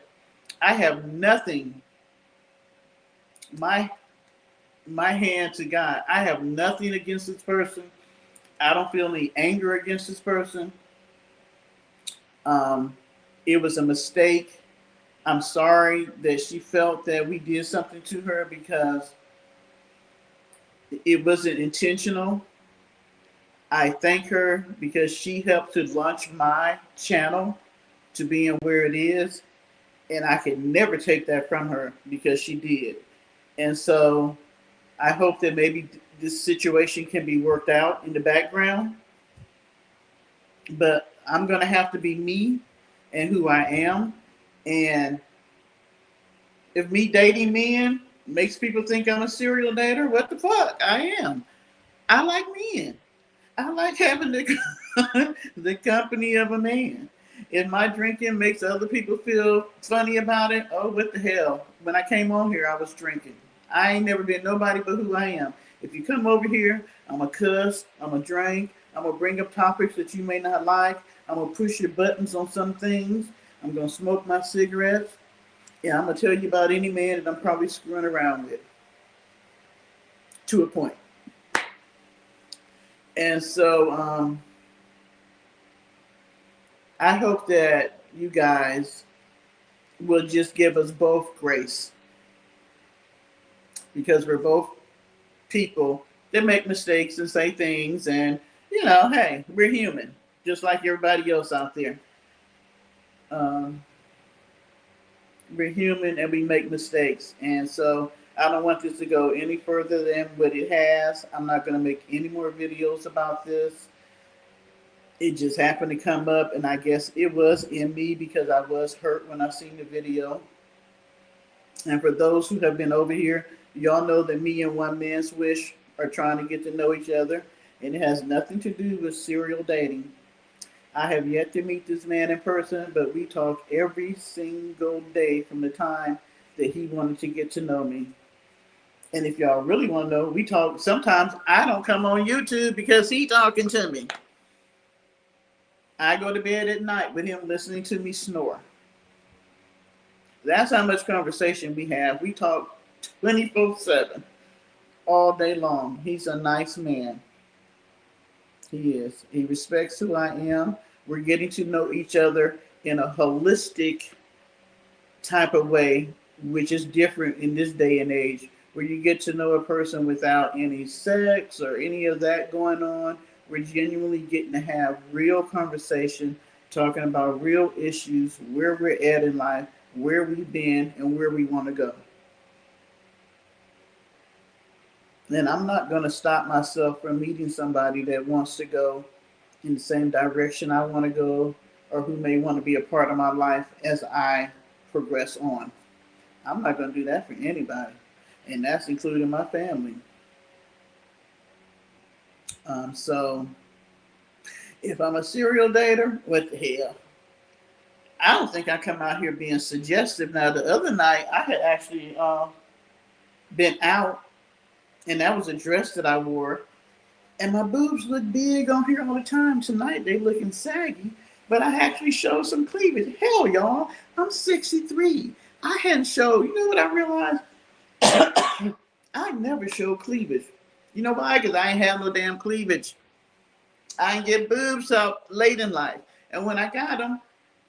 I have nothing. My hand to God, I have nothing against this person. I don't feel any anger against this person. It was a mistake. I'm sorry that she felt that we did something to her, because it wasn't intentional. I thank her because she helped to launch my channel to being where it is. And I could never take that from her, because she did. And so I hope that maybe this situation can be worked out in the background. But I'm going to have to be me and who I am. And if me dating men makes people think I'm a serial dater, what the fuck? I am. I like men. I like having the company of a man. If my drinking makes other people feel funny about it, oh, what the hell? When I came on here, I was drinking. I ain't never been nobody but who I am. If you come over here, I'm a cuss, I'm a drink, I'm gonna bring up topics that you may not like, I'm gonna push your buttons on some things, I'm gonna smoke my cigarettes. Yeah, I'm gonna tell you about any man that I'm probably screwing around with. To a point. And so I hope that you guys will just give us both grace, because we're both people that make mistakes and say things, and hey, we're human, just like everybody else out there. We're human and we make mistakes, and so I don't want this to go any further than what it has. I'm not going to make any more videos about this. It just happened to come up, and I guess it was in me because I was hurt when I seen the video. And for those who have been over here, y'all know that me and One Man's Wish are trying to get to know each other, and it has nothing to do with serial dating. I have yet to meet this man in person, but we talk every single day from the time that he wanted to get to know me. And if y'all really want to know, we talk. Sometimes I don't come on YouTube because he's talking to me. I go to bed at night with him listening to me snore. That's how much conversation we have. We talk 24/7, all day long. He's a nice man. He is. He respects who I am. We're getting to know each other in a holistic type of way, which is different in this day and age, where you get to know a person without any sex or any of that going on. We're genuinely getting to have real conversation, talking about real issues, where we're at in life, where we've been, and where we want to go. And I'm not going to stop myself from meeting somebody that wants to go in the same direction I want to go, or who may want to be a part of my life as I progress on. I'm not going to do that for anybody, and that's including my family. So if I'm a serial dater, what the hell? I don't think I come out here being suggestive. Now, the other night, I had actually been out, and that was a dress that I wore, and my boobs look big on here all the time. Tonight, they looking saggy, but I actually showed some cleavage. Hell, y'all, I'm 63. I hadn't showed, you know what I realized? I never showed cleavage. You know why? Because I ain't have no damn cleavage. I ain't get boobs up late in life. And when I got them,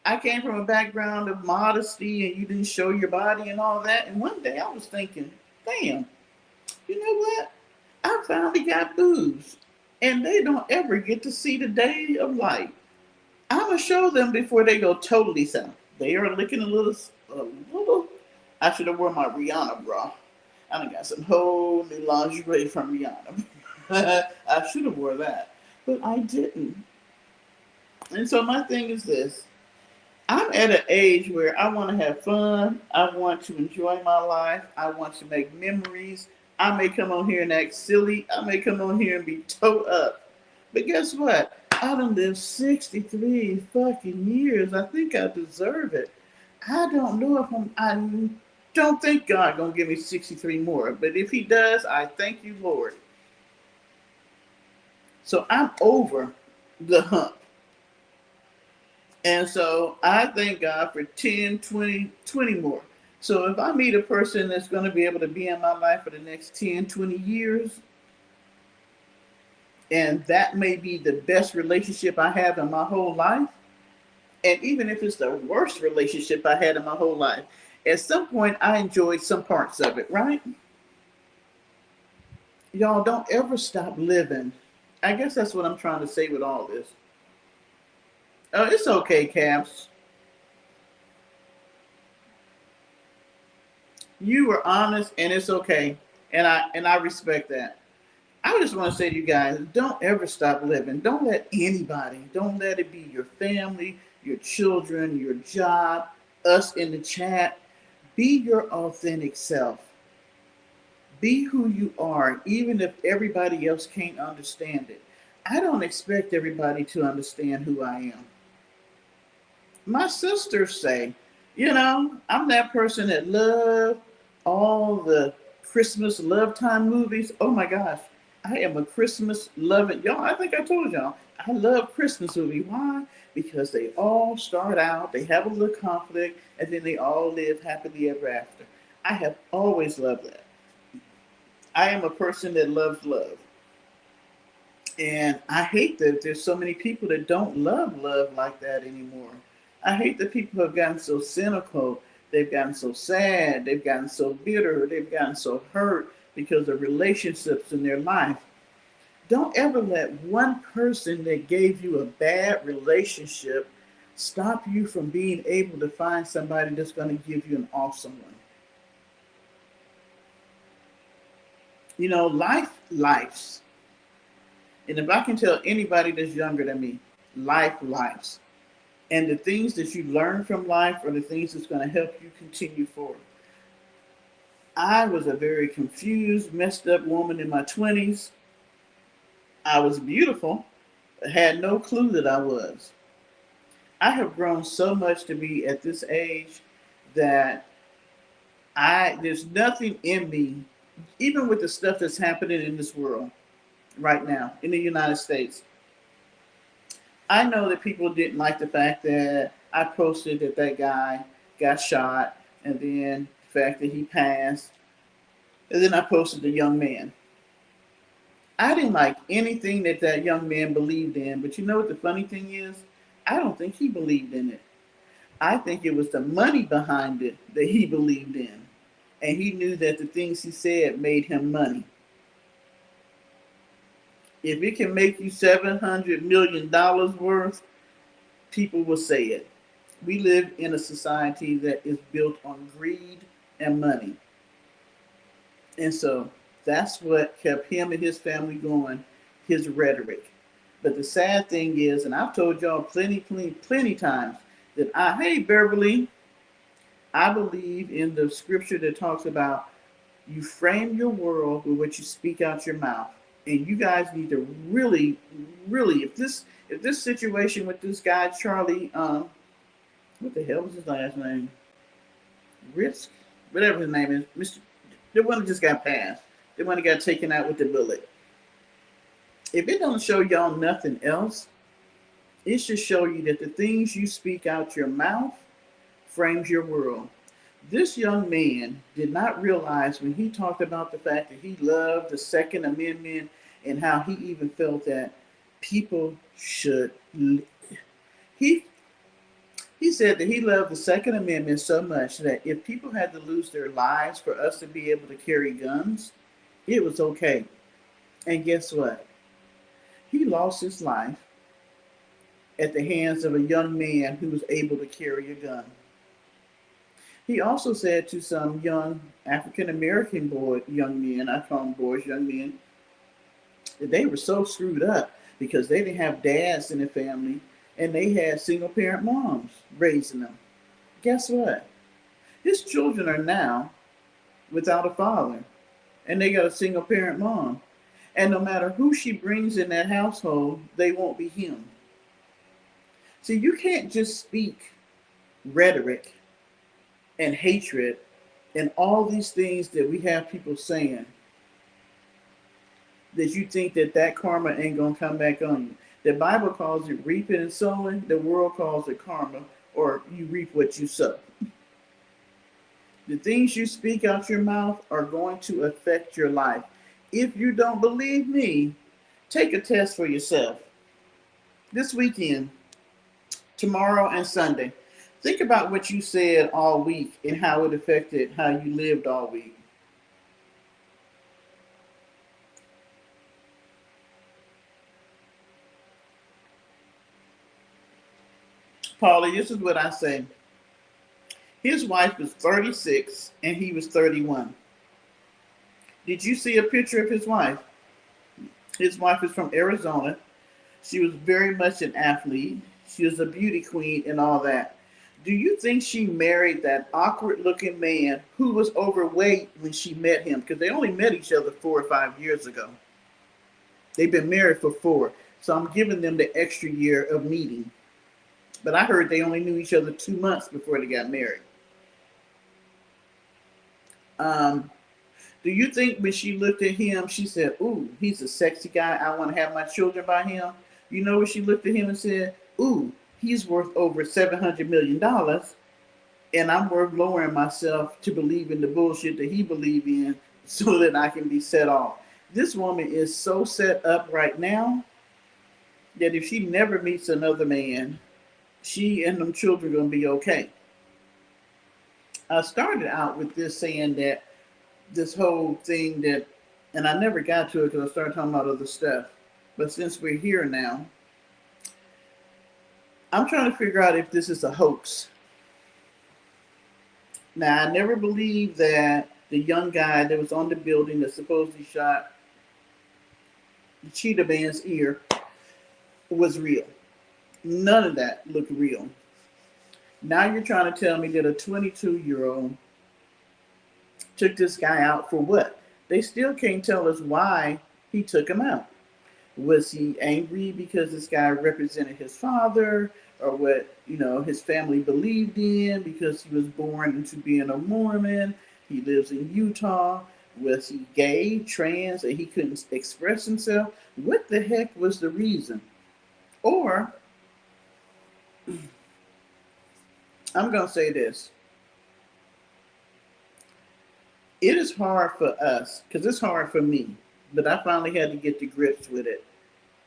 I came from a background of modesty and you didn't show your body and all that. And one day I was thinking, damn, you know what? I finally got boobs. And they don't ever get to see the day of light. I'm going to show them before they go totally south. They are looking a little. I should have worn my Rihanna bra. I done got some whole new lingerie from Rihanna. I should have wore that, but I didn't. And so my thing is this. I'm at an age where I want to have fun. I want to enjoy my life. I want to make memories. I may come on here and act silly. I may come on here and be towed up. But guess what? I done lived 63 fucking years. I think I deserve it. I don't know if I don't think God gonna give me 63 more. But if he does, I thank you, Lord. So I'm over the hump. And so I thank God for 10, 20, 20 more. So if I meet a person that's going to be able to be in my life for the next 10, 20 years, and that may be the best relationship I have in my whole life, and even if it's the worst relationship I had in my whole life, at some point I enjoyed some parts of it, right? Y'all don't ever stop living. I guess that's what I'm trying to say with all this. Oh, it's okay, Caps. You were honest, and it's okay, and I respect that. I just want to say to you guys, don't ever stop living. Don't let anybody, don't let it be your family, your children, your job, us in the chat. Be your authentic self. Be who you are, even if everybody else can't understand it. I don't expect everybody to understand who I am. My sisters say, I'm that person that love all the Christmas love time movies. Oh my gosh, I am a Christmas loving. Y'all, I think I told y'all, I love Christmas movies. Why? Because they all start out, they have a little conflict, and then they all live happily ever after. I have always loved that. I am a person that loves love. And I hate that there's so many people that don't love like that anymore. I hate that people have gotten so cynical. They've gotten so sad. They've gotten so bitter. They've gotten so hurt because of relationships in their life. Don't ever let one person that gave you a bad relationship stop you from being able to find somebody that's going to give you an awesome one. Lives. And if I can tell anybody that's younger than me, lives. And the things that you learn from life are the things that's going to help you continue forward. I was a very confused, messed up woman in my 20s. I was beautiful, but had no clue that I was. I have grown so much to be at this age that there's nothing in me, even with the stuff that's happening in this world right now, in the United States. I know that people didn't like the fact that I posted that guy got shot, and then the fact that he passed, and then I posted the young man. I didn't like anything that young man believed in, but you know what the funny thing is? I don't think he believed in it. I think it was the money behind it that he believed in, and he knew that the things he said made him money. If it can make you $700 million worth, people will say it. We live in a society that is built on greed and money. And so that's what kept him and his family going, his rhetoric. But the sad thing is, and I've told y'all plenty times, that hey, Beverly, I believe in the scripture that talks about you frame your world with what you speak out your mouth. And you guys need to really, if this situation with this guy, Charlie, what the hell was his last name? Risk? Whatever his name is. Mr. The one that just got passed. The one that got taken out with the bullet. If it don't show y'all nothing else, it should show you that the things you speak out your mouth frames your world. This young man did not realize when he talked about the fact that he loved the Second Amendment and how he even felt that people should. He He said that he loved the Second Amendment so much that if people had to lose their lives for us to be able to carry guns, it was okay. And guess what? He lost his life at the hands of a young man who was able to carry a gun. He also said to some young African American young men, I call them boys, young men, that they were so screwed up because they didn't have dads in the family and they had single parent moms raising them. Guess what? His children are now without a father and they got a single parent mom. And no matter who she brings in that household, they won't be him. See, you can't just speak rhetoric and hatred and all these things that we have people saying that you think that karma ain't gonna come back on you. The Bible calls it reaping and sowing. The world calls it karma, or you reap what you sow. The things you speak out your mouth are going to affect your life. If you don't believe me, take a test for yourself. This weekend, tomorrow and Sunday, think about what you said all week and how it affected how you lived all week. Paulie, this is what I say. His wife was 36 and he was 31. Did you see a picture of his wife? His wife is from Arizona. She was very much an athlete. She was a beauty queen and all that. Do you think she married that awkward looking man who was overweight when she met him? Because they only met each other 4 or 5 years ago. They've been married for 4. So I'm giving them the extra year of meeting. But I heard they only knew each other 2 months before they got married. Do you think when she looked at him, she said, ooh, he's a sexy guy. I want to have my children by him. You know what she looked at him and said, ooh, he's worth over $700 million. And I'm worth lowering myself to believe in the bullshit that he believed in so that I can be set off. This woman is so set up right now that if she never meets another man, she and them children are going to be okay. I started out with this saying that this whole thing that, and I never got to it because I started talking about other stuff. But since we're here now, I'm trying to figure out if this is a hoax. Now, I never believed that the young guy that was on the building that supposedly shot the Cheetah Man's ear was real. None of that looked real. Now you're trying to tell me that a 22-year-old took this guy out for what? They still can't tell us why he took him out. Was he angry because this guy represented his father, or what, his family believed in because he was born into being a Mormon? He lives in Utah. Was he gay, trans, and he couldn't express himself? What the heck was the reason? Or, I'm going to say this. It is hard for us, because it's hard for me, but I finally had to get to grips with it.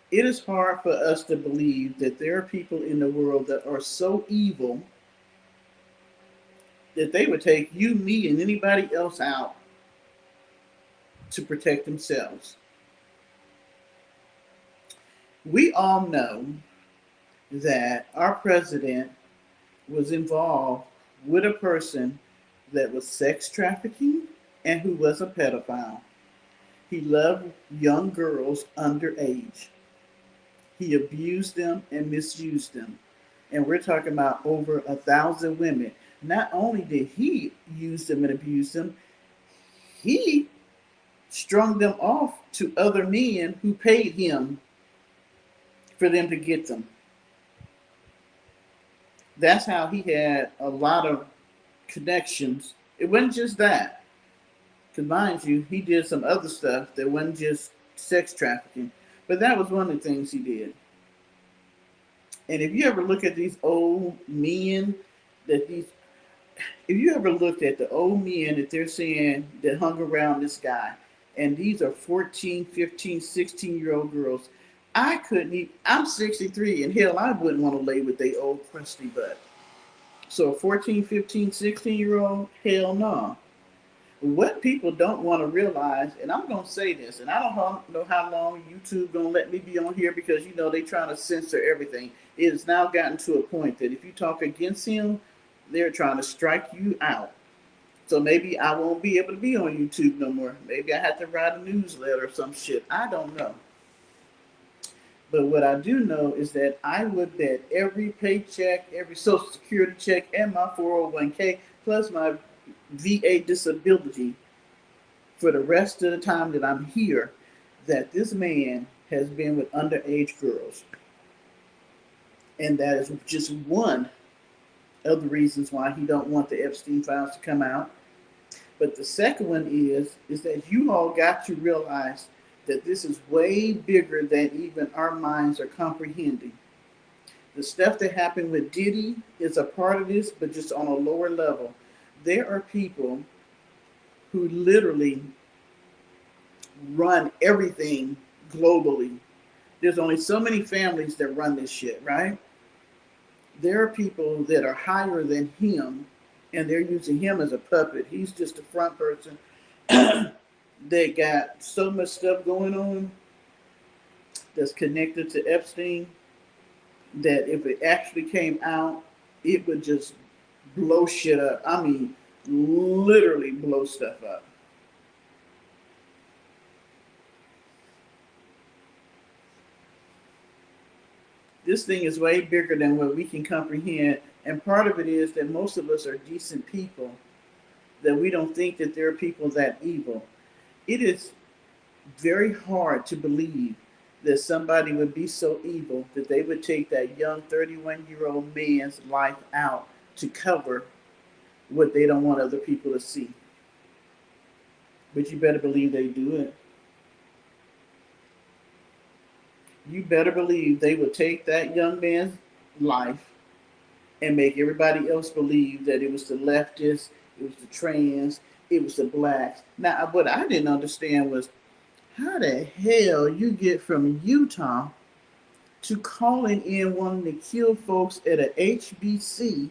It is hard for us to believe that there are people in the world that are so evil that they would take you, me, and anybody else out to protect themselves. We all know that our president was involved with a person that was sex trafficking and who was a pedophile. He loved young girls underage. He abused them and misused them. And we're talking about over 1,000 women. Not only did he use them and abuse them, he strung them off to other men who paid him for them to get them. That's how he had a lot of connections. It wasn't just that. Because mind you, he did some other stuff that wasn't just sex trafficking. But that was one of the things he did. And if you ever look at these old men, if you ever looked at the old men that they're saying that hung around this guy, and these are 14, 15, 16-year-old girls, I'm 63, and hell, I wouldn't want to lay with their old crusty butt. So a 14, 15, 16-year-old, hell no. What people don't want to realize, and I'm going to say this, and I don't know how long YouTube going to let me be on here because, you know, they trying to censor everything. It has now gotten to a point that if you talk against him, they're trying to strike you out. So maybe I won't be able to be on YouTube no more. Maybe I have to write a newsletter or some shit. I don't know. But what I do know is that I would bet every paycheck, every Social Security check, and my 401k, plus my VA disability for the rest of the time that I'm here, that this man has been with underage girls. And that is just one of the reasons why he don't want the Epstein files to come out. But the second one is that you all got to realize that this is way bigger than even our minds are comprehending. The stuff that happened with Diddy is a part of this, but just on a lower level. There are people who literally run everything globally. There's only so many families that run this shit, right? There are people that are higher than him, and they're using him as a puppet. He's just a front person. They got so much stuff going on that's connected to Epstein that if it actually came out, it would just blow shit up. I mean, literally blow stuff up. This thing is way bigger than what we can comprehend. And part of it is that most of us are decent people, that we don't think that there are people that evil. It is very hard to believe that somebody would be so evil that they would take that young 31-year-old man's life out to cover what they don't want other people to see. But you better believe they do it. You better believe they would take that young man's life and make everybody else believe that it was the leftists, it was the trans, it was the blacks. Now, what I didn't understand was how the hell you get from Utah to calling in wanting to kill folks at a HBC.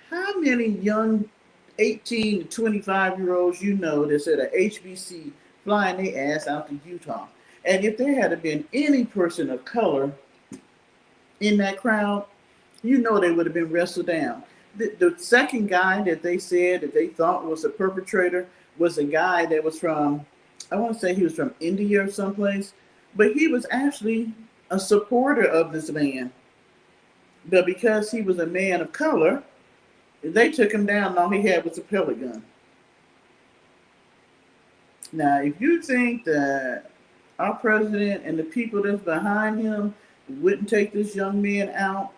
How many young 18 to 25-year-olds you know that's at a HBC flying their ass out to Utah? And if there had been any person of color in that crowd, you know they would have been wrestled down. The second guy that they said that they thought was a perpetrator was a guy that was from, I want to say he was from India or someplace, but he was actually a supporter of this man. But because he was a man of color, they took him down and all he had was a pellet gun. Now, if you think that our president and the people that's behind him wouldn't take this young man out,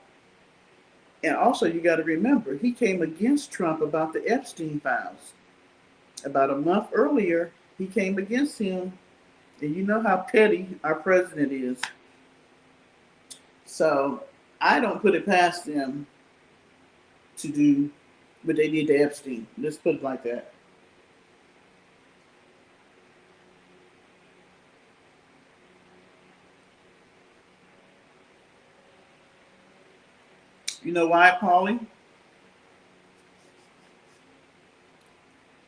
and also you got to remember, he came against Trump about the Epstein files. About a month earlier, he came against him, and you know how petty our president is. So I don't put it past them to do what they did to Epstein. Let's put it like that. You know why, Paulie?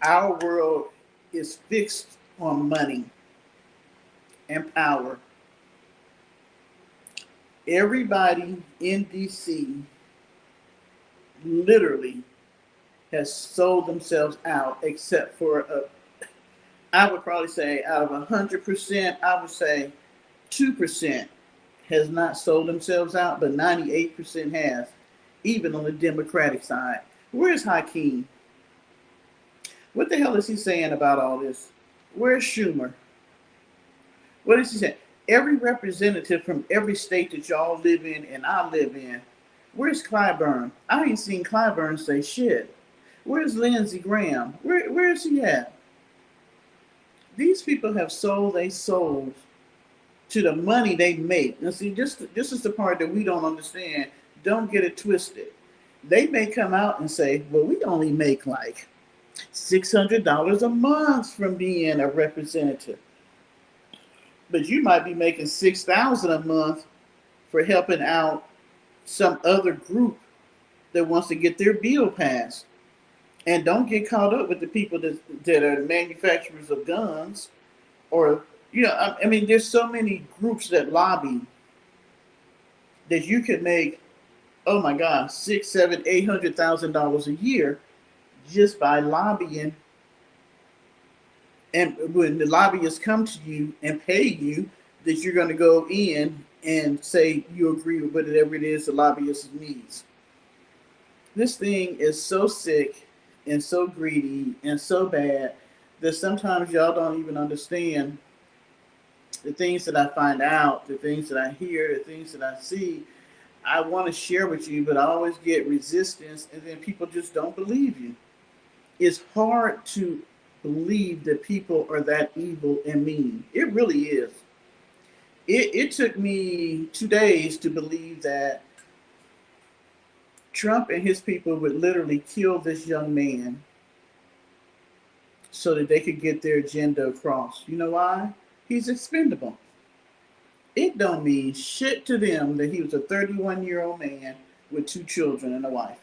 Our world is fixed on money and power. Everybody in DC literally has sold themselves out, except for I would probably say out of 100%, I would say 2% has not sold themselves out, but 98% has, even on the Democratic side. Where's Hakeem? What the hell is he saying about all this? Where's Schumer? What is he saying? Every representative from every state that y'all live in and I live in, where's Clyburn? I ain't seen Clyburn say shit. Where's Lindsey Graham? Where is he at? These people have sold their souls to the money they make. Now see, this is the part that we don't understand. Don't get it twisted. They may come out and say, well, we only make like $600 a month from being a representative. But you might be making $6,000 a month for helping out some other group that wants to get their bill passed. And don't get caught up with the people that are manufacturers of guns, or I mean, there's so many groups that lobby that you could make, oh my God, six, seven, $800,000 a year just by lobbying. And when the lobbyists come to you and pay you, that you're going to go in and say you agree with whatever it is the lobbyist needs. This thing is so sick and so greedy and so bad that sometimes y'all don't even understand the things that I find out, the things that I hear, the things that I see. I want to share with you, but I always get resistance, and then people just don't believe you. It's hard to believe that people are that evil and mean. It really is. It took me 2 days to believe that Trump and his people would literally kill this young man so that they could get their agenda across. You know why? He's expendable. It don't mean shit to them that he was a 31-year-old man with 2 children and a wife.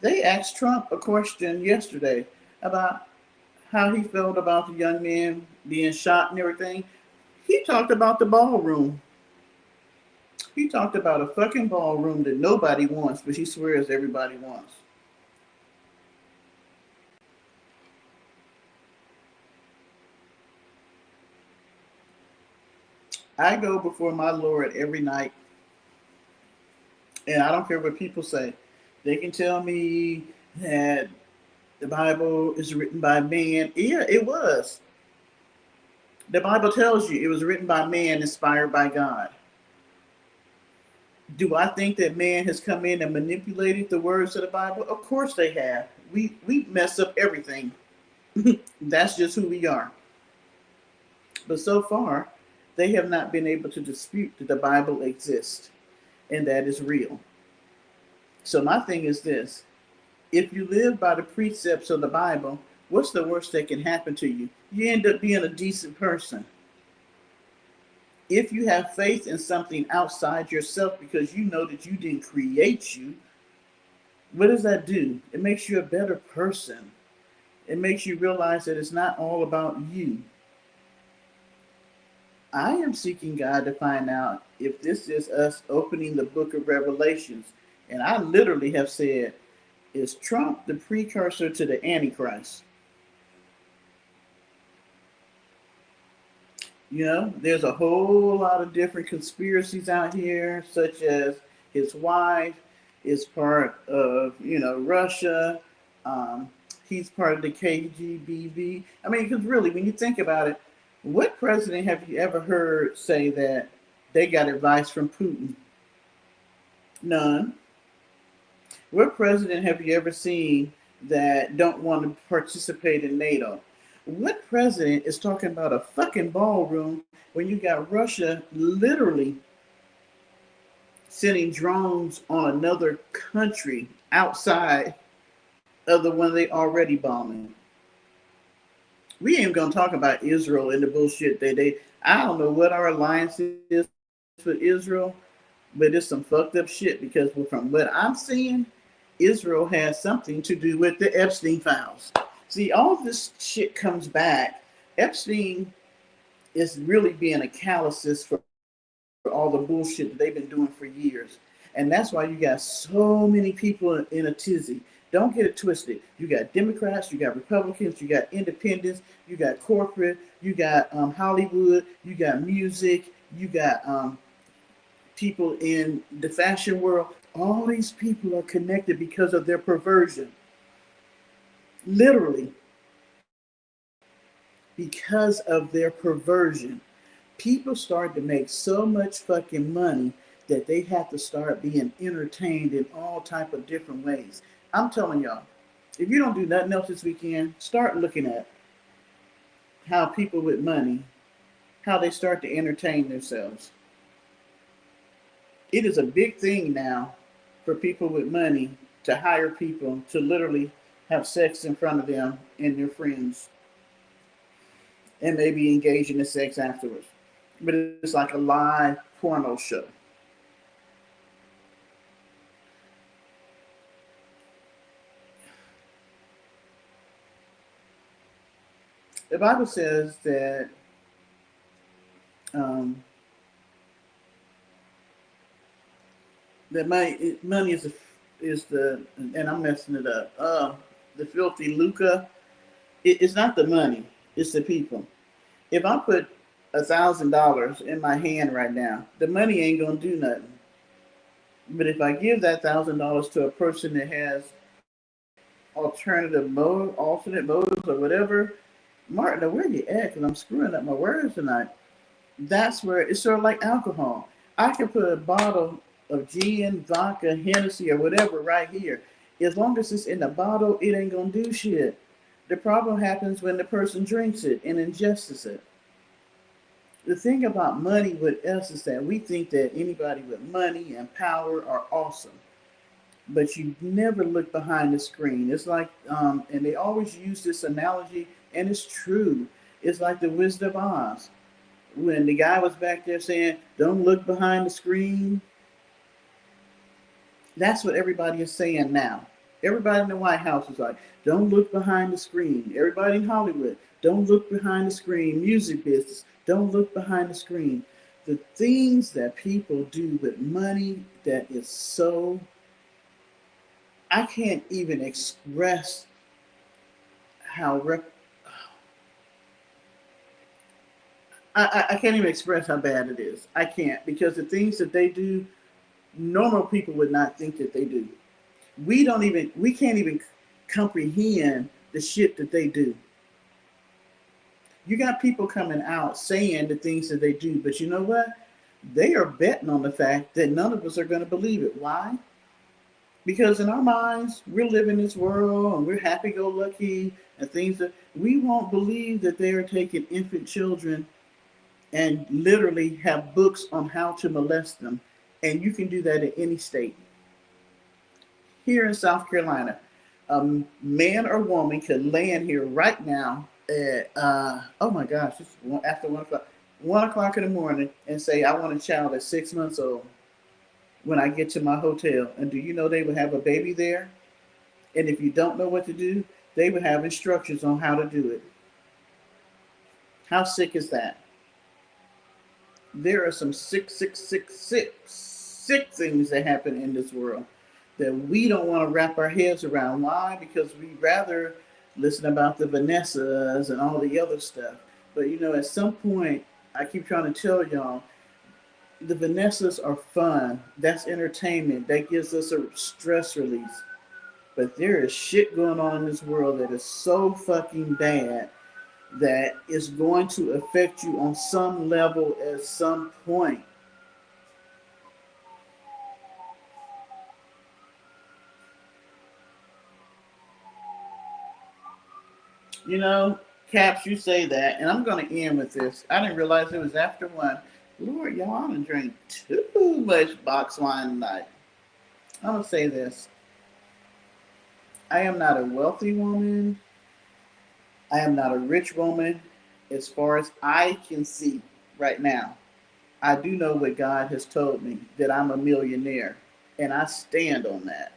They asked Trump a question yesterday about how he felt about the young man being shot and everything. He talked about the ballroom. He talked about a fucking ballroom that nobody wants, but he swears everybody wants. I go before my Lord every night, and I don't care what people say. They can tell me that the Bible is written by man. Yeah, it was. The Bible tells you it was written by man, inspired by God. Do I think that man has come in and manipulated the words of the Bible? Of course they have. We mess up everything. That's just who we are. But so far, they have not been able to dispute that the Bible exists and that is real. So my thing is this. If you live by the precepts of the Bible, what's the worst that can happen to you? You end up being a decent person. If you have faith in something outside yourself because you know that you didn't create you, what does that do? It makes you a better person. It makes you realize that it's not all about you. I am seeking God to find out if this is us opening the book of Revelations. And I literally have said, is Trump the precursor to the Antichrist? You know, there's a whole lot of different conspiracies out here, such as his wife is part of, Russia. He's part of the KGB. I mean, because really, when you think about it, what president have you ever heard say that they got advice from Putin? None. What president have you ever seen that don't want to participate in NATO? What president is talking about a fucking ballroom when you got Russia literally sending drones on another country outside of the one they already bombing? We ain't gonna talk about Israel and the bullshit I don't know what our alliance is with Israel, but it's some fucked up shit because from what I'm seeing, Israel has something to do with the Epstein files. See, all this shit comes back. Epstein is really being a catalyst for all the bullshit that they've been doing for years. And that's why you got so many people in a tizzy. Don't get it twisted. You got Democrats, you got Republicans, you got independents, you got corporate, you got Hollywood, you got music, you got people in the fashion world. All these people are connected because of their perversion. Literally. Because of their perversion. People start to make so much fucking money that they have to start being entertained in all type of different ways. I'm telling y'all, if you don't do nothing else this weekend, start looking at how people with money, how they start to entertain themselves. It is a big thing now for people with money to hire people to literally have sex in front of them and their friends and maybe engage in the sex afterwards. But it's like a live porno show. The Bible says that um, that money is the, and I'm messing it up. The filthy lucre. It's not the money. It's the people. If I put $1,000 in my hand right now, the money ain't gonna do nothing. But if I give that $1,000 to a person that has alternate motives or whatever, Martin, where you at? Because I'm screwing up my words tonight. That's where it's sort of like alcohol. I can put a bottle of gin, vodka, Hennessy, or whatever right here. As long as it's in the bottle, it ain't gonna do shit. The problem happens when the person drinks it and ingests it. The thing about money with us is that we think that anybody with money and power are awesome, but you never look behind the screen. It's like, and they always use this analogy, and it's true. It's like the Wizard of Oz. When the guy was back there saying, "Don't look behind the screen," that's what everybody is saying now. Everybody in the White House is like, "Don't look behind the screen." Everybody in Hollywood, "Don't look behind the screen." Music business, "Don't look behind the screen." The things that people do with money that is so, I can't even express how I can't even express how bad it is. I can't, because the things that they do, normal people would not think that they do. We can't even comprehend the shit that they do. You got people coming out saying the things that they do, but you know what? They are betting on the fact that none of us are going to believe it. Why? Because in our minds, we're living this world and we're happy-go-lucky and things that we won't believe that they are taking infant children and literally have books on how to molest them. And you can do that in any state. Here in South Carolina, a man or woman could land here right now at, oh my gosh, it's after 1 o'clock, 1 o'clock in the morning and say, "I want a child that's 6 months old when I get to my hotel." And do you know they would have a baby there? And if you don't know what to do, they would have instructions on how to do it. How sick is that? There are some sick things that happen in this world that we don't want to wrap our heads around. Why? Because we'd rather listen about the Vanessas and all the other stuff. But you know, at some point, I keep trying to tell y'all, the Vanessas are fun. That's entertainment. That gives us a stress release. But there is shit going on in this world that is so fucking bad that is going to affect you on some level at some point. You know, Caps, you say that, and I'm going to end with this. I didn't realize it was after 1. Lord, y'all, I done drank too much box wine tonight. I'm going to say this. I am not a wealthy woman. I am not a rich woman as far as I can see right now. I do know what God has told me, that I'm a millionaire, and I stand on that.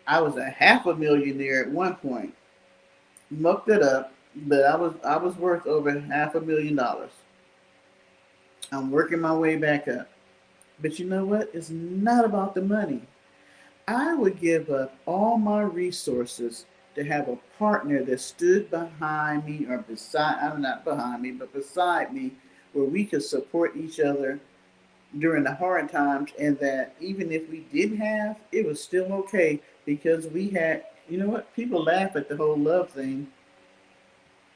I was a half a millionaire at one point. Mucked it up, but I was worth over $500,000. I'm working my way back up. But you know what? It's not about the money. I would give up all my resources to have a partner that stood behind me or beside, I'm not behind me, but beside me, where we could support each other during the hard times, and that even if we didn't have, it was still okay because we had, you know what? People laugh at the whole love thing.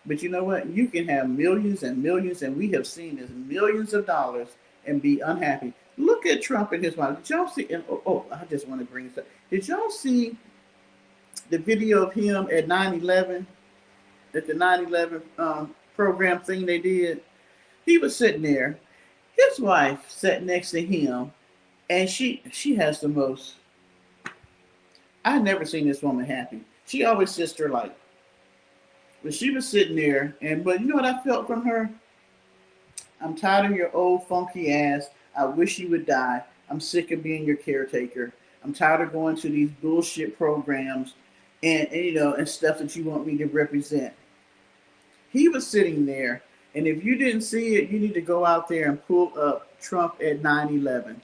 But you know what? You can have millions and millions, and we have seen this millions of dollars and be unhappy. Look at Trump and his wife. Did y'all see? And, I just want to bring this up. Did y'all see the video of him at 9/11, at the 9/11 program thing they did? He was sitting there. His wife sat next to him, and she has the most. I've never seen this woman happy. She always just her like. But she was sitting there, but you know what I felt from her? "I'm tired of your old funky ass. I wish you would die. I'm sick of being your caretaker. I'm tired of going to these bullshit programs and you know and stuff that you want me to represent." He was sitting there, and if you didn't see it, you need to go out there and pull up Trump at 9/11.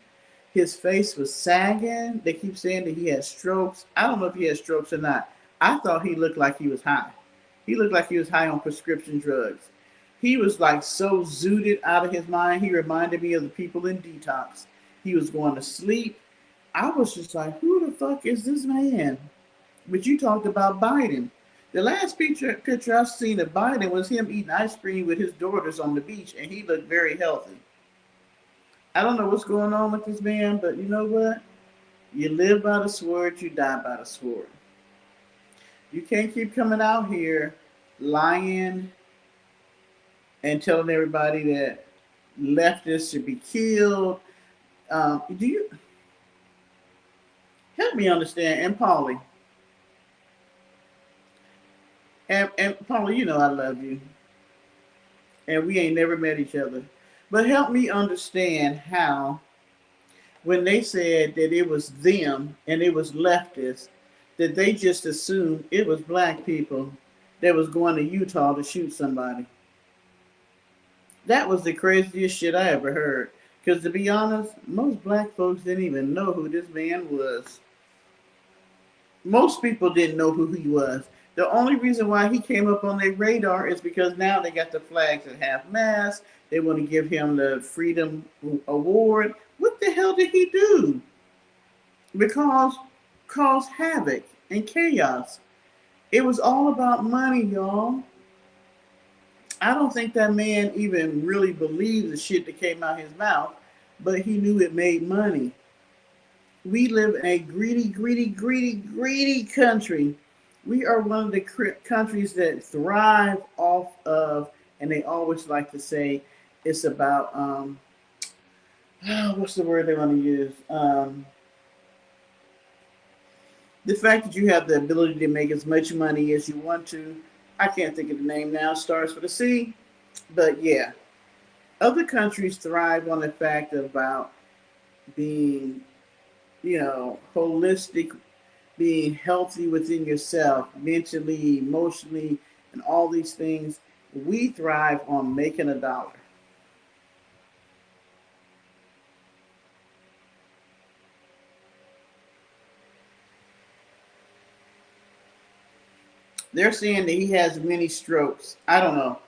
His face was sagging. They keep saying that he had strokes. I don't know if he had strokes or not. I thought he looked like he was high. He looked like he was high on prescription drugs. He was like so zooted out of his mind. He reminded me of the people in Detox. He was going to sleep. I was just like, who the fuck is this man? But you talked about Biden. The last picture I seen of Biden was him eating ice cream with his daughters on the beach, and he looked very healthy. I don't know what's going on with this man, but you know what? You live by the sword, you die by the sword. You can't keep coming out here lying and telling everybody that leftists should be killed. Do you help me understand? And Paulie, and Paulie, you know I love you, and we ain't never met each other. But help me understand how, when they said that it was them and it was leftists, that they just assumed it was black people that was going to Utah to shoot somebody. That was the craziest shit I ever heard. Because to be honest, most black folks didn't even know who this man was. Most people didn't know who he was. The only reason why he came up on their radar is because now they got the flags at half mast. They want to give him the Freedom Award. What the hell did he do? Because cause havoc and chaos. It was all about money, y'all. I don't think that man even really believed the shit that came out his mouth, but he knew it made money. We live in a greedy country. We are one of the countries that thrive off of, and they always like to say, it's about, what's the word they want to use? The fact that you have the ability to make as much money as you want to. I can't think of the name now, starts with a C, but yeah. Other countries thrive on the fact about being, holistic, being healthy within yourself, mentally, emotionally, and all these things. We thrive on making a dollar. They're saying that he has many strokes. I don't know,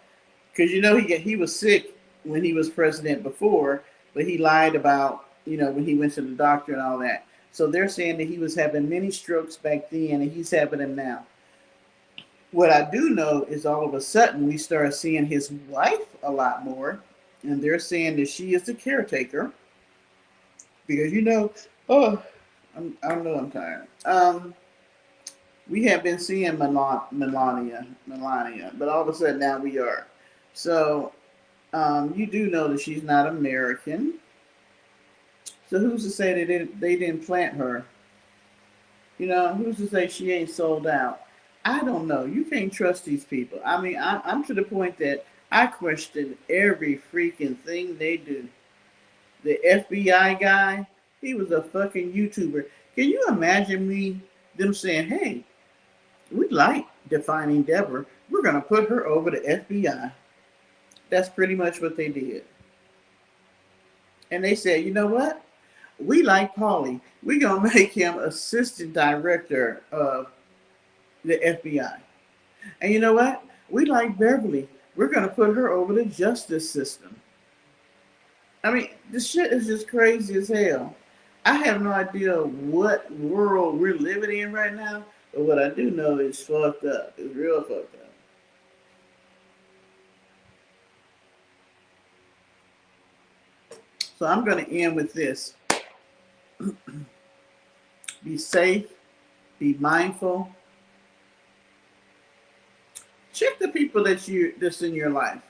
because he was sick when he was president before, but he lied about when he went to the doctor and all that. So they're saying that he was having many strokes back then, and he's having them now. What I do know is all of a sudden we start seeing his wife a lot more, and they're saying that she is the caretaker because I know I'm tired. We have been seeing Melania, but all of a sudden now we are. So you do know that she's not American. So who's to say they didn't plant her? Who's to say she ain't sold out? I don't know. You can't trust these people. I mean, I'm to the point that I question every freaking thing they do. The FBI guy, he was a fucking YouTuber. Can you imagine them saying, hey, we like defining Deborah. We're going to put her over the FBI. That's pretty much what they did. And they said, you know what? We like Paulie. We're going to make him assistant director of the FBI. And you know what? We like Beverly. We're going to put her over the justice system. I mean, this shit is just crazy as hell. I have no idea what world we're living in right now, but what I do know is fucked up. It's real fucked up. So I'm going to end with this. Be safe. Be mindful. Check the people that's in your life.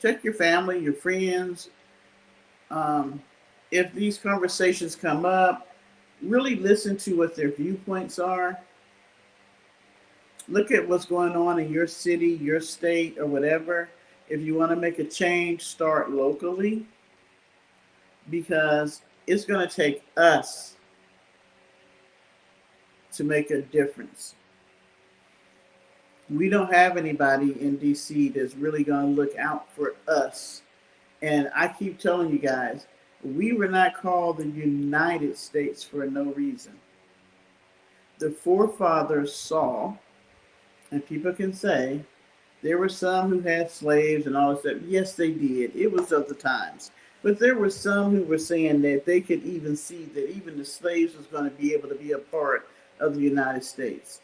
Check your family, your friends. If these conversations come up, really listen to what their viewpoints are. Look at what's going on in your city, your state, or whatever. If you want to make a change, start locally, because it's going to take us to make a difference. We don't have anybody in DC that's really going to look out for us. And I keep telling you guys, we were not called the United States for no reason. The forefathers saw, and people can say, there were some who had slaves and all this stuff. Yes, they did. It was of the times. But there were some who were saying that they could even see that even the slaves was going to be able to be a part of the United States.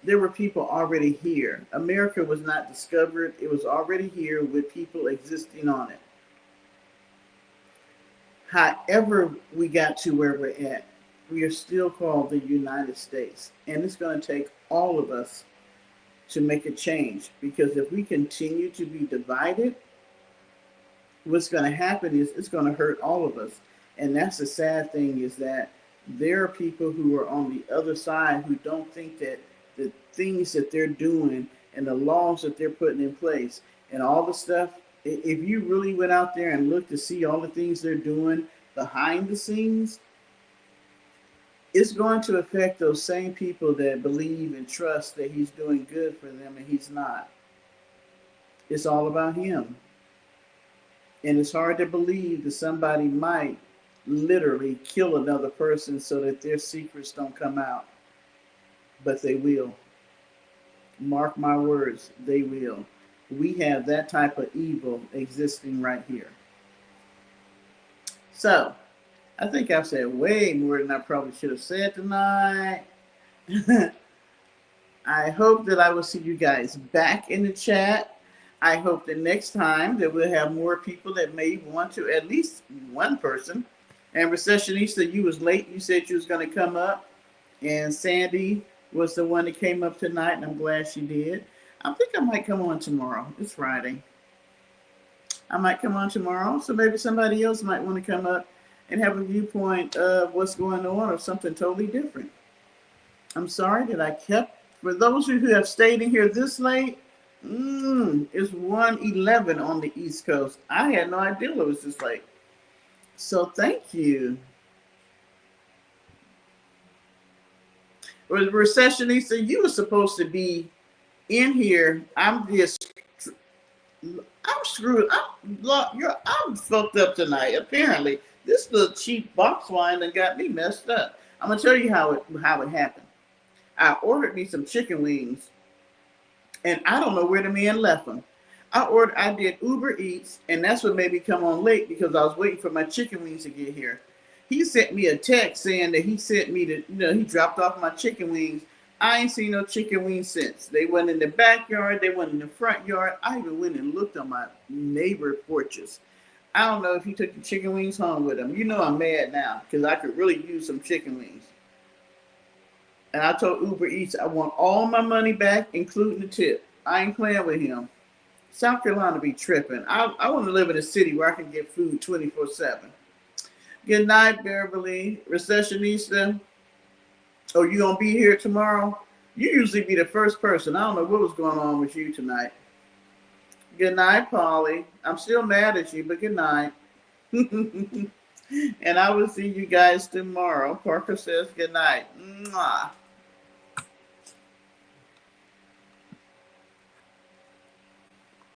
There were people already here. America was not discovered. It was already here with people existing on it. However we got to where we're at, we are still called the United States. And it's going to take all of us to make a change. Because if we continue to be divided, what's going to happen is it's going to hurt all of us. And that's the sad thing, is that there are people who are on the other side who don't think that the things that they're doing and the laws that they're putting in place and all the stuff, if you really went out there and looked to see all the things they're doing behind the scenes, it's going to affect those same people that believe and trust that he's doing good for them, and he's not. It's all about him. And it's hard to believe that somebody might literally kill another person so that their secrets don't come out. But they will. Mark my words, they will. We have that type of evil existing right here. So, I think I've said way more than I probably should have said tonight. I hope that I will see you guys back in the chat. I hope that next time that we'll have more people that may want to, at least one person. And Recessionista, you was late. You said you was going to come up. And Sandy was the one that came up tonight, and I'm glad she did. I think I might come on tomorrow. It's Friday. I might come on tomorrow, so maybe somebody else might want to come up and have a viewpoint of what's going on or something totally different. I'm sorry that I kept, for those of you who have stayed in here this late, it's 1:11 on the East Coast. I had no idea it was this late. So thank you. Recessionista, you were supposed to be in here. I'm screwed. I'm fucked up tonight. Apparently, this little cheap box wine that got me messed up. I'm gonna tell you how it happened. I ordered me some chicken wings, and I don't know where the man left them. I did Uber Eats, and that's what made me come on late, because I was waiting for my chicken wings to get here. He sent me a text saying that he sent me to, he dropped off my chicken wings. I ain't seen no chicken wings since. They went in the backyard. They went in the front yard. I even went and looked on my neighbor porches. I don't know if he took the chicken wings home with him. You know I'm mad now, because I could really use some chicken wings. And I told Uber Eats I want all my money back, including the tip. I ain't playing with him. South Carolina be tripping. I want to live in a city where I can get food 24/7. Good night, Beverly. Recessionista. Oh, you gonna be here tomorrow? You usually be the first person. I don't know what was going on with you tonight. Good night, Polly. I'm still mad at you, but good night. And I will see you guys tomorrow. Parker says good night. Mwah.